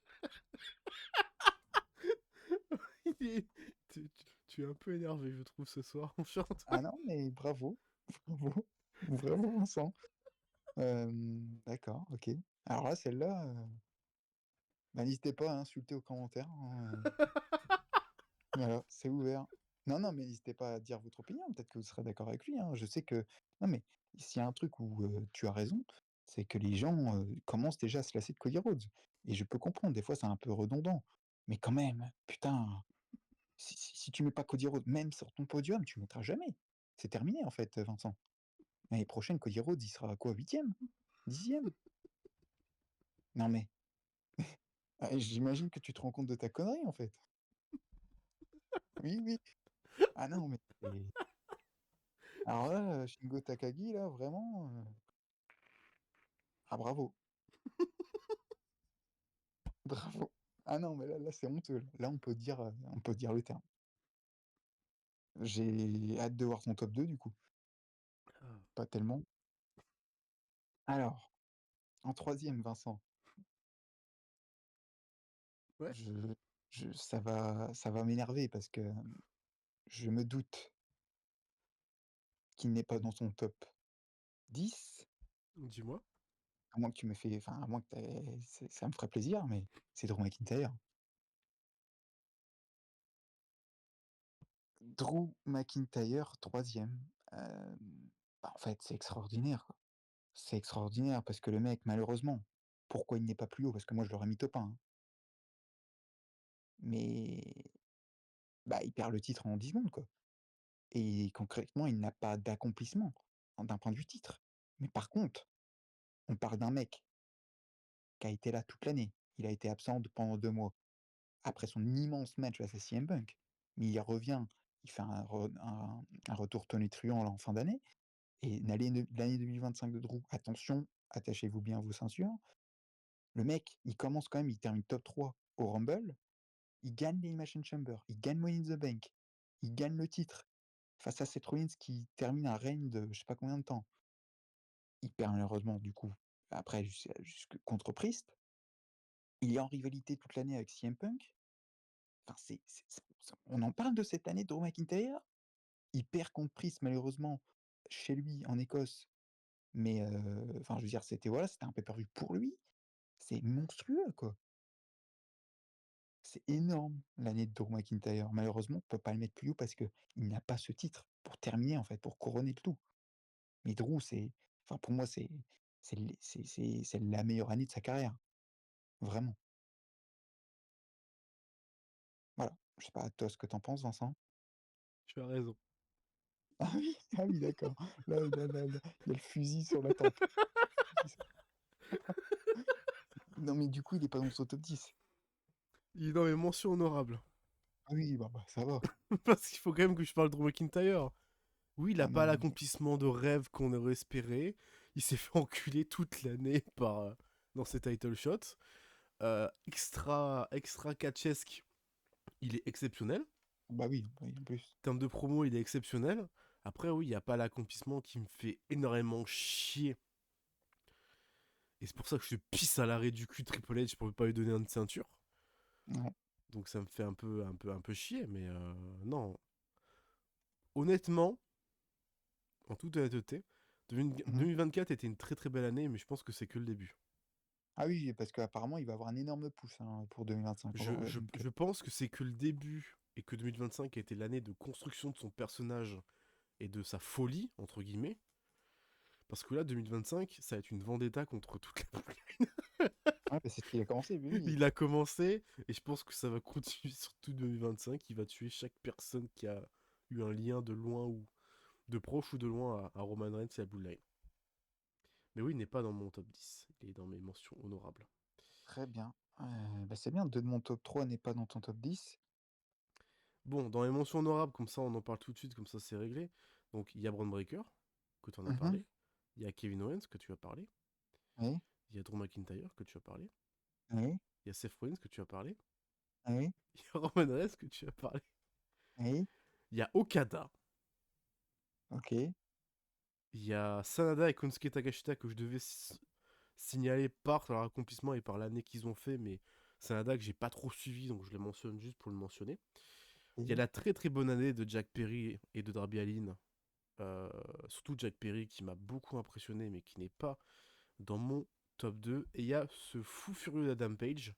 il est- tu es un peu énervé je trouve ce soir mon cher Ah Antoine. non, mais bravo, bravo, vraiment Vincent. D'accord, OK. Alors là, celle-là, bah, n'hésitez pas à insulter aux commentaires, hein, voilà, c'est ouvert. Non, non, mais n'hésitez pas à dire votre opinion, peut-être que vous serez d'accord avec lui, hein. Je sais que non, mais s'il y a un truc où, tu as raison, c'est que les gens, commencent déjà à se lasser de Cody Rhodes et je peux comprendre, des fois, c'est un peu redondant, mais quand même, putain, si tu mets pas Cody Rhodes, même sur ton podium, tu le mettras jamais. C'est terminé, en fait, Vincent. L'année prochaine, Cody Rhodes, il sera à quoi? 8e? 10e? Non, mais j'imagine que tu te rends compte de ta connerie, en fait. Oui, oui. Ah non, mais alors là, Shingo Takagi, là, vraiment, ah bravo, bravo. Ah non, mais là, c'est honteux, là. Là, on peut dire le terme. J'ai hâte de voir ton top 2 du coup. pas tellement. Alors, en troisième, Vincent, Ouais. je ça va m'énerver parce que, je me doute qu'il n'est pas dans ton top 10, Dis-moi. à moins que tu me fais enfin, à moins que tu ça me ferait plaisir, mais c'est Drew McIntyre. Drew McIntyre, troisième. Bah, en fait, c'est extraordinaire, quoi. C'est extraordinaire parce que le mec, malheureusement, pourquoi il n'est pas plus haut? Parce que moi, je l'aurais mis top 1, hein, mais bah, il perd le titre en 10 secondes, quoi, et concrètement, il n'a pas d'accomplissement, d'un point de vue titre. Mais par contre, on parle d'un mec qui a été là toute l'année. Il a été absent pendant 2 mois. Après son immense match face à CM Punk, mais il revient, il fait un retour tonitruant là en fin d'année et l'année 2025 de Drew, attention, attachez-vous bien à vos ceintures. Le mec, il commence quand même, il termine top 3 au Rumble, il gagne l'Elimination Chamber, il gagne Money in the Bank, il gagne le titre face à Seth Rollins qui termine un règne de je sais pas combien de temps. Il perd malheureusement du coup, après jusque contre Priest. Il est en rivalité toute l'année avec CM Punk. Enfin, on en parle de cette année de Drew McIntyre. Il perd contre Priest malheureusement chez lui en Écosse, mais enfin je veux dire c'était voilà, c'était un pay-per-view pour lui. C'est monstrueux quoi. C'est énorme l'année de Drew McIntyre. Malheureusement, on peut pas le mettre plus haut parce qu'il n'a pas ce titre pour terminer en fait, pour couronner le tout. Mais Drew, enfin pour moi c'est la meilleure année de sa carrière, vraiment. Voilà. Je sais pas toi ce que tu en penses Vincent? Tu as raison. Ah oui d'accord. Là, il y a le fusil sur la tempe. Non mais du coup, il est pas dans son top 10. Il est dans mes mentions honorables. Ah oui, bah, ça va. Parce qu'il faut quand même que je parle de Drew McIntyre. Oui, il a Ah pas non, l'accomplissement de rêve qu'on aurait espéré. Il s'est fait enculer toute l'année dans ses title shots. Extra catchesque, il est exceptionnel. bah oui, en plus. En termes de promo, il est exceptionnel. Après, oui, il n'y a pas l'accomplissement qui me fait énormément chier. Et c'est pour ça que je pisse à l'arrêt du cul Triple H pour ne pas lui donner une ceinture. Ouais. Donc ça me fait un peu chier, mais non. Honnêtement, en toute honnêteté, Mmh. 2024 était une très très belle année, mais je pense que c'est que le début. Ah oui, parce qu'apparemment, il va avoir un énorme pouce, hein, pour 2025 Je, encore, je, donc je pense que c'est que le début et que 2025 a été l'année de construction de son personnage et de sa folie, entre guillemets. Parce que là, 2025, ça va être une vendetta contre toute la ouais, bah, c'est ce qu'il a commencé, oui, oui. Il a commencé, et je pense que ça va continuer sur tout 2025. Il va tuer chaque personne qui a eu un lien de loin ou de proche ou de loin à Roman Reigns et à Bloodline. Mais oui, il n'est pas dans mon top 10. Il est dans mes mentions honorables. Très bien. Bah, c'est bien, 2 de mon top 3 n'est pas dans ton top 10. Bon, dans les mentions honorables, comme ça on en parle tout de suite, comme ça c'est réglé. Donc il y a Braun Breaker, que tu en as Mmh. parlé. Il y a Kevin Owens, que tu as parlé. Oui, Il y a Drew McIntyre, que tu as parlé. oui, Il y a Seth Rollins, que tu as parlé. oui, Il y a Roman Reigns, que tu as parlé. oui, Il y a Okada. OK, Il y a Sanada et Konosuke Takashita, que je devais signaler par leur accomplissement et par l'année qu'ils ont fait, mais Sanada que j'ai pas trop suivi, donc je le mentionne juste pour le mentionner. Il y a OK. la très très bonne année de Jack Perry et de Darby Allin. Surtout Jack Perry qui m'a beaucoup impressionné, mais qui n'est pas dans mon top 2. Et il y a ce fou furieux d'Adam Page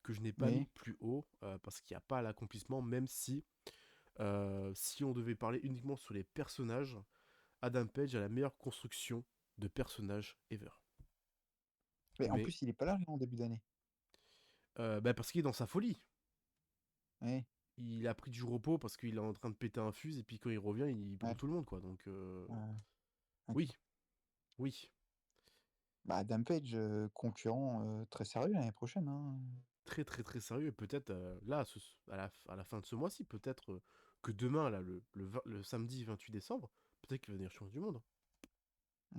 que je n'ai pas mis Oui, plus haut parce qu'il n'y a pas l'accomplissement, même si on devait parler uniquement sur les personnages, Adam Page a la meilleure construction de personnages ever. mais en Mais plus, il est pas là, en début d'année. bah parce qu'il est dans sa folie. Oui, Il a pris du repos parce qu'il est en train de péter un fuse et puis quand il revient, il brûle ouais, tout le monde quoi. Donc OK. oui, oui, Bah, Adam Page, concurrent, très sérieux l'année prochaine, hein. très très très sérieux. Et peut-être là, à la fin de ce mois-ci, peut-être que demain, là, le samedi 28 décembre, peut-être qu'il va devenir champion du monde.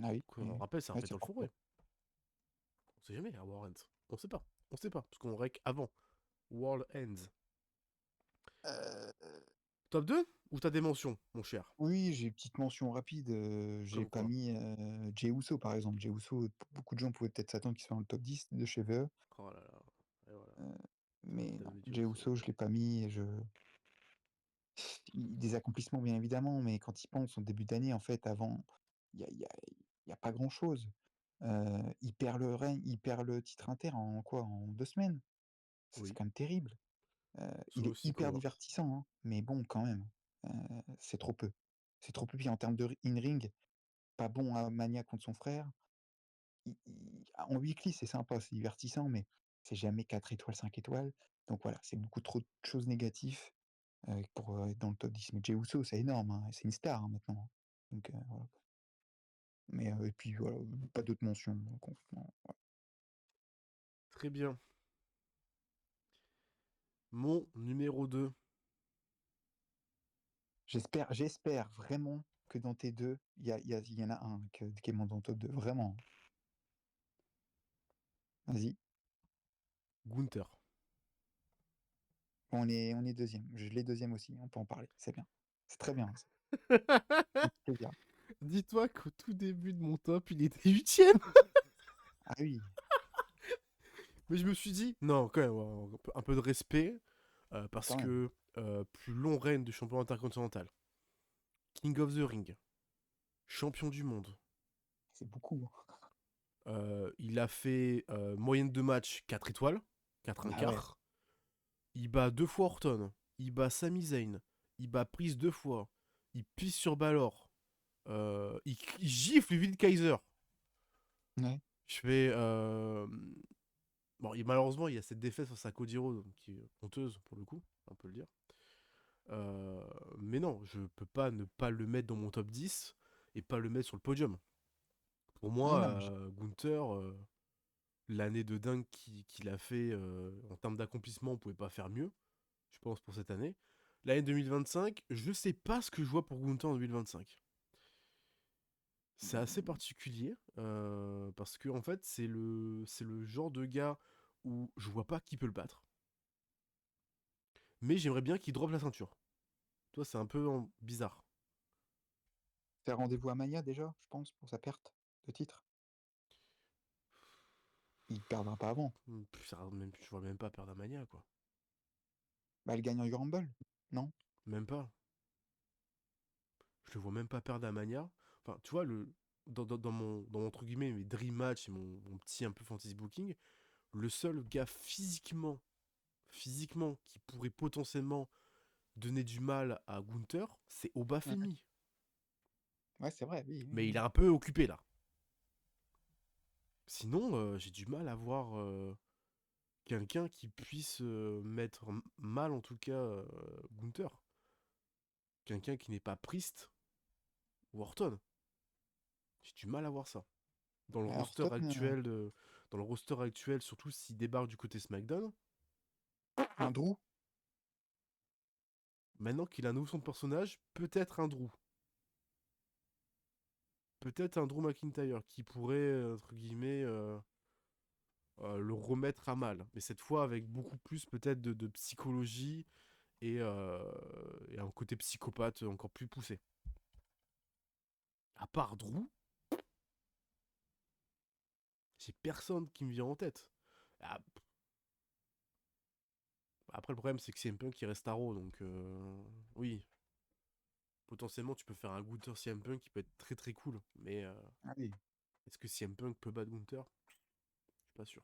Ah oui, Qu'on oui, en oui. rappelle, c'est un Ouais, fatal tiens, fourré. pourquoi? On sait jamais à World Ends. On sait pas. On sait pas. Parce qu'on rec avant. World Ends. Heu Top 2 ou t'as des mentions, mon cher? Oui, j'ai une petite mention rapide, j'ai Comme pas quoi? mis, Jey Uso, par exemple. Jey Uso, beaucoup de gens pouvaient peut-être s'attendre qu'il soit dans le top 10 de chez VE, Oh là là. Et voilà. mais T'as non, mis Jey Jey Uso. Uso, je l'ai pas mis et des accomplissements, bien évidemment, mais quand il pense, son début d'année, en fait, avant, il y a il y a il y a pas grand-chose. Il perd le titre inter en quoi? En 2 semaines? C'est Oui. quand même terrible. Il Solo est hyper Sikoa. divertissant, hein, mais bon, quand même, c'est trop peu. C'est trop peu, puis en termes de in-ring, pas bon à Mania contre son frère. En weekly, c'est sympa, c'est divertissant, mais c'est jamais 4 étoiles, 5 étoiles. Donc voilà, c'est beaucoup trop de choses négatives, pour, être dans le top 10. Mais Jey Uso, c'est énorme, hein, c'est une star, hein, maintenant, hein. Donc voilà. Mais et puis voilà, pas d'autres mentions, concrètement. Très bien. Mon numéro 2. J'espère vraiment que dans tes 2, il y en a un qui est dans ton top 2, vraiment. Vas-y. Gunther. On est deuxième. Je l'ai deuxième aussi, on peut en parler, c'est bien. C'est très bien ça. Ça me fait plaisir. Dis-toi qu'au tout début de mon top, il était 8ème. Ah oui, Mais je me suis dit, non, quand même, un peu de respect. Parce quand même, que plus long règne du champion intercontinental. King of the Ring. Champion du monde. c'est beaucoup, hein. Il a fait moyenne de match 4 étoiles. 4 un Ah ouais, quart. Il bat 2 fois Orton. Il bat Sami Zayn. Il bat Priest 2 fois. Il pisse sur Balor. Il gifle Vin Kaiser. ouais. Je fais. Bon, malheureusement, il y a cette défaite face à Cody Rhodes qui est honteuse pour le coup, on peut le dire. Euh, mais non, je peux pas ne pas le mettre dans mon top 10 et pas le mettre sur le podium. Pour Ouais, moi, non, mais Gunther, l'année de dingue qu'il a fait en termes d'accomplissement, on pouvait pas faire mieux, je pense, pour cette année. L'année 2025, je sais pas ce que je vois pour Gunther en 2025. C'est assez particulier parce que en fait, c'est le genre de gars où je vois pas qui peut le battre, mais j'aimerais bien qu'il drop la ceinture. Toi, c'est un peu bizarre. faire rendez-vous à Mania déjà, je pense, pour sa perte de titre. Il perdra pas avant. Je vois même pas perdre Mania, quoi. Bah, elle gagne en Rumble, non? Même pas. Je le vois même pas perdre à Mania. Enfin, tu vois, dans mon entre guillemets, mes dream match et mon petit un peu fantasy booking, le seul gars physiquement, qui pourrait potentiellement donner du mal à Gunther, c'est Ouais, Obafemi. ouais, c'est vrai, oui, oui, Mais il est oui. un peu occupé là. Sinon, j'ai du mal à voir quelqu'un qui puisse mettre mal, en tout cas, Gunther. Quelqu'un qui n'est pas Priest ou Orton. J'ai du mal à voir ça. Dans le Alors roster Stone, actuel, dans le roster actuel, surtout s'il débarque du côté SmackDown, un Drew? maintenant qu'il a un nouveau son de personnage, peut-être un Drew. Peut-être un Drew McIntyre qui pourrait, entre guillemets, le remettre à mal. Mais cette fois avec beaucoup plus peut-être de psychologie et un côté psychopathe encore plus poussé. À part Drew, j'ai personne qui me vient en tête. Ah, après, le problème, c'est que CM Punk qui reste à Raw, donc oui, potentiellement, tu peux faire un Gunther CM Punk qui peut être très très cool. Mais Ah oui, est-ce que CM Punk peut battre Gunther? Je suis pas sûr.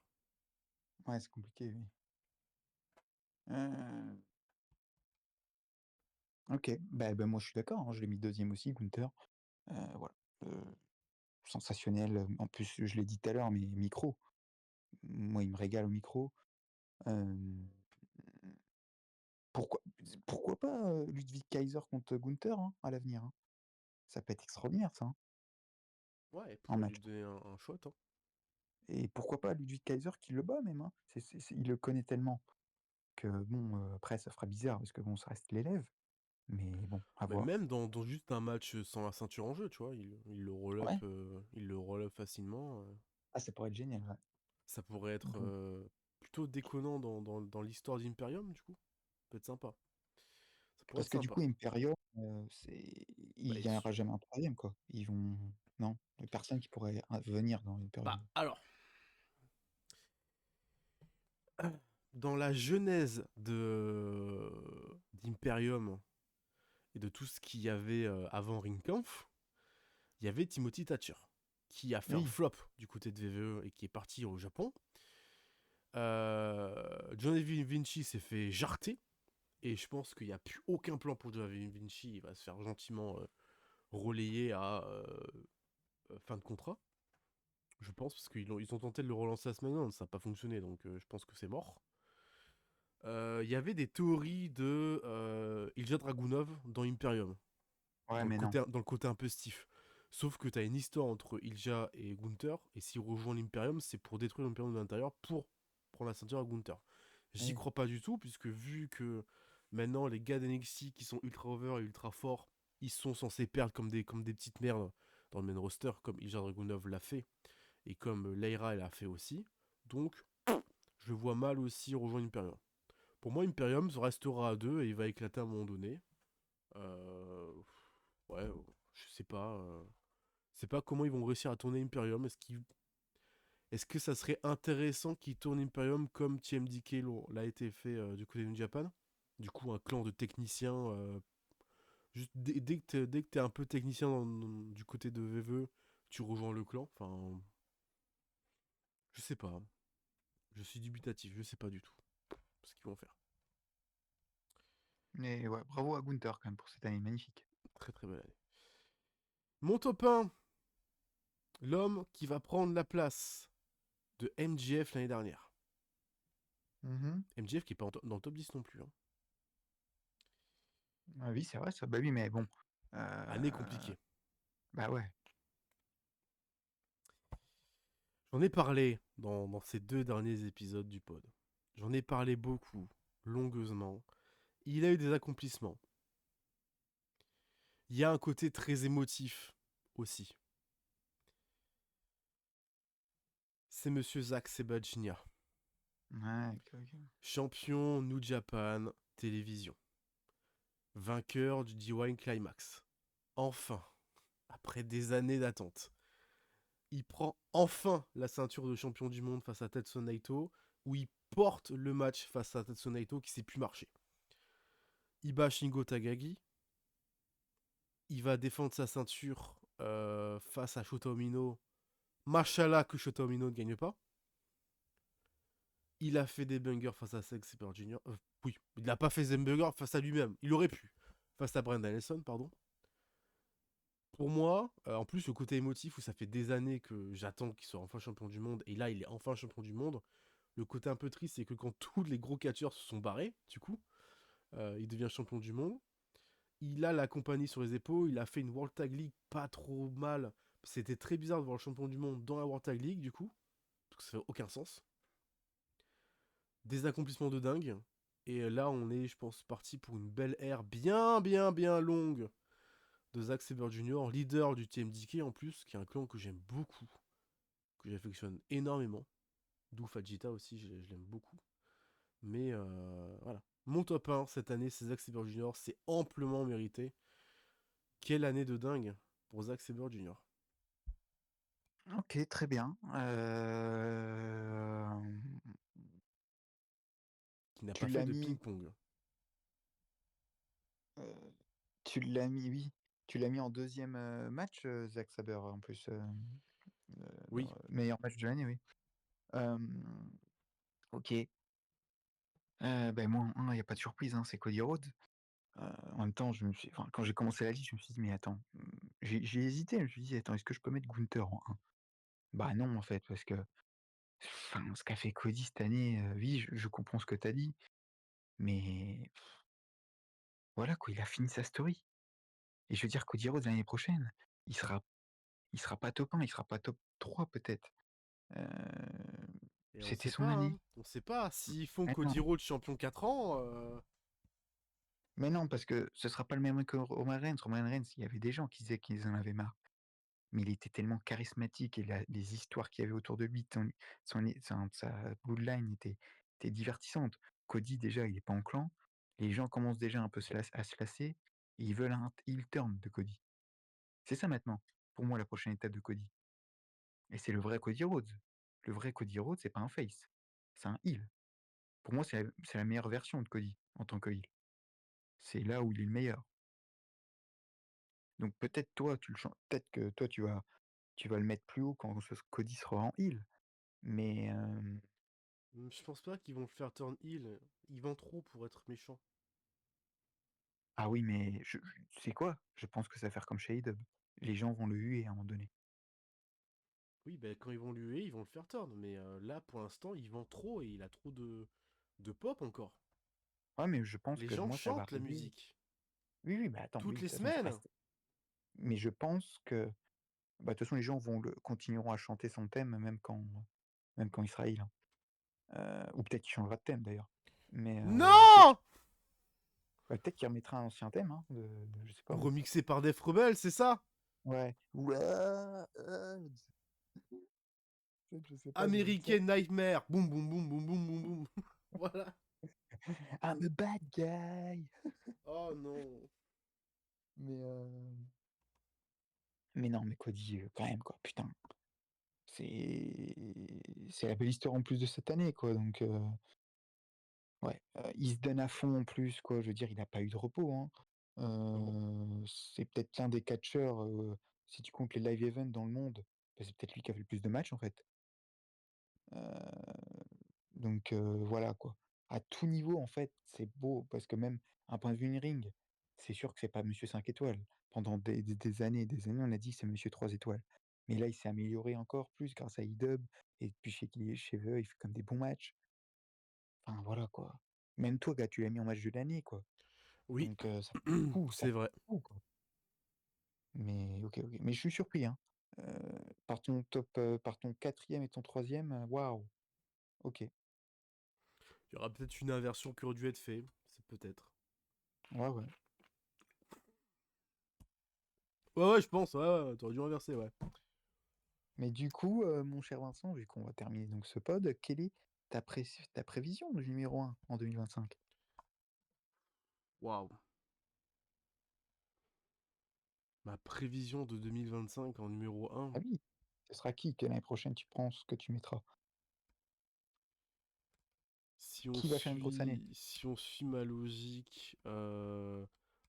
ouais, c'est compliqué, oui. Heu, OK, bah, moi je suis d'accord, hein, je l'ai mis deuxième aussi, Gunther. Voilà, sensationnel, en plus, je l'ai dit tout à l'heure, mais micro. Moi, il me régale au micro. Hem, pourquoi pourquoi pas, Ludwig Kaiser contre Gunther, hein, à l'avenir, hein? Ça peut être extraordinaire ça, hein, Ouais, il en pourrait lui match. donner un shot, hein. Et pourquoi pas Ludwig Kaiser qui le bat même, hein? Il le connaît tellement que bon, après ça fera bizarre parce que bon, ça reste l'élève, mais bon, à Mais voir. même dans juste un match sans la ceinture en jeu, tu vois, Ouais, il le roll-up facilement. ah ça pourrait être génial, ouais. Ça pourrait être Mmh. plutôt déconnant dans l'histoire d'Imperium, du coup. Ça peut être sympa. Pour Parce être que du sympa. coup, Imperium, Bah, il gagnera jamais un troisième, quoi. Ils vont... Non, il y a personne qui pourrait venir dans bah, Imperium. alors, dans la genèse d'Imperium et de tout ce qu'il y avait avant Ring Kampf, il y avait Timothy Thatcher, qui a fait un Oui, flop du côté de VVE et qui est parti au Japon. Johnny Vinci s'est fait jarter, et je pense qu'il n'y a plus aucun plan pour Johnny Vinci. Il va se faire gentiment relayer à fin de contrat, je pense, parce ils ont tenté de le relancer à SmackDown, ça n'a pas fonctionné, donc je pense que c'est mort. Il y avait des théories de Ilja Dragunov dans Imperium, ouais, mais non. dans le côté un peu stiff. Sauf que tu as une histoire entre Ilja et Gunther, et s'il rejoint l'Imperium, c'est pour détruire l'Imperium de l'intérieur pour prendre la ceinture à Gunther. J'y Oui. crois pas du tout, puisque vu que maintenant les gars d'NXT qui sont ultra over et ultra forts, ils sont censés perdre comme des petites merdes dans le main roster, comme Ilja Dragunov l'a fait, et comme Leira elle a fait aussi. Donc, je le vois mal aussi rejoindre Imperium. Pour moi, Imperium restera à deux et il va éclater à un moment donné. Euh, ouais, je sais pas. Je sais pas comment ils vont réussir à tourner Imperium. Est-ce que ça serait intéressant qu'ils tournent Imperium comme TMDK l'a été fait du côté de Japan? Du coup, un clan de techniciens. Juste dès que t'es un peu technicien du côté de VVE, tu rejoins le clan. Enfin, je sais pas. Je suis dubitatif. Je sais pas du tout ce qu'ils vont faire. Mais ouais, bravo à Gunther quand même pour cette année magnifique. Très très belle année. Mon top 1, l'homme qui va prendre la place de MJF l'année dernière. Mhm. MJF qui est pas dans le top 10 non plus, hein. Ah oui, c'est vrai ça. Bah oui, mais bon. Année Euh, compliquée. Bah ouais. J'en ai parlé dans ces 2 derniers épisodes du pod. J'en ai parlé beaucoup, longuement. Il a eu des accomplissements. Il y a un côté très émotif aussi. C'est Monsieur Zack Sabre Jr., Ouais, ok. champion New Japan Télévision, vainqueur du D1 Climax. Enfin, après des années d'attente, il prend enfin la ceinture de champion du monde face à Tetsuya Naito, où il porte le match face à Tetsuya Naito qui sait plus marcher. Il bat Shingo Takagi, il va défendre sa ceinture face à Shota Umino. Machallah que Shota Umino ne gagne pas. Il a fait des bangers face à Zack Sabre Jr. Oui, il n'a pas fait des bangers face à lui-même. Il aurait pu. Face à Bryan Danielson, pardon. Pour moi, en plus, le côté émotif où ça fait des années que j'attends qu'il soit enfin champion du monde, et là, il est enfin champion du monde. Le côté un peu triste, c'est que quand tous les gros catcheurs se sont barrés, du coup, il devient champion du monde. Il a la compagnie sur les épaules, il a fait une World Tag League pas trop mal. C'était très bizarre de voir le champion du monde dans la World Tag League, du coup. Parce que ça fait aucun sens. Des accomplissements de dingue. Et là, on est, je pense, parti pour une belle ère bien longue de Zack Sabre Jr., leader du TMDK en plus, qui est un clan que j'aime beaucoup, que j'affectionne énormément. D'où Fajita aussi, je l'aime beaucoup. Mais voilà. Mon top 1 cette année, c'est Zack Sabre Jr. C'est amplement mérité. Quelle année de dingue pour Zack Sabre Jr. Ok, très bien. Qui n'a Tu pas fait l'as de mis, ping-pong. euh, tu l'as mis, oui. Tu l'as mis en deuxième match, Zack Saber, en plus. Oui, Meilleur match de l'année, oui. Euh, ok. Ben moi, il n'y a pas de surprise, hein, c'est Cody Rhodes. En même temps, enfin, quand j'ai commencé la liste, je me suis dit, mais attends, j'ai hésité, je me suis dit, attends, est-ce que je peux mettre Gunther en 1? Bah non, en fait, parce que enfin, ce qu'a fait Cody cette année, oui, je comprends ce que tu as dit, mais voilà, quoi, il a fini sa story. Et je veux dire, Cody Rhodes, l'année prochaine, il sera, il sera pas top 1, il sera pas top 3 peut-être. Euh, et on C'était sait son pas, hein. année. On sait pas. S'ils font Mais non, Cody Rhodes champion 4 ans, mais non, parce que ce sera pas le même que Roman Reigns. Roman Reigns, il y avait des gens qui disaient qu'ils en avaient marre. Mais il était tellement charismatique et les histoires qu'il y avait autour de lui, sa bloodline était divertissante. Cody, déjà, il est pas en clan. Les gens commencent déjà un peu à se lasser, et ils veulent un heel turn de Cody. C'est ça maintenant, pour moi, la prochaine étape de Cody. Et c'est le vrai Cody Rhodes. Le vrai Cody Rhodes, c'est pas un face, c'est un heel. Pour moi, c'est la meilleure version de Cody en tant que heel. C'est là où il est le meilleur. Donc peut-être toi, peut-être que toi, tu vas le mettre plus haut quand Cody sera en heel. Mais Je pense pas qu'ils vont le faire turn heel. Il vend trop pour être méchant. ah oui, mais tu sais quoi? Je pense que ça va faire comme chez AEW. Les gens vont le huer à un moment donné. Oui, ben quand ils vont lui huer, ils vont le faire turn. Mais là, pour l'instant, il vend trop et il a trop de pop encore. Ouais, mais je pense Les que gens moi, ça va chantent la arriver. musique. Oui, oui, bah attends, oui, Toutes de les toute façon, ça semaines. reste. Mais je pense que, bah, de toute façon, les gens continueront à chanter son thème même quand il sera heal, hein. Ou peut-être qu'il changera de thème d'ailleurs. Mais peut-être, Non. bah, peut-être qu'il remettra un ancien thème, hein, je sais pas moi. Remixé par Def Rebel, c'est ça? Ouais. Ou je sais pas, j'ai envie de ça. American Nightmare. Boum, boum, boum, boum, boum, boum, boum. Voilà. I'm a bad guy. Oh non. Mais mais non, mais Cody, quand même quoi, putain. C'est c'est la belle histoire en plus de cette année quoi, donc ouais, il se donne à fond en plus quoi, je veux dire, il a pas eu de repos, hein. Non. C'est peut-être l'un des catcheurs, si tu comptes les live events dans le monde, bah, c'est peut-être lui qui a fait le plus de matchs en fait. Heu, donc voilà quoi. À tout niveau en fait, c'est beau parce que même un point de vue in-ring, c'est sûr que c'est pas monsieur 5 étoiles. Pendant des années et des années, on a dit: «C'est monsieur 3 étoiles». Mais là, il s'est amélioré encore plus grâce à E-Dub et depuis chez eux, il fait comme des bons matchs. Enfin voilà quoi. Même toi, gars, tu l'as mis en match de l'année quoi. Oui, Donc ça fait beaucoup, ça c'est fait vrai. beaucoup quoi. Mais OK, OK. Mais je suis surpris, hein. Par ton quatrième et ton troisième waouh! OK. Il y aura peut-être une inversion qui aurait dû être faite. C'est peut-être. Ouais, ouais. Ouais, ouais, je pense. Ouais, ouais, t'aurais dû renverser, ouais. Mais du coup, mon cher Vincent, vu qu'on va terminer donc ce pod, quelle est ta prévision du numéro un en 2025? Waouh. Ma prévision de 2025 en numéro un. Ah oui, ce sera qui que l'année prochaine tu penses que tu mettras? Qui va faire une grosse année? Si on suit ma logique,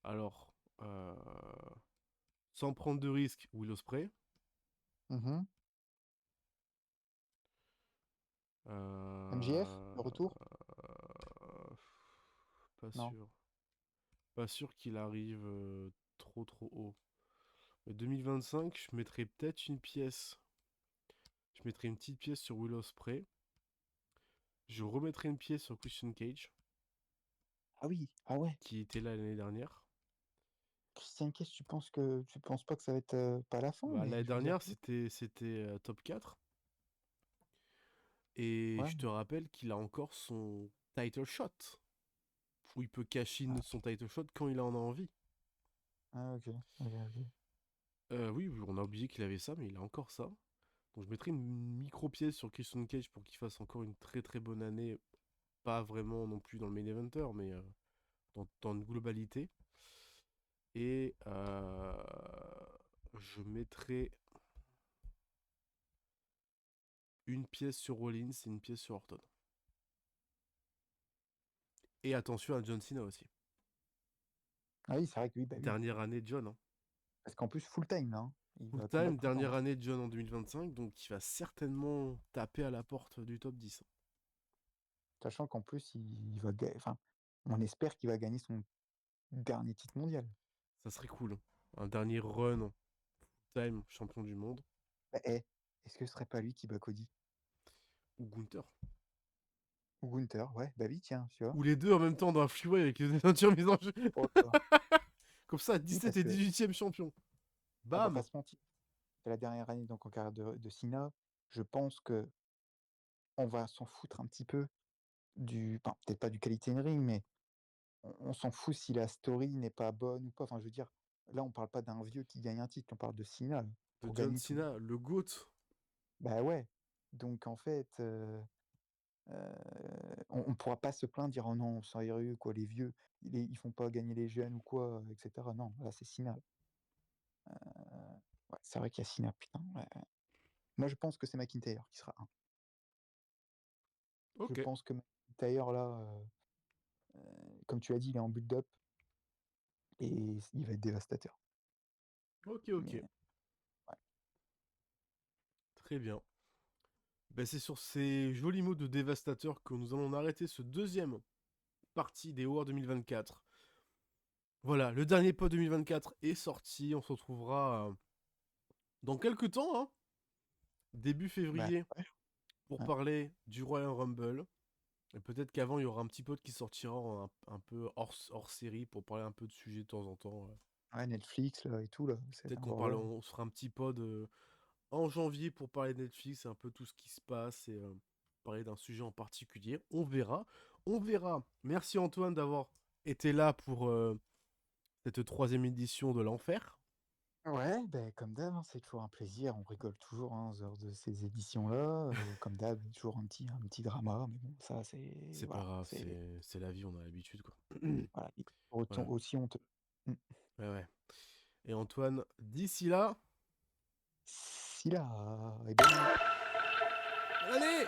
alors, euh, sans prendre de risque, Will Ospreay. Mmh. MJF, Euh, le retour? pas Non. sûr. Pas sûr qu'il arrive trop trop haut. Mais 2025, je mettrais peut-être une pièce. Je mettrais une petite pièce sur Will Ospreay. Je remettrai une pièce sur Christian Cage, Ah oui, ah ouais. qui était là l'année dernière. Christian Cage, tu penses pas que ça va être, pas la fin, Bah, mais l'année je veux dire dernière, c'était top 4. Et ouais. je te rappelle qu'il a encore son title shot. Où il peut cash in Ah son title shot quand il en a envie. ah OK, OK, OK. Oui, oui, on a oublié qu'il avait ça, mais il a encore ça. Donc je mettrai une micro-pièce sur Christian Cage pour qu'il fasse encore une très très bonne année. Pas vraiment non plus dans le main eventer, mais dans une globalité. Et je mettrai une pièce sur Rollins et une pièce sur Orton. Et attention à John Cena aussi. Ah oui, c'est vrai que oui, bah oui. Dernière année de John. Hein. Parce qu'en plus full time là, hein. Il Full va time, combattre tout le temps, dernière hein. année de John en 2025, donc il va certainement taper à la porte du top 10. Sachant qu'en plus il va ga enfin, on espère qu'il va gagner son dernier titre mondial. Ça serait cool. Hein. Un dernier run full time champion du monde. Bah, est-ce que ce serait pas lui qui bat Cody? Ou Gunther. Ou Gunther? Ouais, bah oui, tiens, tu vois? Ou les deux en même temps dans un freeway avec les ceintures mises en jeu. Oh là là. Comme ça, Oui, 17 parce et que 18e champion. on va pas Bam. se mentir, c'est la dernière année donc en carrière de Cena. Je pense que on va s'en foutre un petit peu enfin, peut-être pas du qualité in ring, mais on s'en fout si la story n'est pas bonne ou pas. Enfin, je veux dire, là, on parle pas d'un vieux qui gagne un titre, on parle de Cena, là, De pour John gagner tout. Cena, le GOAT. Bah ouais, donc en fait, On pourra pas se plaindre, dire: «Oh non, sérieux quoi, les vieux, ils font pas gagner les jeunes ou quoi, et cetera». Non, là, c'est Cena. Ouais, c'est vrai qu'il y a Cena, putain, ouais, ouais. Moi, je pense que c'est McIntyre qui sera 1. Je Ok, pense que McIntyre là, comme tu as dit, il est en build-up et il va être dévastateur. ok, Mais ok. ouais. Très bien. Ben, c'est sur ces jolis mots de dévastateur que nous allons arrêter ce deuxième partie des War 2024. Voilà, le dernier pod 2024 est sorti. On se retrouvera dans quelques temps, hein, début Bah, février, ouais, pour ouais. parler du Royal Rumble. Et peut-être qu'avant, il y aura un petit pod qui sortira un peu hors série pour parler un peu de sujets de temps en temps. Ouais, Netflix là et tout là, c'est Peut-être qu'on encore là. on se fera un petit pod en janvier pour parler de Netflix et un peu tout ce qui se passe et parler d'un sujet en particulier. On verra. On verra. Merci Antoine d'avoir été là pour cette troisième édition de l'Enfer. Ouais, beh, comme d'hab, hein, c'est toujours un plaisir, on rigole toujours, hein, lors de ces éditions-là, comme d'hab, toujours un petit drama, mais bon, ça c'est C'est pas voilà, grave, c'est c'est la vie, on a l'habitude quoi. voilà, et autant Voilà. aussi honteux. Mmh. Ouais, ouais. Et Antoine, d'ici là, Si là et bonne nuit. allez!